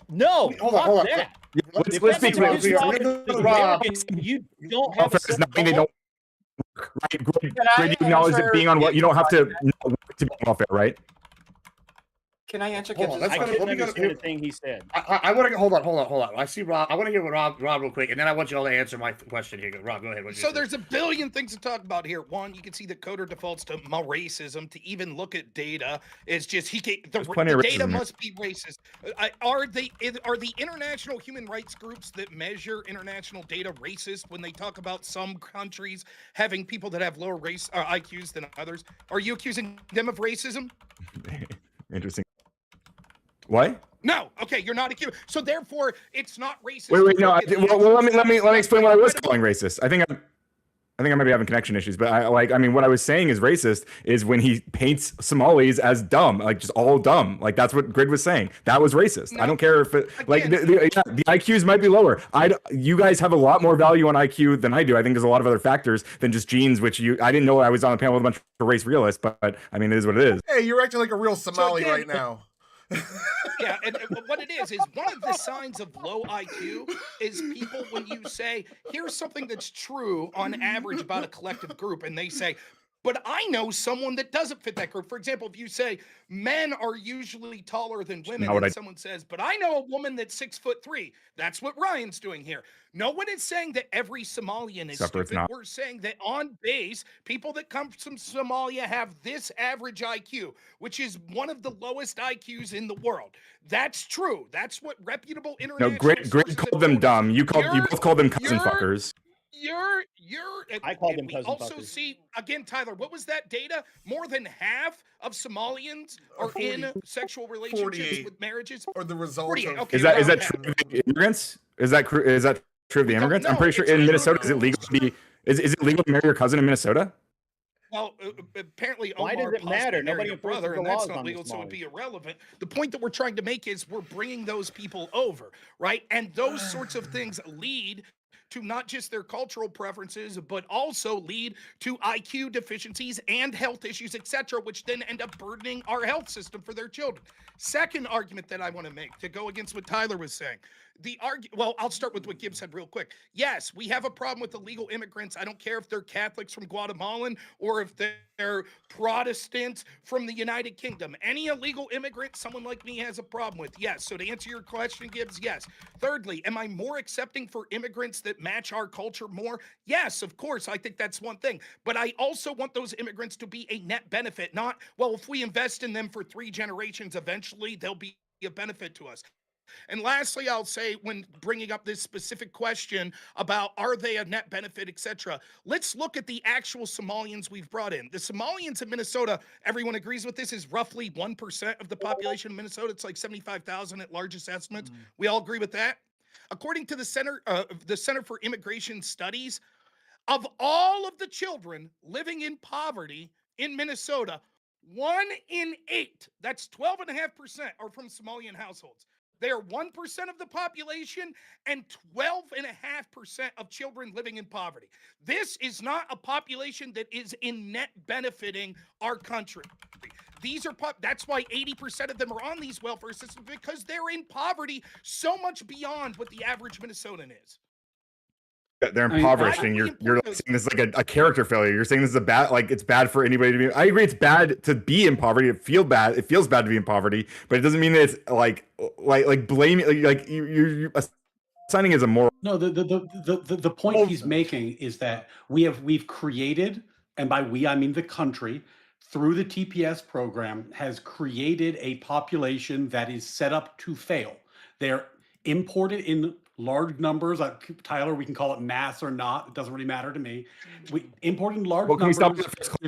No, Hold on. that. Let's If let's that's be what clear. you describe as Rob. American, you don't have a Welfare set is of not mean they goals. don't work, right? Greg, Can I you acknowledge that answer being on what you don't have to Gibbs' not work to be on welfare, right? Can I answer Hold on, Gibbs' let's I go to- couldn't let me go to- understand a thing he said. I want to hold on. I see Rob. I want to hear what Rob real quick, and then I want you all to answer my question here. Rob, go ahead. What So there's a billion things to talk about here. One, you can see that Coder defaults to racism. To even look at data is just There's plenty of data racism here. must be racist. Are the international human rights groups that measure international data racist when they talk about some countries having people that have lower race IQs than others? Are you accusing them of racism? Interesting. What? No. Okay, you're not accused. So therefore, it's not racist. Wait, to no. look at the Well, let me actual explain what I was credible- calling racist. I think I might be having connection issues, but what I was saying is racist is when he paints Somalis as dumb, like just all dumb. Like that's what Grid was saying. That was racist. No, I don't care if it like again- the IQs might be lower. You guys have a lot more value on IQ than I do. I think there's a lot of other factors than just genes, which I didn't know I was on a panel with a bunch of race realists, but I mean, it is what it is. Hey, you're acting like a real Somali again- right now. Yeah, and what it is one of the signs of low IQ is people, when you say, here's something that's true on average about a collective group, and they say, but I know someone that doesn't fit that group. For example, if you say men are usually taller than women, Not what and I- someone says, but I know a woman that's 6'3", that's what Ryan's doing here. No one is saying that every Somalian is Except for it's stupid. not. We're saying that on base, people that come from Somalia have this average IQ, which is one of the lowest IQs in the world. That's true. That's what reputable No, international Grid sources called have them told us. dumb. You both called them cousin you're- fuckers. I called them we cousin also fuckers. see again, Tyler. What was that data? More than half of Somalians are 40 in sexual relationships 48. with marriages. Or the result 48, of okay, Is that well, true of the immigrants? Is that true of the don't immigrants? I'm know. pretty sure It's in true. Minnesota is it legal to be is it legal to marry your cousin in Minnesota? Well, apparently Why Omar does it matter? possibly married Nobody a enforces brother, the and that's laws not on the legal, so it'd Somalis. be irrelevant. The point that we're trying to make is we're bringing those people over, right? And those sorts of things lead to not just their cultural preferences, but also lead to IQ deficiencies and health issues, etc., which then end up burdening our health system for their children. Second argument that I want to make to go against what Tyler was saying. Well, I'll start with what Gibbs said real quick. Yes, we have a problem with illegal immigrants. I don't care if they're Catholics from Guatemalan or if they're Protestants from the United Kingdom. Any illegal immigrant, someone like me has a problem with. Yes. So to answer your question, Gibbs, yes. Thirdly, am I more accepting for immigrants that match our culture more? Yes, of course. I think that's one thing. But I also want those immigrants to be a net benefit, not, well, if we invest in them for 3 generations, eventually they'll be a benefit to us. And lastly, I'll say, when bringing up this specific question about are they a net benefit, etc., let's look at the actual Somalians we've brought in. The Somalians in Minnesota, everyone agrees with this, is roughly 1% of the population of Minnesota. It's like 75,000 at largest estimates. We all agree with that. According to the Center for Immigration Studies, Of all of the children living in poverty in Minnesota, 1 in 8, that's 12.5%, are from Somalian households. They are 1% of the population and 12.5% of children living in poverty. This is not a population that is in net benefiting our country. These are that's why 80% of them are on these welfare systems, because they're in poverty so much beyond what the average Minnesotan is. They're I mean, impoverished, and you're like saying this is like a character failure. You're saying this is a bad, like it's bad for anybody to be. I agree, it's bad to be in poverty. It feels bad. It feels bad to be in poverty, but it doesn't mean that it's like blaming, like you're assigning as a moral. No, the point he's making is that we've created, and by we I mean the country, through the TPS program, has created a population that is set up to fail. They're imported in large numbers. Tyler, we can call it mass or not. It doesn't really matter to me. We import in large Well, can we stop numbers, with the first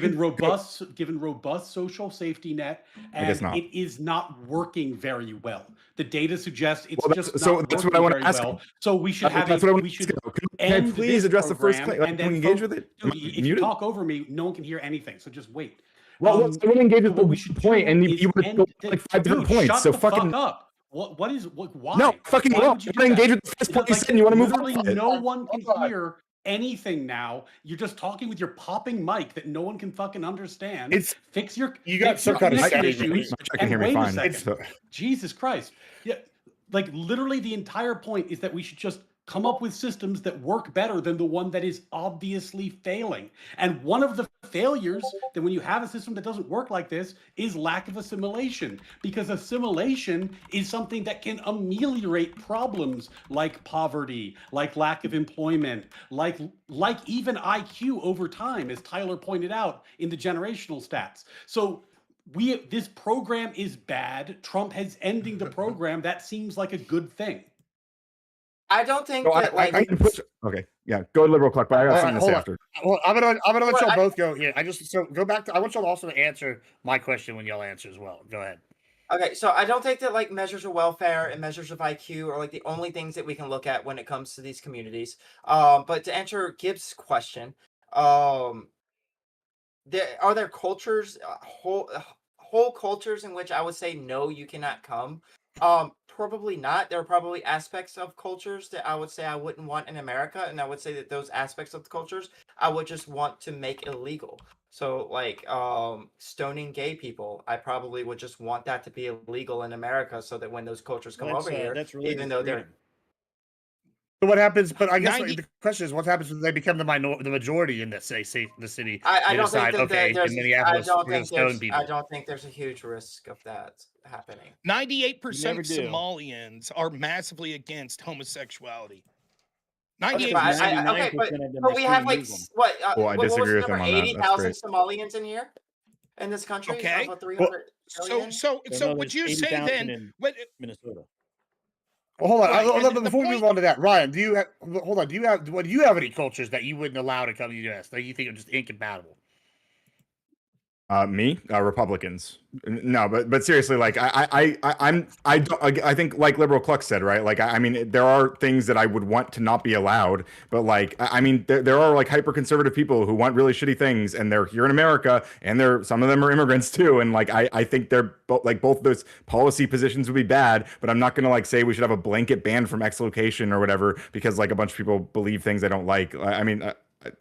given robust social safety net, I guess and not. it is not working very well. The data suggests it's Well, just so not that's working what I want very to ask. well. So we should have That's what I want we to should ask. Can I end please this address the first program, claim? Like, and can we then engage with it? Am dude, I if you muted? talk over me, no one can hear anything. So just wait. Well, I want to engage with what the we should point, do and is you want to go like 5 different dude, points. shut So the fucking fuck up. What is why? no, fucking Why well. would you You want do to engage that? with the first point you Like, said, and you want to move literally on. no one can Hold on. hear anything now. You're just talking with your popping mic that no one can fucking understand. It's fix your you got fix some your kind of connection setting. issues. I can hear me wait a fine. second. So- Jesus Christ. Yeah, like literally the entire point is that we should just come up with systems that work better than the one that is obviously failing. And one of the failures that when you have a system that doesn't work like this is lack of assimilation, because assimilation is something that can ameliorate problems like poverty, like lack of employment, like even IQ over time, as Tyler pointed out in the generational stats. So this program is bad. Trump has ending the program. That seems like a good thing. I don't think So that like I can push. Okay, yeah, go to liberal Cluck, but I got All something right, to say hold on. after. Well, I'm gonna let Well, y'all I- both go here. So go back to. I want y'all also to answer my question when y'all answer as well. Go ahead. Okay, so I don't think that like measures of welfare and measures of IQ are like the only things that we can look at when it comes to these communities. But to answer Gibbs' question, um, are there cultures, whole cultures in which I would say no, you cannot come? Probably not. There are probably aspects of cultures that I would say I wouldn't want in America, and I would say that those aspects of the cultures I would just want to make illegal. So like stoning gay people, I probably would just want that to be illegal in America, so that when those cultures come over here, That's really even though they're So what happens? But I guess 90 the question is, what happens when they become the majority in the the city? I They don't think decide, that okay, there's in Minneapolis, I don't we're gonna think stone there's people. I don't think there's a huge risk of that happening. 98% never of do. Somalians are massively against homosexuality. Okay, 98%. but Ninety-nine okay, but percent of them but are we have screwing like Muslim. what? Well, I What was disagree the with number? him on that. That's 80,000 great. Somalians in here in this country. Okay. Of a Well, 300 So million? so So so no, would there's you say 80,000 then in Minnesota? Well, hold on. Right, and the Before we move point- on to that, Ryan, do you have? Hold on. Do you have any cultures that you wouldn't allow to come to the U.S. that you think are just incompatible? Me, Republicans. No, but seriously, like I think like liberal Cluck said, right? Like I mean, there are things that I would want to not be allowed, but like I mean, there are like hyper conservative people who want really shitty things, and they're here in America, and some of them are immigrants too, and like I think they're both those policy positions would be bad, but I'm not gonna like say we should have a blanket ban from exlocation or whatever because like a bunch of people believe things I don't like. I mean.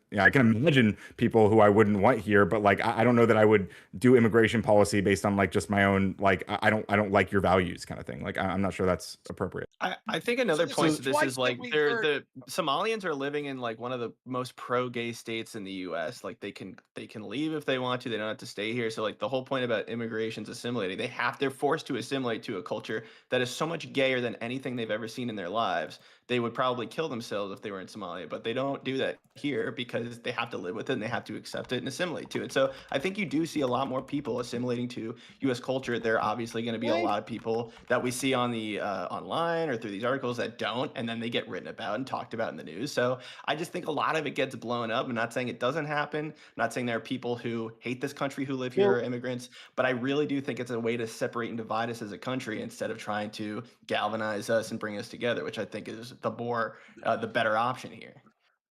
Yeah, I can imagine people who I wouldn't want here, but like I don't know that I would do immigration policy based on like just my own like I don't like your values kind of thing. Like I'm not sure that's appropriate. I think another this point is to this twice is that like we've they're heard- the Somalians are living in like one of the most pro-gay states in the U.S. Like they can leave if they want to. They don't have to stay here. So like the whole point about immigration's assimilating. They're forced to assimilate to a culture that is so much gayer than anything they've ever seen in their lives. They would probably kill themselves if they were in Somalia, but they don't do that here because they have to live with it and they have to accept it and assimilate to it. So I think you do see a lot more people assimilating to U.S. culture. There are obviously going to be a lot of people that we see on the online or through these articles that don't, and then they get written about and talked about in the news. So I just think a lot of it gets blown up. I'm not saying it doesn't happen. I'm not saying there are people who hate this country who live here or immigrants, but I really do think it's a way to separate and divide us as a country instead of trying to galvanize us and bring us together, which I think is the better option here.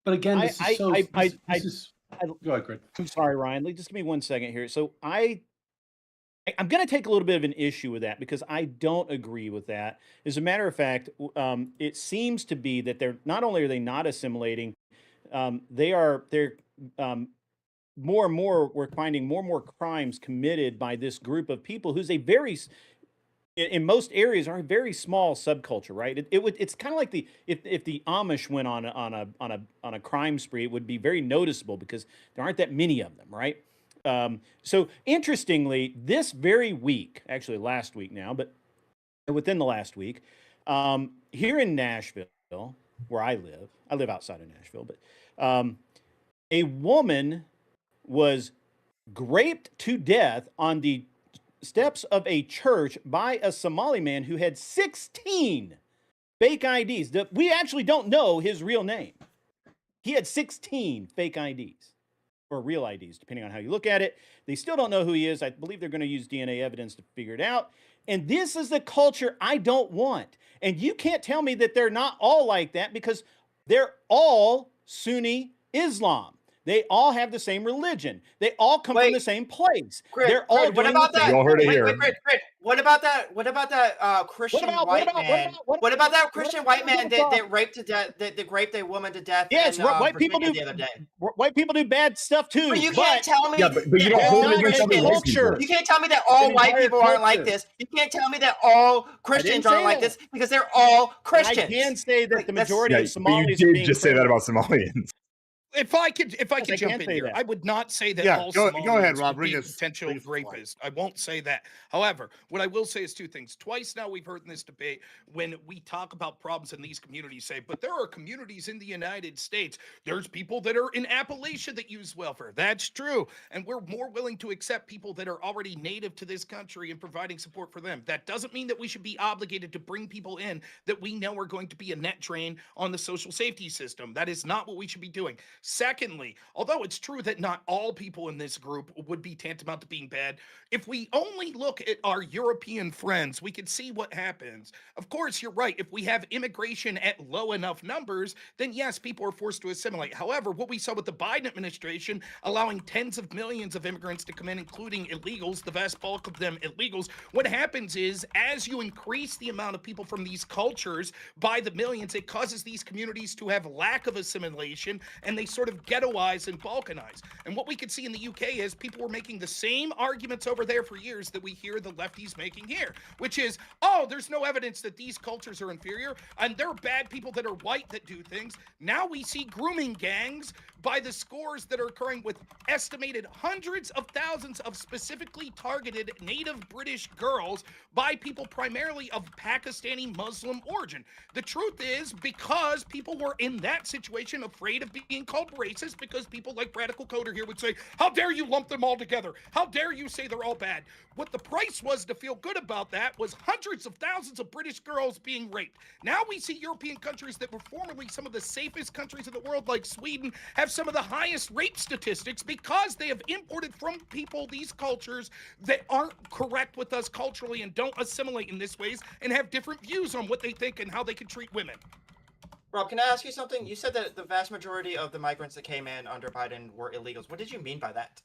But again, this is so. This is. I- Go ahead, Chris. I'm sorry, Ryan. Just give me 1 second here. So I'm going to take a little bit of an issue with that because I don't agree with that. As a matter of fact, it seems to be that they're not only are they not assimilating, they're more and more we're finding more and more crimes committed by this group of people who's a very in most areas are a very small subculture, right? It's kind of like if the Amish went on a crime spree, it would be very noticeable because there aren't that many of them, right? So interestingly, this very week, actually last week now, but within the last week, here in Nashville, where I live outside of Nashville, but a woman was raped to death on the steps of a church by a Somali man who had 16 fake IDs. We actually don't know his real name. He had 16 fake IDs. Or real IDs, depending on how you look at it. They still don't know who he is. I believe they're going to use DNA evidence to figure it out. And this is the culture I don't want. And you can't tell me that they're not all like that because they're all Sunni Islam. They all have the same religion. They all come from the same place. They're all what about that? You all heard it here. Wait. What about that Christian white man? What about that Christian white man that raped to death? That raped a woman to death? Yes, white people do. The other day. White people do bad stuff too. But you can't tell me. Yeah, but you don't hold it against other white people. You can't tell me that all white people aren't like this. You can't tell me that all Christians aren't like this because they're all Christians. I can say that the majority of Somalis. You did just say that about Somalians. If I could jump in here, I would not say that all Somalians go ahead, Rob. would be potential rapists. I won't say that. However, what I will say is two things. Twice now we've heard in this debate when we talk about problems in these communities, say, but there are communities in the United States. There's people that are in Appalachia that use welfare. That's true. And we're more willing to accept people that are already native to this country and providing support for them. That doesn't mean that we should be obligated to bring people in that we know are going to be a net drain on the social safety system. That is not what we should be doing. Secondly, although it's true that not all people in this group would be tantamount to being bad, if we only look at our European friends, we can see what happens. Of course, you're right. If we have immigration at low enough numbers, then yes, people are forced to assimilate. However, what we saw with the Biden administration allowing tens of millions of immigrants to come in, including illegals, the vast bulk of them illegals, what happens is as you increase the amount of people from these cultures by the millions, it causes these communities to have lack of assimilation and they sort of ghettoize and balkanize. And what we could see in the UK is people were making the same arguments over there for years that we hear the lefties making here, which is, oh, there's no evidence that these cultures are inferior and they're bad people that are white that do things. Now we see grooming gangs by the scores that are occurring with estimated hundreds of thousands of specifically targeted native British girls by people primarily of Pakistani Muslim origin. The truth is because people were in that situation afraid of being called racist because people like Radical Coder here would say, how dare you lump them all together? How dare you say they're all bad? What the price was to feel good about that was hundreds of thousands of British girls being raped. Now we see European countries that were formerly some of the safest countries in the world, like Sweden, have some of the highest rape statistics because they have imported from people these cultures that aren't correct with us culturally and don't assimilate in this ways and have different views on what they think and how they can treat women. Rob, can I ask you something? You said that the vast majority of the migrants that came in under Biden were illegals. What did you mean by that?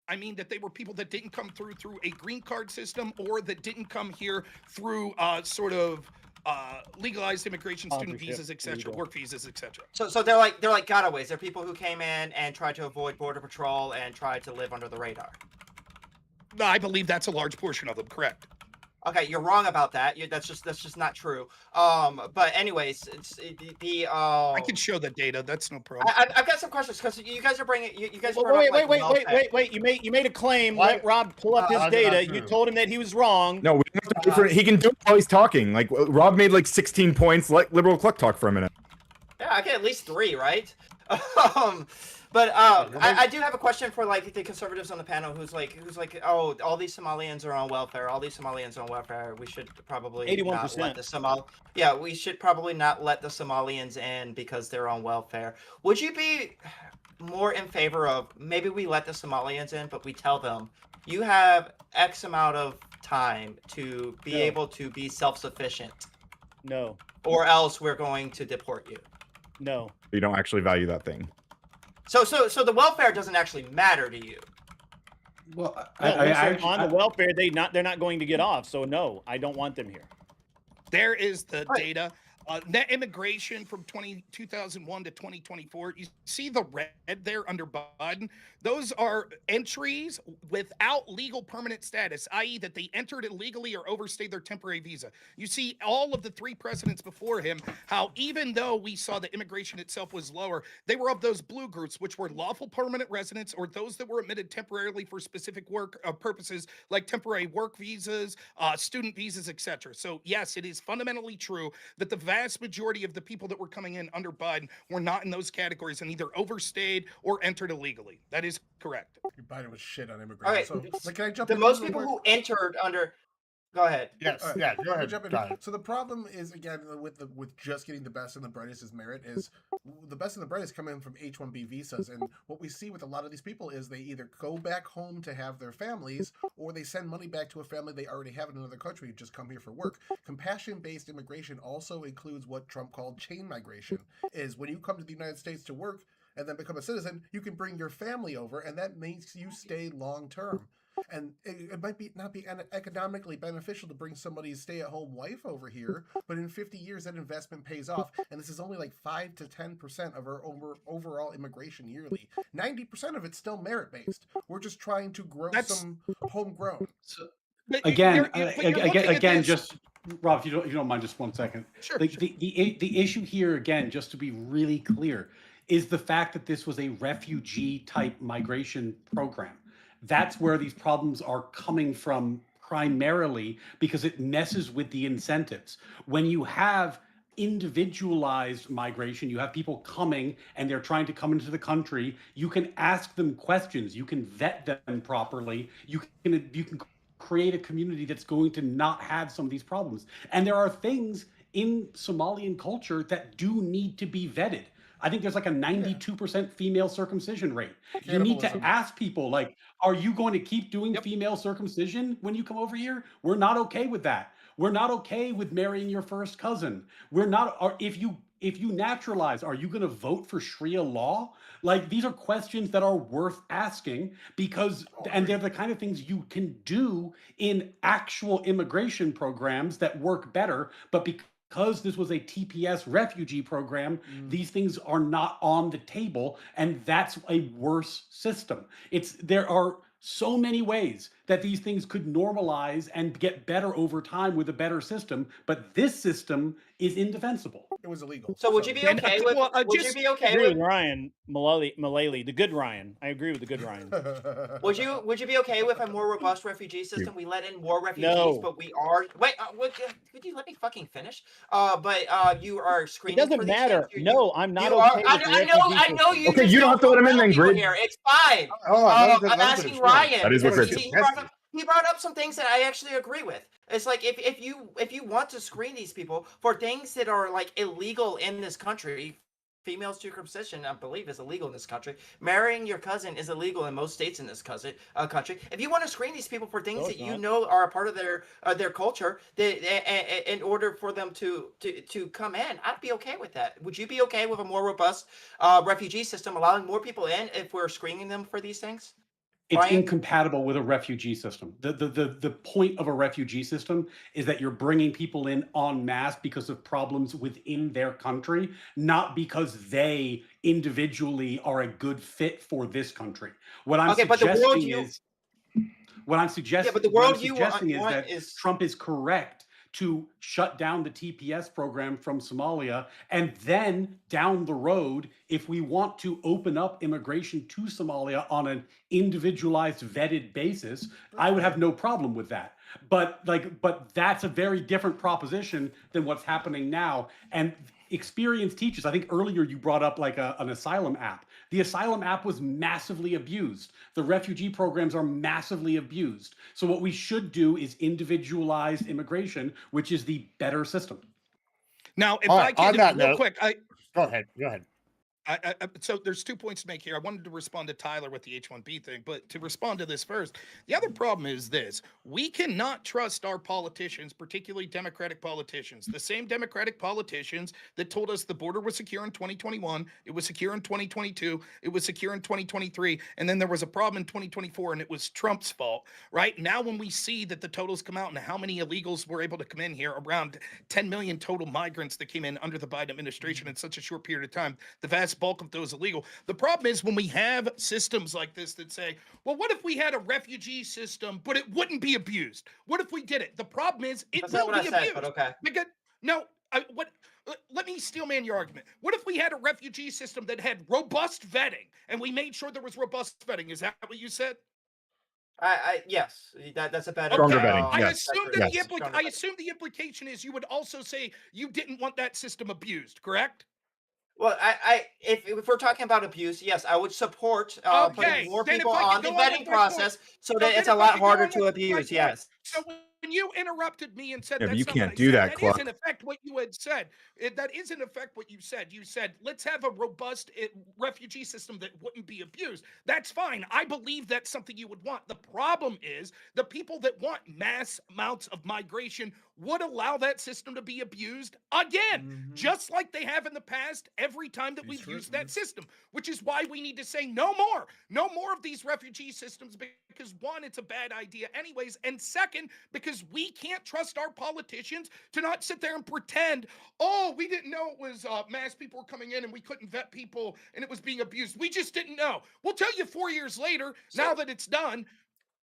I mean that they were people that didn't come through a green card system or that didn't come here through legalized immigration, student visas, etc., work visas, etc. So they're like gotaways. They're people who came in and tried to avoid border patrol and tried to live under the radar. I believe that's a large portion of them, correct. Okay, you're wrong about that. That's just not true. But anyways, I can show the data. That's no problem. I've got some questions because you guys are bringing you guys. Wait. You made a claim. What? Let Rob pull up his data. You told him that he was wrong. No, we don't have to wait for it. He can do it while he's talking. Like Rob made like 16 points. Let Liberal Cluck talk for a minute. Yeah, I get at least 3, right? But I do have a question for like the conservatives on the panel who's like, oh, all these Somalians are on welfare. All these Somalians are on welfare. We should probably 81%. not let the Yeah, we should probably not let the Somalians in because they're on welfare. Would you be more in favor of maybe we let the Somalians in, but we tell them you have X amount of time to be able to be self-sufficient? No. Or else we're going to deport you. No. You don't actually value that thing. So the welfare doesn't actually matter to you. Well, No, I once they're actually, on the welfare, they're not going to get off. So no, I don't want them here. There is the Right. data. Net immigration from 2001 to 2024. You see the red there under Biden? Those are entries without legal permanent status, i.e., that they entered illegally or overstayed their temporary visa. You see all of the three presidents before him, how even though we saw that immigration itself was lower, they were of those blue groups, which were lawful permanent residents or those that were admitted temporarily for specific work purposes like temporary work visas, student visas, etc. So yes, it is fundamentally true that the vast majority of the people that were coming in under Biden were not in those categories and either overstayed or entered illegally. That is correct. Biden was shit on immigration. All right. So, like, can I jump The in most real people quick? who entered under. Go ahead. Yes, All right, yeah, go I'll ahead. jump in. John. So the problem is again with just getting the best and the brightest as merit is the best and the brightest come in from H-1B visas, and what we see with a lot of these people is they either go back home to have their families, or they send money back to a family they already have in another country, just come here for work. Compassion-based immigration also includes what Trump called chain migration, is when you come to the United States to work and then become a citizen, you can bring your family over, and that makes you stay long term. And it might not be economically beneficial to bring somebody's stay-at-home wife over here, but in 50 years that investment pays off. And this is only like 5 to 10% of our overall immigration yearly. 90% of it's still merit-based. We're just trying to grow some homegrown. So But again, you're looking at again, this- just Rob, if you don't mind, just 1 second. Sure, Like sure. the issue here, again, just to be really clear, is the fact that this was a refugee type migration program. That's where these problems are coming from primarily, because it messes with the incentives. When you have individualized migration, you have people coming and they're trying to come into the country, you can ask them questions, you can vet them properly, you can create a community that's going to not have some of these problems. And there are things in Somalian culture that do need to be vetted. I think there's like a 92% female circumcision rate. You need to Cannibalism. ask people, like, are you going to keep doing Yep. female circumcision when you come over here? We're not okay with that. We're not okay with marrying your first cousin. We're not, or if you naturalize, are you going to vote for Sharia law? Like, these are questions that are worth asking, because, and they're the kind of things you can do in actual immigration programs that work better, but because this was a TPS refugee program, these things are not on the table, and that's a worse system. There are so many ways that these things could normalize and get better over time with a better system, but this system is indefensible. It was illegal. So would you be And, okay with? well, Would you just be I okay agree with? with Ryan Mullally, the good Ryan. I agree with the good Ryan. Would you be okay with a more robust refugee system? We let in more refugees, No. but we are wait. Could you let me fucking finish? You are It screening. for doesn't these matter. things. No, I'm not You are. okay with the I know. refugee I know system. you. Okay, just you don't have to let him in know then, people Grid. Here. It's fine. Hold on, let him I'm finish. asking Sure. Ryan. That is what because Grid he brought up some things that I actually agree with. It's like if you want to screen these people for things that are like illegal in this country. Female circumcision, I believe, is illegal in this country. Marrying your cousin is illegal in most states in this country. If you want to screen these people for things No, that it's you not. know are a part of their culture, in order for them to come in, I'd be okay with that. Would you be okay with a more robust refugee system, allowing more people in if we're screening them for these things? It's Ryan? incompatible with a refugee system. The point of a refugee system is that you're bringing people in en masse because of problems within their country, not because they individually are a good fit for this country. What I'm Okay, but the world suggesting you- is what I'm suggesting. but the what I'm world you suggesting is want that is- Trump is correct to shut down the TPS program from Somalia, and then down the road, if we want to open up immigration to Somalia on an individualized, vetted basis, I would have no problem with that. But that's a very different proposition than what's happening now. And experience teaches. I think earlier you brought up like an asylum app. The asylum app was massively abused. The refugee programs are massively abused. So what we should do is individualized immigration, which is the better system. Now, if All I right, can, on that real note- quick, Go ahead. So there's 2 points to make here. I wanted to respond to Tyler with the H-1B thing, but to respond to this first, the other problem is this: we cannot trust our politicians, particularly Democratic politicians. The same Democratic politicians that told us the border was secure in 2021, it was secure in 2022, it was secure in 2023, and then there was a problem in 2024, and it was Trump's fault. Right now, when we see that the totals come out and how many illegals were able to come in here, around 10 million total migrants that came in under the Biden administration in such a short period of time, the vast bulk of those illegal. The problem is when we have systems like this that say, well, what if we had a refugee system, but it wouldn't be abused? What if we did it? The problem is it That's will not what be I said, abused. but okay. Because, no, let me steelman your argument. What if we had a refugee system that had robust vetting and we made sure there was robust vetting? Is that what you said? Yes, that's a better. Stronger vetting, I yes. assume that Yes. I assume the implication is you would also say you didn't want that system abused, correct? Well, if we're talking about abuse, yes, I would support Okay, putting more then if people I on could the go on vetting with my point. process so So that then it's a if I lot could go harder on to with my abuse. point. Yes. So when you interrupted me and said Yeah, but that's you not can't what I do said, that, that is Cluck. in effect what you had said. That is in effect what you said. You said let's have a robust refugee system that wouldn't be abused. That's fine. I believe that's something you would want. The problem is the people that want mass amounts of migration would allow that system to be abused again, just like they have in the past every time that we've used that system, which is why we need to say no more of these refugee systems, because one, it's a bad idea anyways, and second, because we can't trust our politicians to not sit there and pretend, oh, we didn't know it was mass people were coming in and we couldn't vet people and it was being abused. We just didn't know. We'll tell you 4 years later, now that it's done.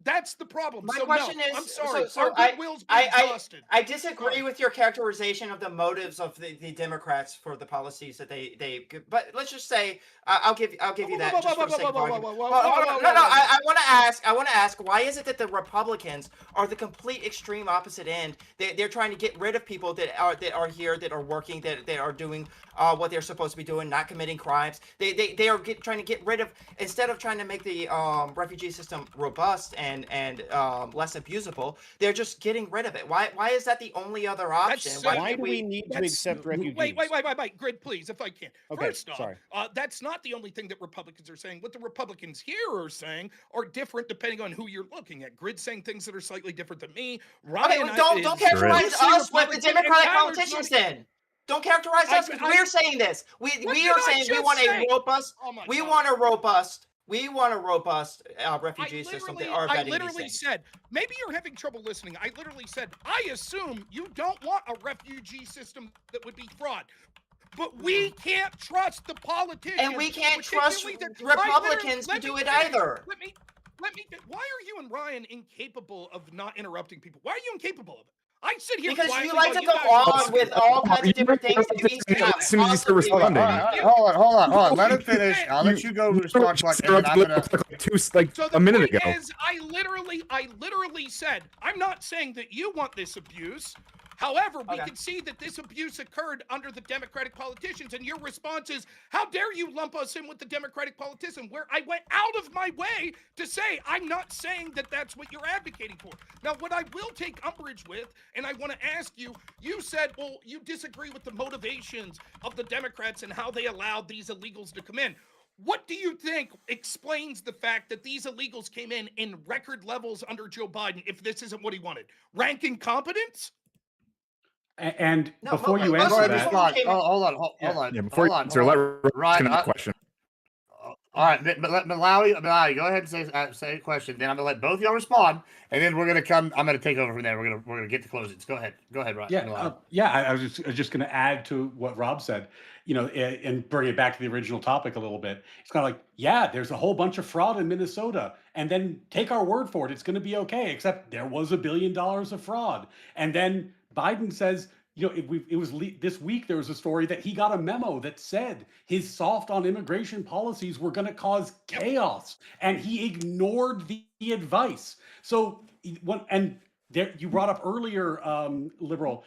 That's the problem. My So question no, is, I'm sorry. so Our goodwill's been exhausted. I disagree Sorry. with your characterization of the motives of the Democrats for the policies that they. But let's just say I'll give you that just for the sake of argument. No, I want to ask why is it that the Republicans are the complete extreme opposite end? They're trying to get rid of people that are here, that are working, that are doing what they're supposed to be doing, not committing crimes. They are trying to get rid of, instead of trying to make the refugee system robust and less abusable, they're just getting rid of it. Why is that the only other option? Why do we need to accept refugees? Wait, Grid, please, if I can. Okay, First off, sorry. that's not the only thing that Republicans are saying. What the Republicans here are saying are different depending on who you're looking at. Grid saying things that are slightly different than me. Ryan, Okay, don't characterize us with the Democratic politicians then. Don't characterize us because we're saying this. We are saying we want a robust. We want a robust refugee system. I literally said, maybe you're having trouble listening. I literally said, I assume you don't want a refugee system that would be fraud. But we can't trust the politicians. And we can't trust Republicans to do it either. Let me. Why are you and Ryan incapable of not interrupting people? Why are you incapable of it? I sit here because quietly you like while to go guys- on with all kinds of different things that we As soon as you start responding. Hold on. Let him finish. I'll let you go respond. Like, and then I'm gonna... So a minute ago. Is, I literally said, I'm not saying that you want this abuse. However, we can see that this abuse occurred under the Democratic politicians, and your response is, how dare you lump us in with the Democratic politician, where I went out of my way to say, I'm not saying that that's what you're advocating for. Now, what I will take umbrage with, and I want to ask you, you said, well, you disagree with the motivations of the Democrats and how they allowed these illegals to come in. What do you think explains the fact that these illegals came in record levels under Joe Biden if this isn't what he wanted? Rank incompetence? And No, before you most answer of Go ahead, the that, people respond. Hold on. Yeah, before you answer, hold let on. Ryan Ryan, question. all right, but let Malawi, go ahead and say a question. Then I'm gonna let both of y'all respond, and then we're gonna come. I'm gonna take over from there. We're gonna get to closings. Go ahead, Ryan. I was just going to add to what Rob said, and bring it back to the original topic a little bit. It's kind of like, yeah, there's a whole bunch of fraud in Minnesota, and then take our word for it, it's going to be okay. Except there was $1 billion of fraud, and then Biden says, this week there was a story that he got a memo that said his soft on immigration policies were going to cause chaos, and he ignored the advice. So there, you brought up earlier, liberal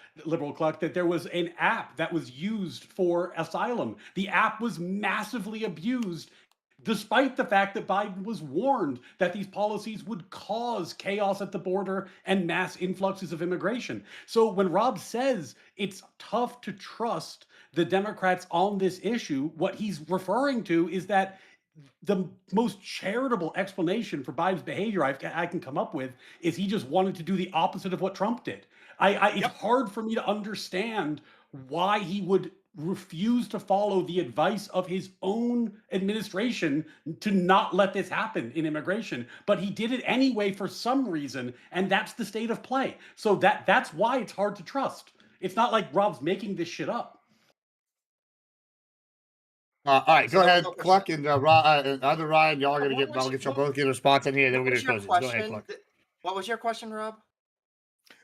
Cluck, that there was an app that was used for asylum. The app was massively abused despite the fact that Biden was warned that these policies would cause chaos at the border and mass influxes of immigration. So when Rob says it's tough to trust the Democrats on this issue, what he's referring to is that the most charitable explanation for Biden's behavior I can come up with is he just wanted to do the opposite of what Trump did. It's hard for me to understand why he would refuse to follow the advice of his own administration to not let this happen in immigration, but he did it anyway for some reason, and that's the state of play. So that's why it's hard to trust. It's not like Rob's making this shit up. All right, go ahead, Cluck, and other Ryan. Y'all are gonna get. I'll get y'all both get a response in here. Then we're gonna close it. Go ahead, Cluck. What was your question, Rob?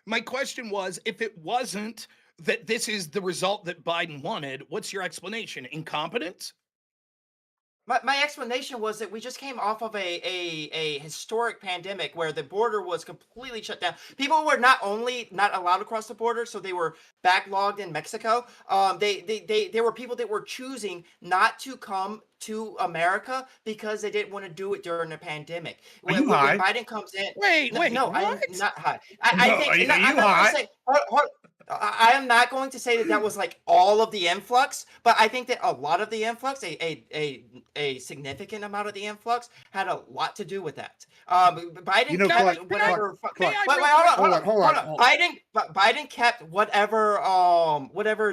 My question was, if it wasn't that this is the result that Biden wanted, what's your explanation? Incompetence? My explanation was that we just came off of a historic pandemic where the border was completely shut down. People were not only not allowed to cross the border, so they were backlogged in Mexico. There were people that were choosing not to come to America because they didn't want to do it during the pandemic. When Biden comes in, wait, no, what? I'm not high. I am not going to say that was like all of the influx, but I think that a lot of the influx, a significant amount of the influx, had a lot to do with that. Biden kept whatever. Hold on. Biden kept whatever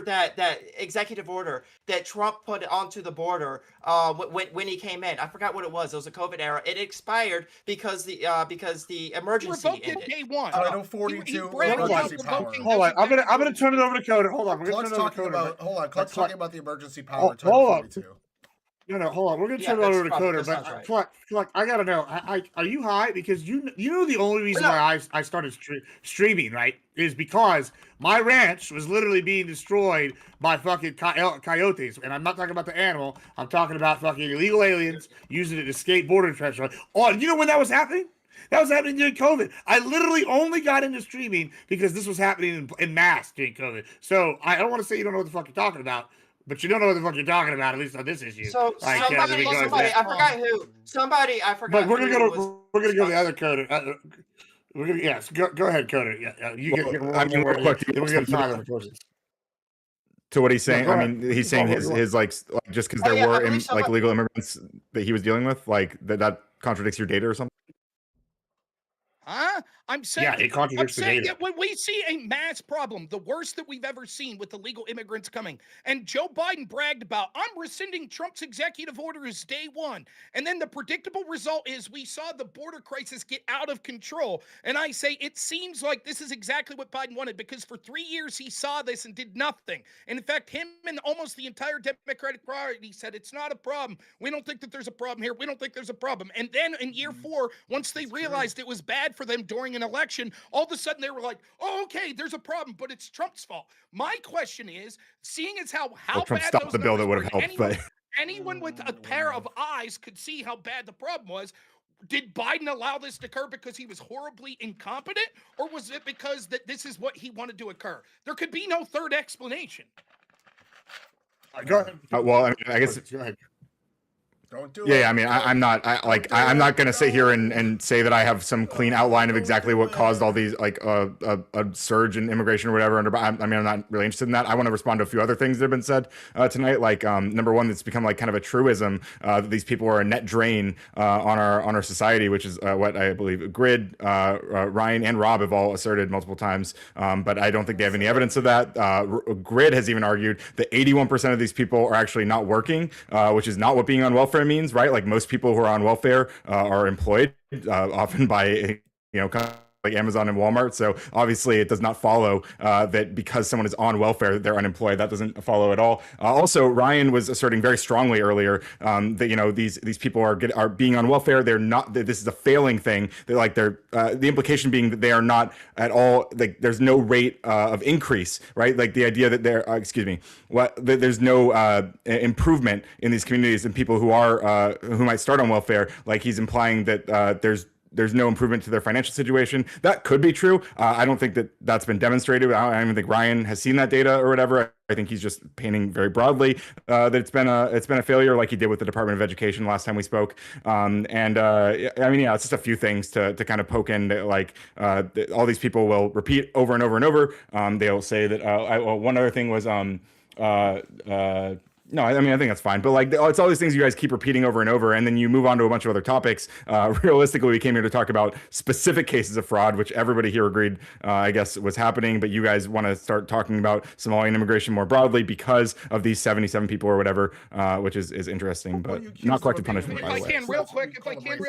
that executive order that Trump put onto the border when he came in. I forgot what it was. It was a COVID era. It expired because the emergency ended. Day one. Title 42 emergency power. Hold on, I'm gonna turn it over to Coder. Hold on, we're gonna turn it over to Coder. Cluck's talking about the emergency power. Hold on. No, hold on. We're gonna turn it over to Coder. But right. Cluck, I gotta know. Are you high? Because you know the only reason why I started streaming, right, is because my ranch was literally being destroyed by fucking coyotes, and I'm not talking about the animal. I'm talking about fucking illegal aliens using it to escape border threshold. Oh, you know when that was happening? That was happening during COVID. I literally only got into streaming because this was happening in mass during COVID. So I don't want to say you don't know what the fuck you're talking about, but you don't know what the fuck you're talking about, at least on this issue. So somebody, I forgot who. I forgot. But we're gonna go to the other Coder. We're gonna go ahead, Coder. Yeah, you get. We're gonna talk about courses. To what he's saying, I mean, he's saying his like just because there were illegal immigrants that he was dealing with, like that contradicts your data or something. Huh? I'm saying, it contradicts the data. That when we see a mass problem, the worst that we've ever seen with illegal immigrants coming, and Joe Biden bragged about, I'm rescinding Trump's executive orders day one. And then the predictable result is we saw the border crisis get out of control. And I say, it seems like this is exactly what Biden wanted, because for 3 years he saw this and did nothing. And in fact, him and almost the entire Democratic Party said, it's not a problem. We don't think that there's a problem here. We don't think there's a problem. And then in year 4, once they realized it was bad for them during an election, all of a sudden they were like, oh, okay, there's a problem, but it's Trump's fault. My question is, seeing as how Trump bad stopped those the bill that would have numbers helped, were, but anyone with a pair of eyes could see how bad the problem was. Did Biden allow this to occur because he was horribly incompetent, or was it because that this is what he wanted to occur? There could be no third explanation. Go ahead. Well, I mean, I guess. Go ahead. Don't do it. Yeah, I mean, I'm not going to sit here and say that I have some clean outline of exactly what caused all these, like a surge in immigration or whatever. I mean, I'm not really interested in that. I want to respond to a few other things that have been said tonight. Like, number one, it's become like kind of a truism that these people are a net drain on our society, which is what I believe Grid, Ryan, and Rob have all asserted multiple times. But I don't think they have any evidence of that. Grid has even argued that 81% of these people are actually not working, which is not what being on welfare means, right? Like most people who are on welfare are employed often by like Amazon and Walmart. So obviously it does not follow that because someone is on welfare, they're unemployed. That doesn't follow at all. Also, Ryan was asserting very strongly earlier that, these people are being on welfare. They're not, that this is a failing thing. They're like, the implication being that they are not at all, like there's no rate of increase, right? Like the idea that there's no improvement in these communities and people who might start on welfare. Like he's implying that there's there's no improvement to their financial situation. That could be true. I don't think that that's been demonstrated. I don't even think Ryan has seen that data or whatever. I think he's just painting very broadly that it's been a failure, like he did with the Department of Education last time we spoke. I mean, yeah, it's just a few things to kind of poke in. Like all these people will repeat over and over and over. They'll say that. One other thing was no, I mean, I think that's fine. But like, it's all these things you guys keep repeating over and over, and then you move on to a bunch of other topics. Realistically, we came here to talk about specific cases of fraud, which everybody here agreed, I guess, was happening. But you guys want to start talking about Somalian immigration more broadly because of these 77 people or whatever, which is interesting, but not collective punishment. If By I the way. can, real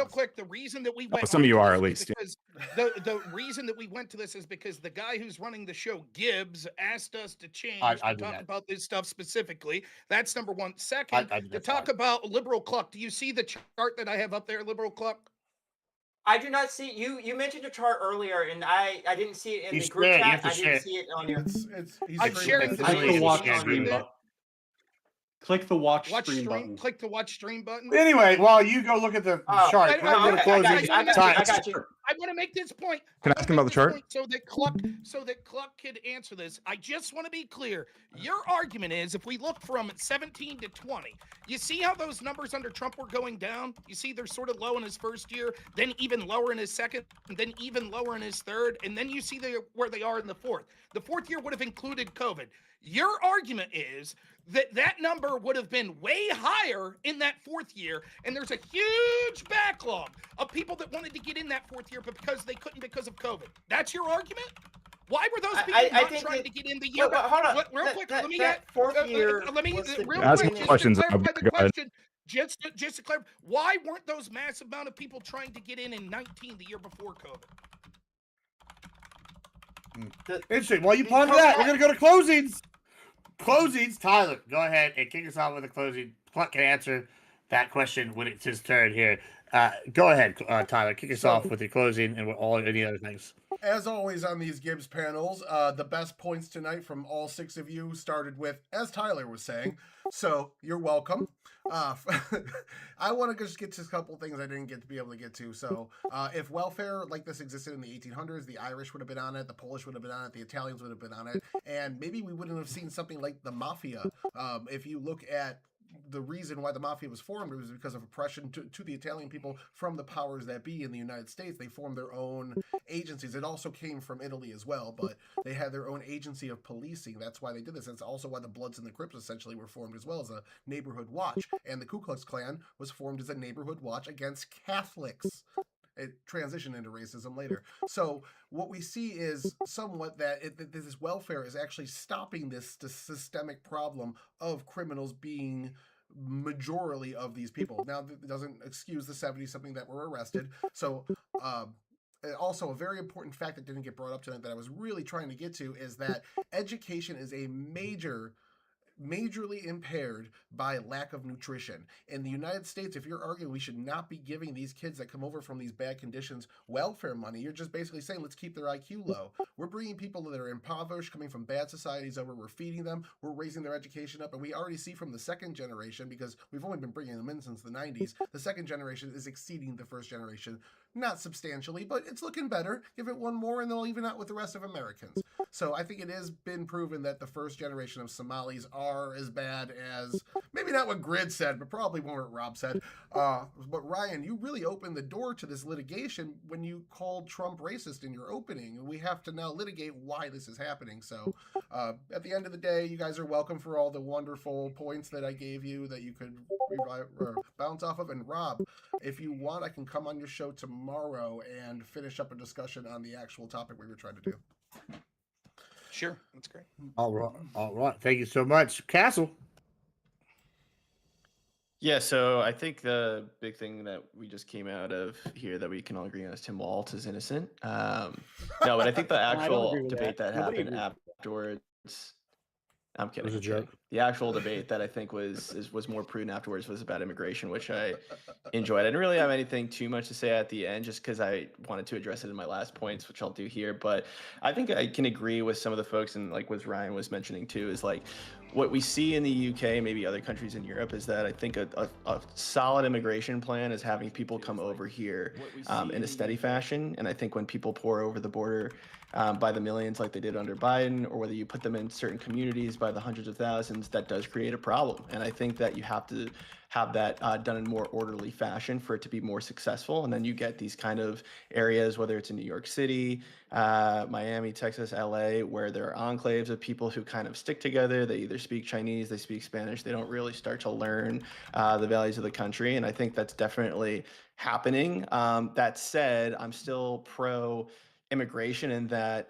quick, the reason that we went. Some of you are at least. Because the reason that we went to this is because the guy who's running the show, Gibbs, asked us to change to talk about this stuff specifically. That's number one. Second, to talk about liberal Cluck. Do you see the chart that I have up there, liberal Cluck? I do not see you mentioned a chart earlier, and I didn't see it in the group chat. I didn't see it on your. I'm sharing the screen. Click the watch stream button. Click the watch stream button. Anyway, while you go look at the chart, we're going to close it. I got you. I want to make this point. Can I ask him about the chart? So that Cluck could answer this. I just want to be clear. Your argument is if we look from 17 to 20, you see how those numbers under Trump were going down? You see they're sort of low in his first year, then even lower in his second, and then even lower in his third, and then you see where they are in the fourth. The fourth year would have included COVID. Your argument is that number would have been way higher in that fourth year, and there's a huge backlog of people that wanted to get in that fourth year, but because they couldn't because of COVID. That's your argument? Why were those people not trying to get in the year? Hold on. Real quick, let me ask some questions. Just to clarify, why weren't those massive amount of people trying to get in 19, the year before COVID? Interesting. While you ponder that, we're going to go to closings. Closings. Tyler, go ahead and kick us off with a closing. Cluck can answer that question when it's his turn here. Go ahead, Tyler. Kick us off with your closing and any other things. As always on these Gibbs panels, the best points tonight from all 6 of you started with, as Tyler was saying, so you're welcome. I want to just get to a couple things I didn't get to be able to get to. So if welfare like this existed in the 1800s, the Irish would have been on it, the Polish would have been on it, the Italians would have been on it, and maybe we wouldn't have seen something like the mafia. If you look at the reason why the mafia was formed, it was because of oppression to the Italian people from the powers that be in the United States. They formed their own agencies. It also came from Italy as well, but they had their own agency of policing. That's why they did this. And it's also why the Bloods and the Crips essentially were formed as well, as a neighborhood watch. And the Ku Klux Klan was formed as a neighborhood watch against Catholics. It transitioned into racism later. So what we see is somewhat that this welfare is actually stopping this systemic problem of criminals being majority of these people. Now, it doesn't excuse the 70-something that were arrested. So also a very important fact that didn't get brought up tonight that I was really trying to get to is that education is a majorly impaired by lack of nutrition. In the United States, if you're arguing we should not be giving these kids that come over from these bad conditions welfare money, you're just basically saying let's keep their IQ low. We're bringing people that are impoverished, coming from bad societies over, we're feeding them, we're raising their education up, and we already see from the second generation, because we've only been bringing them in since the 90s, the second generation is exceeding the first generation. Not substantially, but it's looking better. Give it one more and they'll even out with the rest of Americans. So I think it has been proven that the first generation of Somalis are as bad as, maybe not what Grid said, but probably more what Rob said. But Ryan, you really opened the door to this litigation when you called Trump racist in your opening. And we have to now litigate why this is happening. So at the end of the day, you guys are welcome for all the wonderful points that I gave you that you could bounce off of. And Rob, if you want, I can come on your show tomorrow and finish up a discussion on the actual topic we were trying to do. Sure, that's great. All right. Thank you so much, Cassell. Yeah, so I think the big thing that we just came out of here that we can all agree on is Tim Walz is innocent. No, but I think the actual debate that happened afterwards. I'm kidding. was a I'm kidding. joke. The actual debate that I think was more prudent afterwards was about immigration, which I enjoyed. I didn't really have anything too much to say at the end, just because I wanted to address it in my last points, which I'll do here. But I think I can agree with some of the folks, and like what Ryan was mentioning too, is like what we see in the UK, maybe other countries in Europe, is that I think a solid immigration plan is having people come over here in a steady fashion. And I think when people pour over the border by the millions like they did under Biden, or whether you put them in certain communities by the hundreds of thousands, that does create a problem. And I think that you have to have that done in more orderly fashion for it to be more successful. And then you get these kind of areas, whether it's in New York City, Miami, Texas, LA, where there are enclaves of people who kind of stick together. They either speak Chinese, they speak Spanish. They don't really start to learn the values of the country. And I think that's definitely happening. That said, I'm still pro immigration, and that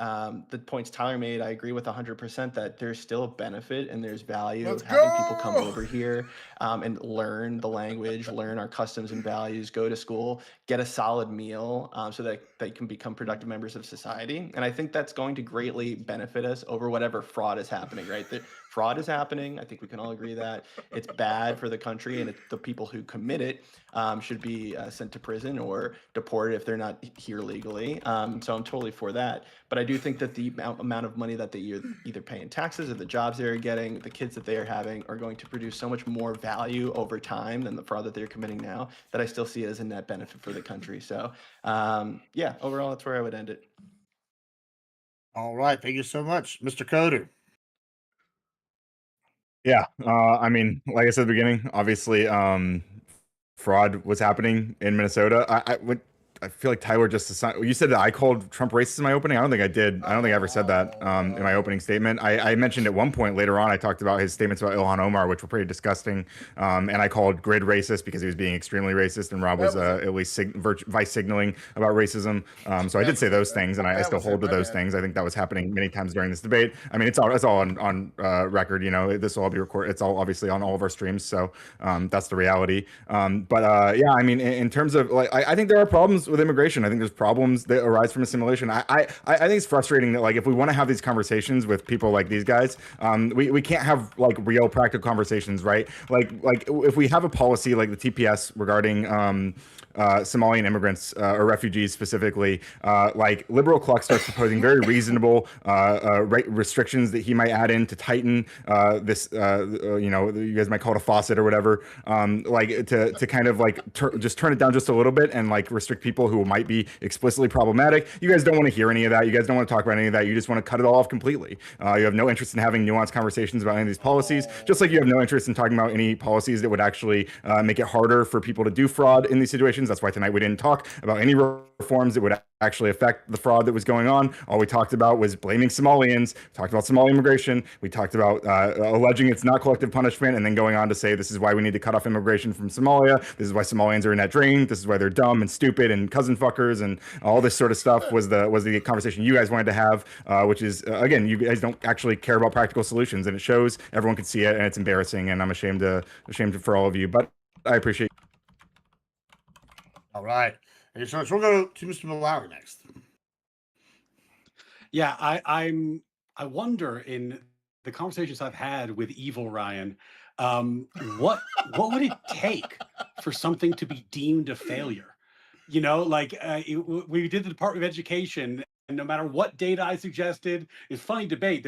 the points Tyler made, I agree with 100%, that there's still a benefit and there's value Let's of having people come go! over here and learn the language, learn our customs and values, go to school, get a solid meal so that they can become productive members of society. And I think that's going to greatly benefit us over whatever fraud is happening, right? The fraud is happening. I think we can all agree that it's bad for the country, and the people who commit it should be sent to prison or deported if they're not here legally. So I'm totally for that. But I do think that the amount of money that they either pay in taxes or the jobs they're getting, the kids that they are having, are going to produce so much more value over time than the fraud that they're committing now, that I still see it as a net benefit for the country. So yeah, overall, that's where I would end it. All right. Thank you so much, Mr. Coder. Yeah, I mean, like I said at the beginning, obviously, fraud was happening in Minnesota. I feel like Tyler just assigned. You said that I called Trump racist in my opening. I don't think I did. I don't think I ever said that in my opening statement. I mentioned at one point later on, I talked about his statements about Ilhan Omar, which were pretty disgusting. And I called Grid racist because he was being extremely racist, and Rob was at least vice signaling about racism. So I did say those things, and I still hold to those things. I think that was happening many times during this debate. I mean, it's all on record. You know, this will all be recorded. It's all obviously on all of our streams. So that's the reality. Yeah, I mean, in terms of like, I think there are problems with immigration. I think there's problems that arise from assimilation. I think it's frustrating that, like, if we want to have these conversations with people like these guys, we can't have like real practical conversations, right? Like if we have a policy like the TPS regarding Somalian immigrants or refugees specifically, like Liberal Cluck starts proposing very reasonable restrictions that he might add in to tighten this, you know, you guys might call it a faucet or whatever, like to kind of like just turn it down just a little bit and like restrict people who might be explicitly problematic. You guys don't want to hear any of that. You guys don't want to talk about any of that. You just want to cut it all off completely. You have no interest in having nuanced conversations about any of these policies, just like you have no interest in talking about any policies that would actually make it harder for people to do fraud in these situations. That's why tonight we didn't talk about any reforms that would actually affect the fraud that was going on. All we talked about was blaming Somalians, talked about Somali immigration, we talked about alleging it's not collective punishment, and then going on to say this is why we need to cut off immigration from Somalia, this is why Somalians are in that drain, this is why they're dumb and stupid and cousin fuckers, and all this sort of stuff was the conversation you guys wanted to have, which is, again, you guys don't actually care about practical solutions, and it shows. Everyone can see it, and it's embarrassing, and I'm ashamed for all of you, but I appreciate. All right. Thank you so much. We'll go to Mr. Malawi next. Yeah, I wonder, in the conversations I've had with Evil Ryan, what would it take for something to be deemed a failure? You know, like we did the Department of Education, and no matter what data I suggested, it's funny debate.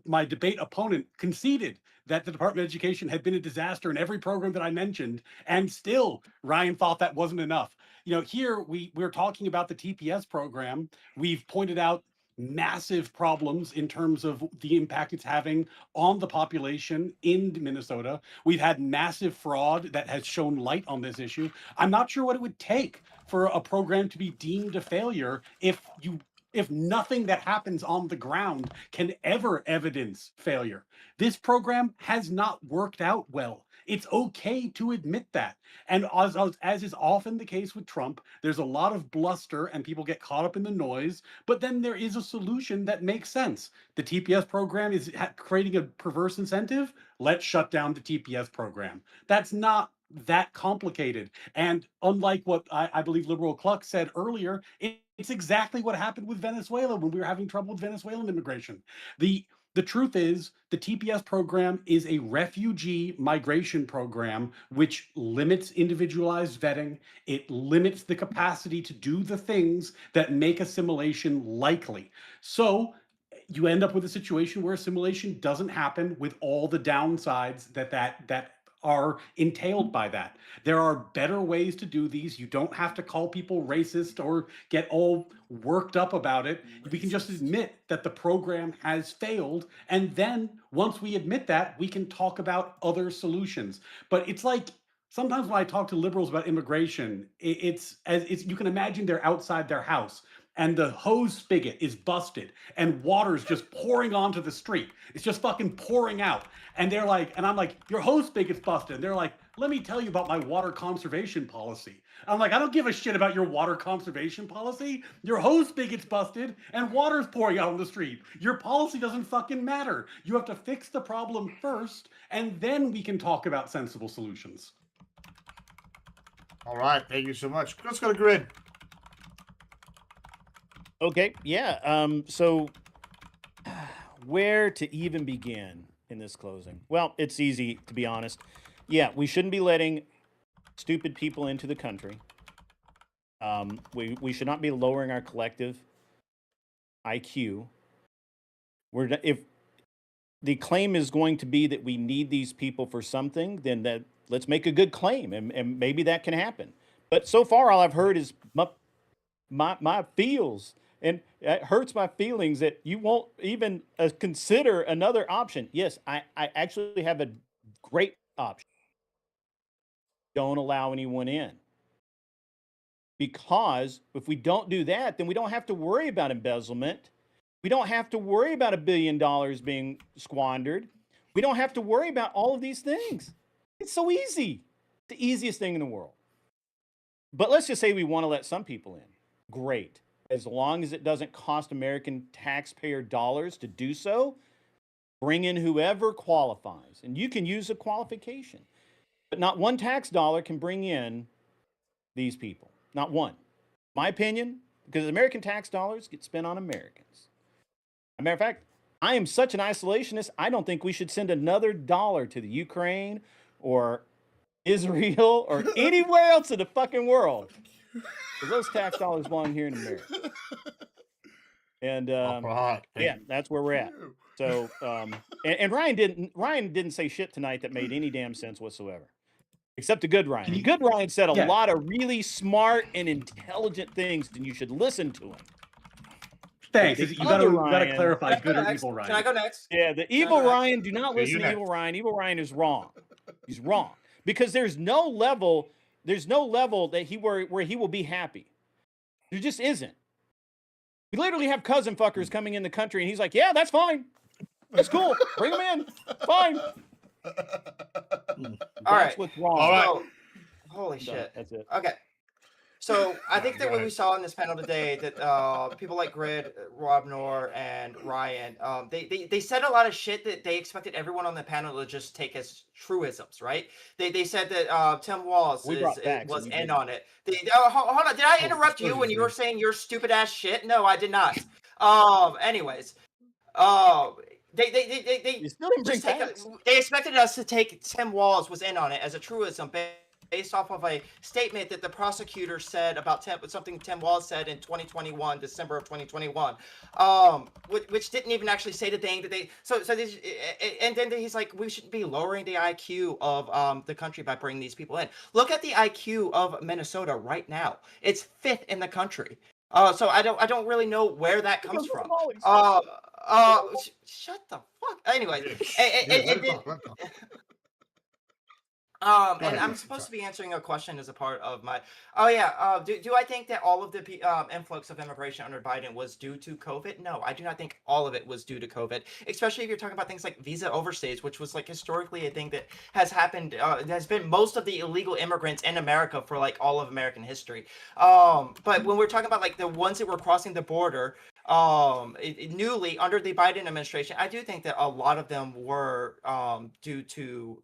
My debate opponent conceded that the Department of Education had been a disaster in every program that I mentioned, and still Ryan thought that wasn't enough. You know, here we're talking about the TPS program. We've pointed out massive problems in terms of the impact it's having on the population in Minnesota. We've had massive fraud that has shown light on this issue. I'm not sure what it would take for a program to be deemed a failure if nothing that happens on the ground can ever evidence failure. This program has not worked out well. It's okay to admit that. And as is often the case with Trump, there's a lot of bluster and people get caught up in the noise, but then there is a solution that makes sense. The TPS program is creating a perverse incentive. Let's shut down the TPS program. That's not that complicated. And unlike what I believe Liberal Cluck said earlier, it's exactly what happened with Venezuela when we were having trouble with Venezuelan immigration. The truth is, the TPS program is a refugee migration program which limits individualized vetting. It limits the capacity to do the things that make assimilation likely. So you end up with a situation where assimilation doesn't happen with all the downsides that are entailed by that. There are better ways to do these. You don't have to call people racist or get all worked up about it. We can just admit that the program has failed. And then once we admit that, we can talk about other solutions. But it's like sometimes when I talk to liberals about immigration, it's you can imagine they're outside their house and the hose spigot is busted and water's just pouring onto the street. It's just fucking pouring out. And they're like, and I'm like, your hose spigot's busted. And they're like, let me tell you about my water conservation policy. I'm like, I don't give a shit about your water conservation policy. Your hose spigot's busted and water's pouring out on the street. Your policy doesn't fucking matter. You have to fix the problem first, and then we can talk about sensible solutions. All right, thank you so much. Let's go to Grid. Okay, yeah. So where to even begin in this closing? Well, it's easy, to be honest. Yeah, we shouldn't be letting stupid people into the country. We should not be lowering our collective IQ. If the claim is going to be that we need these people for something, then let's make a good claim, and maybe that can happen. But so far, all I've heard is my feels, and it hurts my feelings that you won't even consider another option. Yes, I actually have a great option. Don't allow anyone in. Because if we don't do that, then we don't have to worry about embezzlement. We don't have to worry about $1 billion being squandered. We don't have to worry about all of these things. It's so easy. The easiest thing in the world. But let's just say we want to let some people in. Great. As long as it doesn't cost American taxpayer dollars to do so, bring in whoever qualifies. And you can use a qualification. But not one tax dollar can bring in these people. Not one. My opinion, because American tax dollars get spent on Americans. As a matter of fact, I am such an isolationist, I don't think we should send another dollar to the Ukraine or Israel or anywhere else in the fucking world. Because those tax dollars belong here in America. And yeah, that's where we're at. So and Ryan didn't say shit tonight that made any damn sense whatsoever. Except the good Ryan. Good Ryan said a lot of really smart and intelligent things, and you should listen to him. Thanks. You gotta clarify good or evil Ryan. Can I go next? Yeah, the evil Ryan, do not listen to evil Ryan. Evil Ryan is wrong. He's wrong. Because there's no level that where he will be happy. There just isn't. We literally have cousin fuckers coming in the country, and he's like, yeah, that's fine. That's cool. Bring them in. Fine. All right. What's wrong. All right. So, holy shit. That's it. Okay. So I think that what we saw in this panel today, that people like Grid, Rob Noerr, and Ryan, they said a lot of shit that they expected everyone on the panel to just take as truisms, right? They said that Tim Walz was in on it. Hold on, did I interrupt you when you were saying your stupid ass shit? No, I did not. Anyways, they still didn't bring facts. They expected us to take Tim Walz was in on it as a truism based off of a statement that the prosecutor said about something Tim Walz said in 2021, December of 2021, which didn't even actually say the thing that they. And then he's like, we shouldn't be lowering the IQ of the country by bringing these people in. Look at the IQ of Minnesota right now. It's 5th in the country. So I don't really know where that comes from. Shut the fuck. Anyway, and I'm supposed to be answering a question as a part of my. Oh yeah. Do I think that all of the influx of immigration under Biden was due to COVID? No, I do not think all of it was due to COVID. Especially if you're talking about things like visa overstays, which was like historically a thing that has happened. Has been most of the illegal immigrants in America for like all of American history. But when we're talking about like the ones that were crossing the border. Newly under the Biden administration, I do think that a lot of them were due to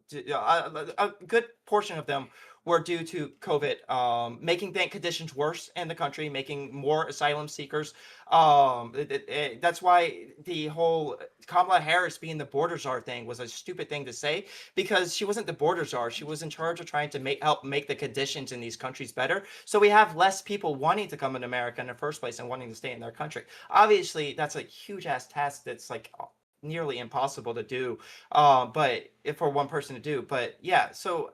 a good portion of them were due to COVID, making the conditions worse in the country, making more asylum seekers. That's why the whole Kamala Harris being the border czar thing was a stupid thing to say, because she wasn't the border czar. She was in charge of trying to help make the conditions in these countries better. So we have less people wanting to come in America in the first place and wanting to stay in their country. Obviously, that's a huge ass task that's like nearly impossible to do, but if for one person to do. But yeah, so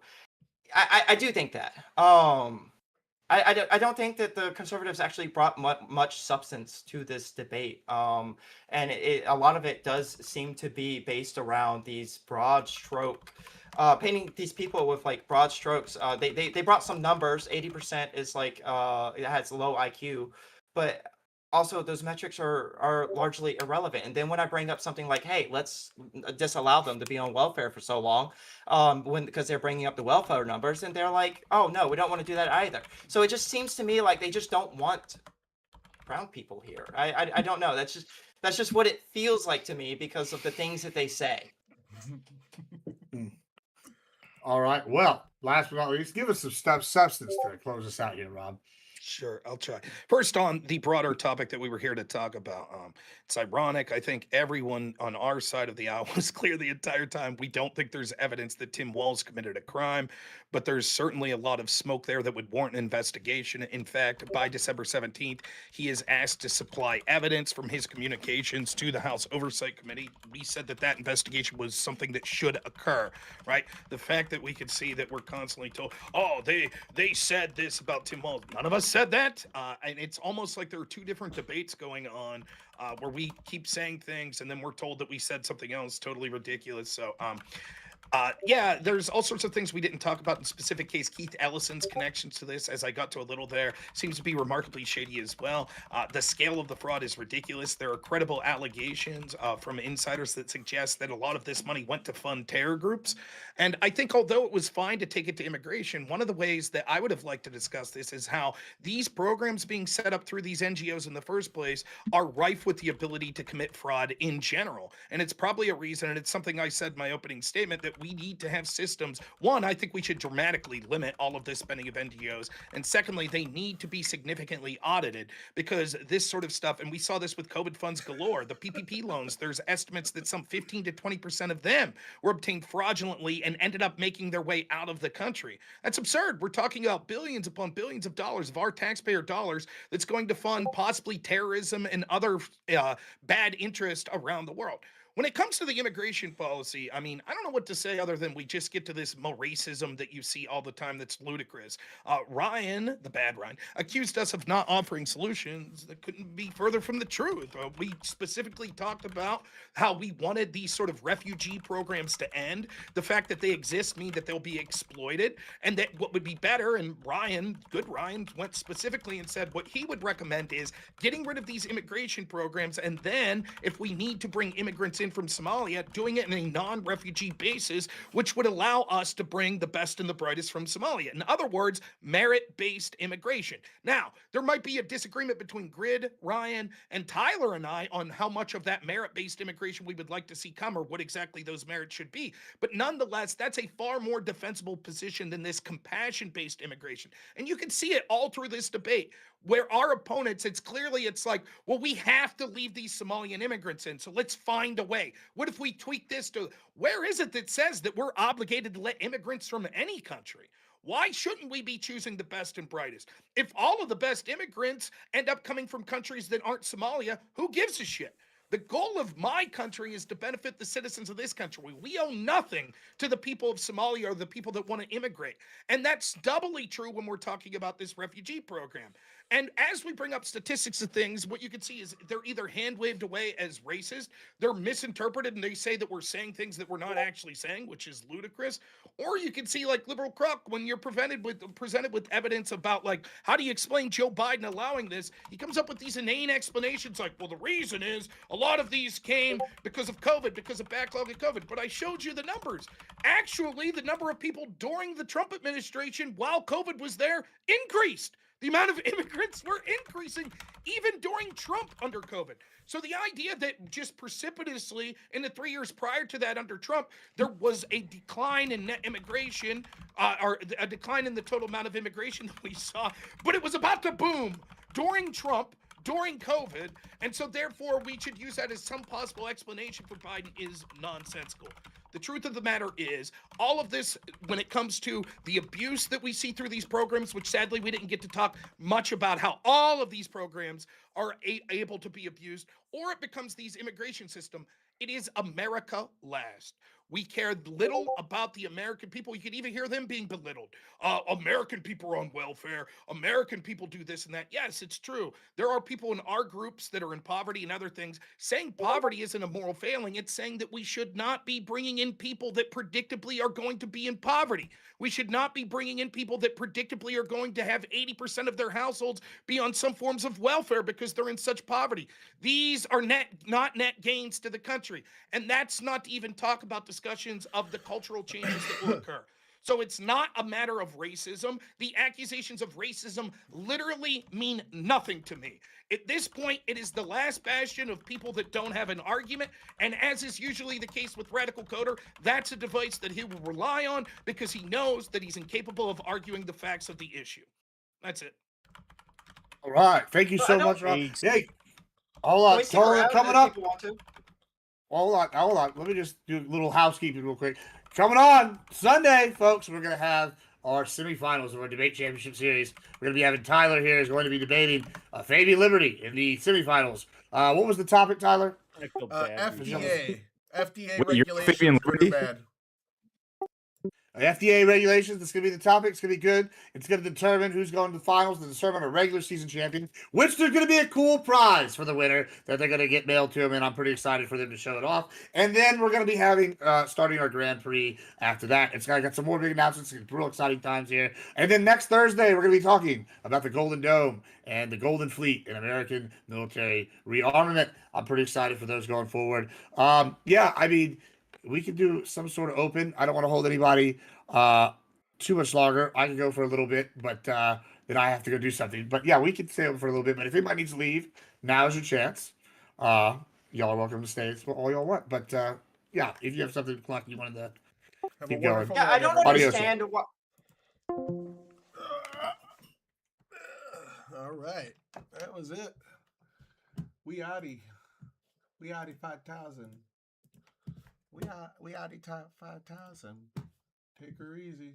I do think that. I don't think that the conservatives actually brought much substance to this debate. And a lot of it does seem to be based around these broad stroke, painting these people with like broad strokes. They brought some numbers. 80% is like it has low IQ, but also those metrics are largely irrelevant. And then when I bring up something like, hey, let's disallow them to be on welfare for so long, because they're bringing up the welfare numbers, and they're like, oh no, we don't want to do that either. So it just seems to me like they just don't want brown people here. I don't know. That's just what it feels like to me because of the things that they say. All right. Well, last but not least, give us some substance to close us out here, Rob. Sure, I'll try. First, on the broader topic that we were here to talk about, it's ironic. I think everyone on our side of the aisle was clear the entire time. We don't think there's evidence that Tim Walz committed a crime, but there's certainly a lot of smoke there that would warrant an investigation. In fact, by December 17th, he is asked to supply evidence from his communications to the House Oversight Committee. We said that investigation was something that should occur, right? The fact that we could see that we're constantly told, oh, they said this about Tim Walz. None of us said that. And it's almost like there are two different debates going on where we keep saying things and then we're told that we said something else totally ridiculous. So, yeah, there's all sorts of things we didn't talk about in specific case. Keith Ellison's connections to this, as I got to a little there, seems to be remarkably shady as well. The scale of the fraud is ridiculous. There are credible allegations from insiders that suggest that a lot of this money went to fund terror groups. And I think although it was fine to take it to immigration, one of the ways that I would have liked to discuss this is how these programs being set up through these NGOs in the first place are rife with the ability to commit fraud in general. And it's probably a reason, and it's something I said in my opening statement, that we need to have systems. One, I think we should dramatically limit all of this spending of NGOs. And secondly, they need to be significantly audited, because this sort of stuff, and we saw this with COVID funds galore, the PPP loans, there's estimates that some 15 to 20% of them were obtained fraudulently and ended up making their way out of the country. That's absurd. We're talking about billions upon billions of dollars of our taxpayer dollars that's going to fund possibly terrorism and other bad interest around the world. When it comes to the immigration policy, I mean, I don't know what to say other than we just get to this more racism that you see all the time that's ludicrous. Ryan, the bad Ryan, accused us of not offering solutions that couldn't be further from the truth. We specifically talked about how we wanted these sort of refugee programs to end. The fact that they exist mean that they'll be exploited, and that what would be better, and Ryan, good Ryan, went specifically and said what he would recommend is getting rid of these immigration programs, and then if we need to bring immigrants in from Somalia, doing it in a non-refugee basis, which would allow us to bring the best and the brightest from Somalia. In other words, merit-based immigration. Now, there might be a disagreement between Grid, Ryan, and Tyler and I on how much of that merit-based immigration we would like to see come, or what exactly those merits should be. But nonetheless, that's a far more defensible position than this compassion-based immigration. And you can see it all through this debate, where our opponents, it's like, well, we have to leave these Somalian immigrants in, so let's find a way. What if we tweak this to, where is it that says that we're obligated to let immigrants from any country? Why shouldn't we be choosing the best and brightest? If all of the best immigrants end up coming from countries that aren't Somalia, who gives a shit? The goal of my country is to benefit the citizens of this country. We owe nothing to the people of Somalia or the people that want to immigrate. And that's doubly true when we're talking about this refugee program. And as we bring up statistics of things, what you can see is they're either hand-waved away as racist, they're misinterpreted, and they say that we're saying things that we're not actually saying, which is ludicrous. Or you can see, like Liberal Cluck, when you're presented with evidence about, like, how do you explain Joe Biden allowing this? He comes up with these inane explanations like, well, the reason is a lot of these came because of COVID, because of backlog of COVID. But I showed you the numbers. Actually, the number of people during the Trump administration while COVID was there increased. The amount of immigrants were increasing even during Trump under COVID. So the idea that just precipitously in the 3 years prior to that under Trump, there was a decline in net immigration, or a decline in the total amount of immigration that we saw, but it was about to boom during Trump, during COVID, and so therefore we should use that as some possible explanation for Biden is nonsensical. The truth of the matter is, all of this, when it comes to the abuse that we see through these programs, which sadly we didn't get to talk much about how all of these programs are able to be abused, or it becomes these immigration system, it is America last. We care little about the American people. You can even hear them being belittled. American people are on welfare. American people do this and that. Yes, it's true. There are people in our groups that are in poverty and other things. Saying poverty isn't a moral failing. It's saying that we should not be bringing in people that predictably are going to be in poverty. We should not be bringing in people that predictably are going to have 80% of their households be on some forms of welfare because they're in such poverty. These are not net gains to the country. And that's not to even talk about discussions of the cultural changes that will occur. So it's not a matter of racism. The accusations of racism literally mean nothing to me. At this point, it is the last bastion of people that don't have an argument. And as is usually the case with Radical Coder, that's a device that he will rely on because he knows that he's incapable of arguing the facts of the issue. That's it. All right. Thank you so much, Rob. Hey, hold on. Coming up. Hold on. Let me just do a little housekeeping real quick. Coming on Sunday, folks, we're going to have our semifinals of our debate championship series. We're going to be having Tyler here is going to be debating Fabian Liberty in the semifinals. What was the topic, Tyler? FDA. FDA Wait, you're regulations, Fabian good or Liberty? bad. FDA regulations, that's going to be the topic. It's going to be good. It's going to determine who's going to the finals to determine a regular season champion, which there's going to be a cool prize for the winner that they're going to get mailed to them, and I'm pretty excited for them to show it off. And then we're going to be having, starting our Grand Prix after that. It's got some more big announcements. It's real exciting times here. And then next Thursday, we're going to be talking about the Golden Dome and the Golden Fleet and American military rearmament. I'm pretty excited for those going forward. Yeah, I mean, we could do some sort of open. I don't want to hold anybody too much longer. I can go for a little bit, but then I have to go do something. But yeah, we can stay open for a little bit. But if anybody needs to leave, now's your chance. Y'all are welcome to stay all y'all want. But yeah, if you have something, Cluck, you wanted to Have keep a going. wonderful Yeah, night, I don't everybody. understand what. All right, that was it. We oughty 5,000. We oughty top 5,000. Take her easy.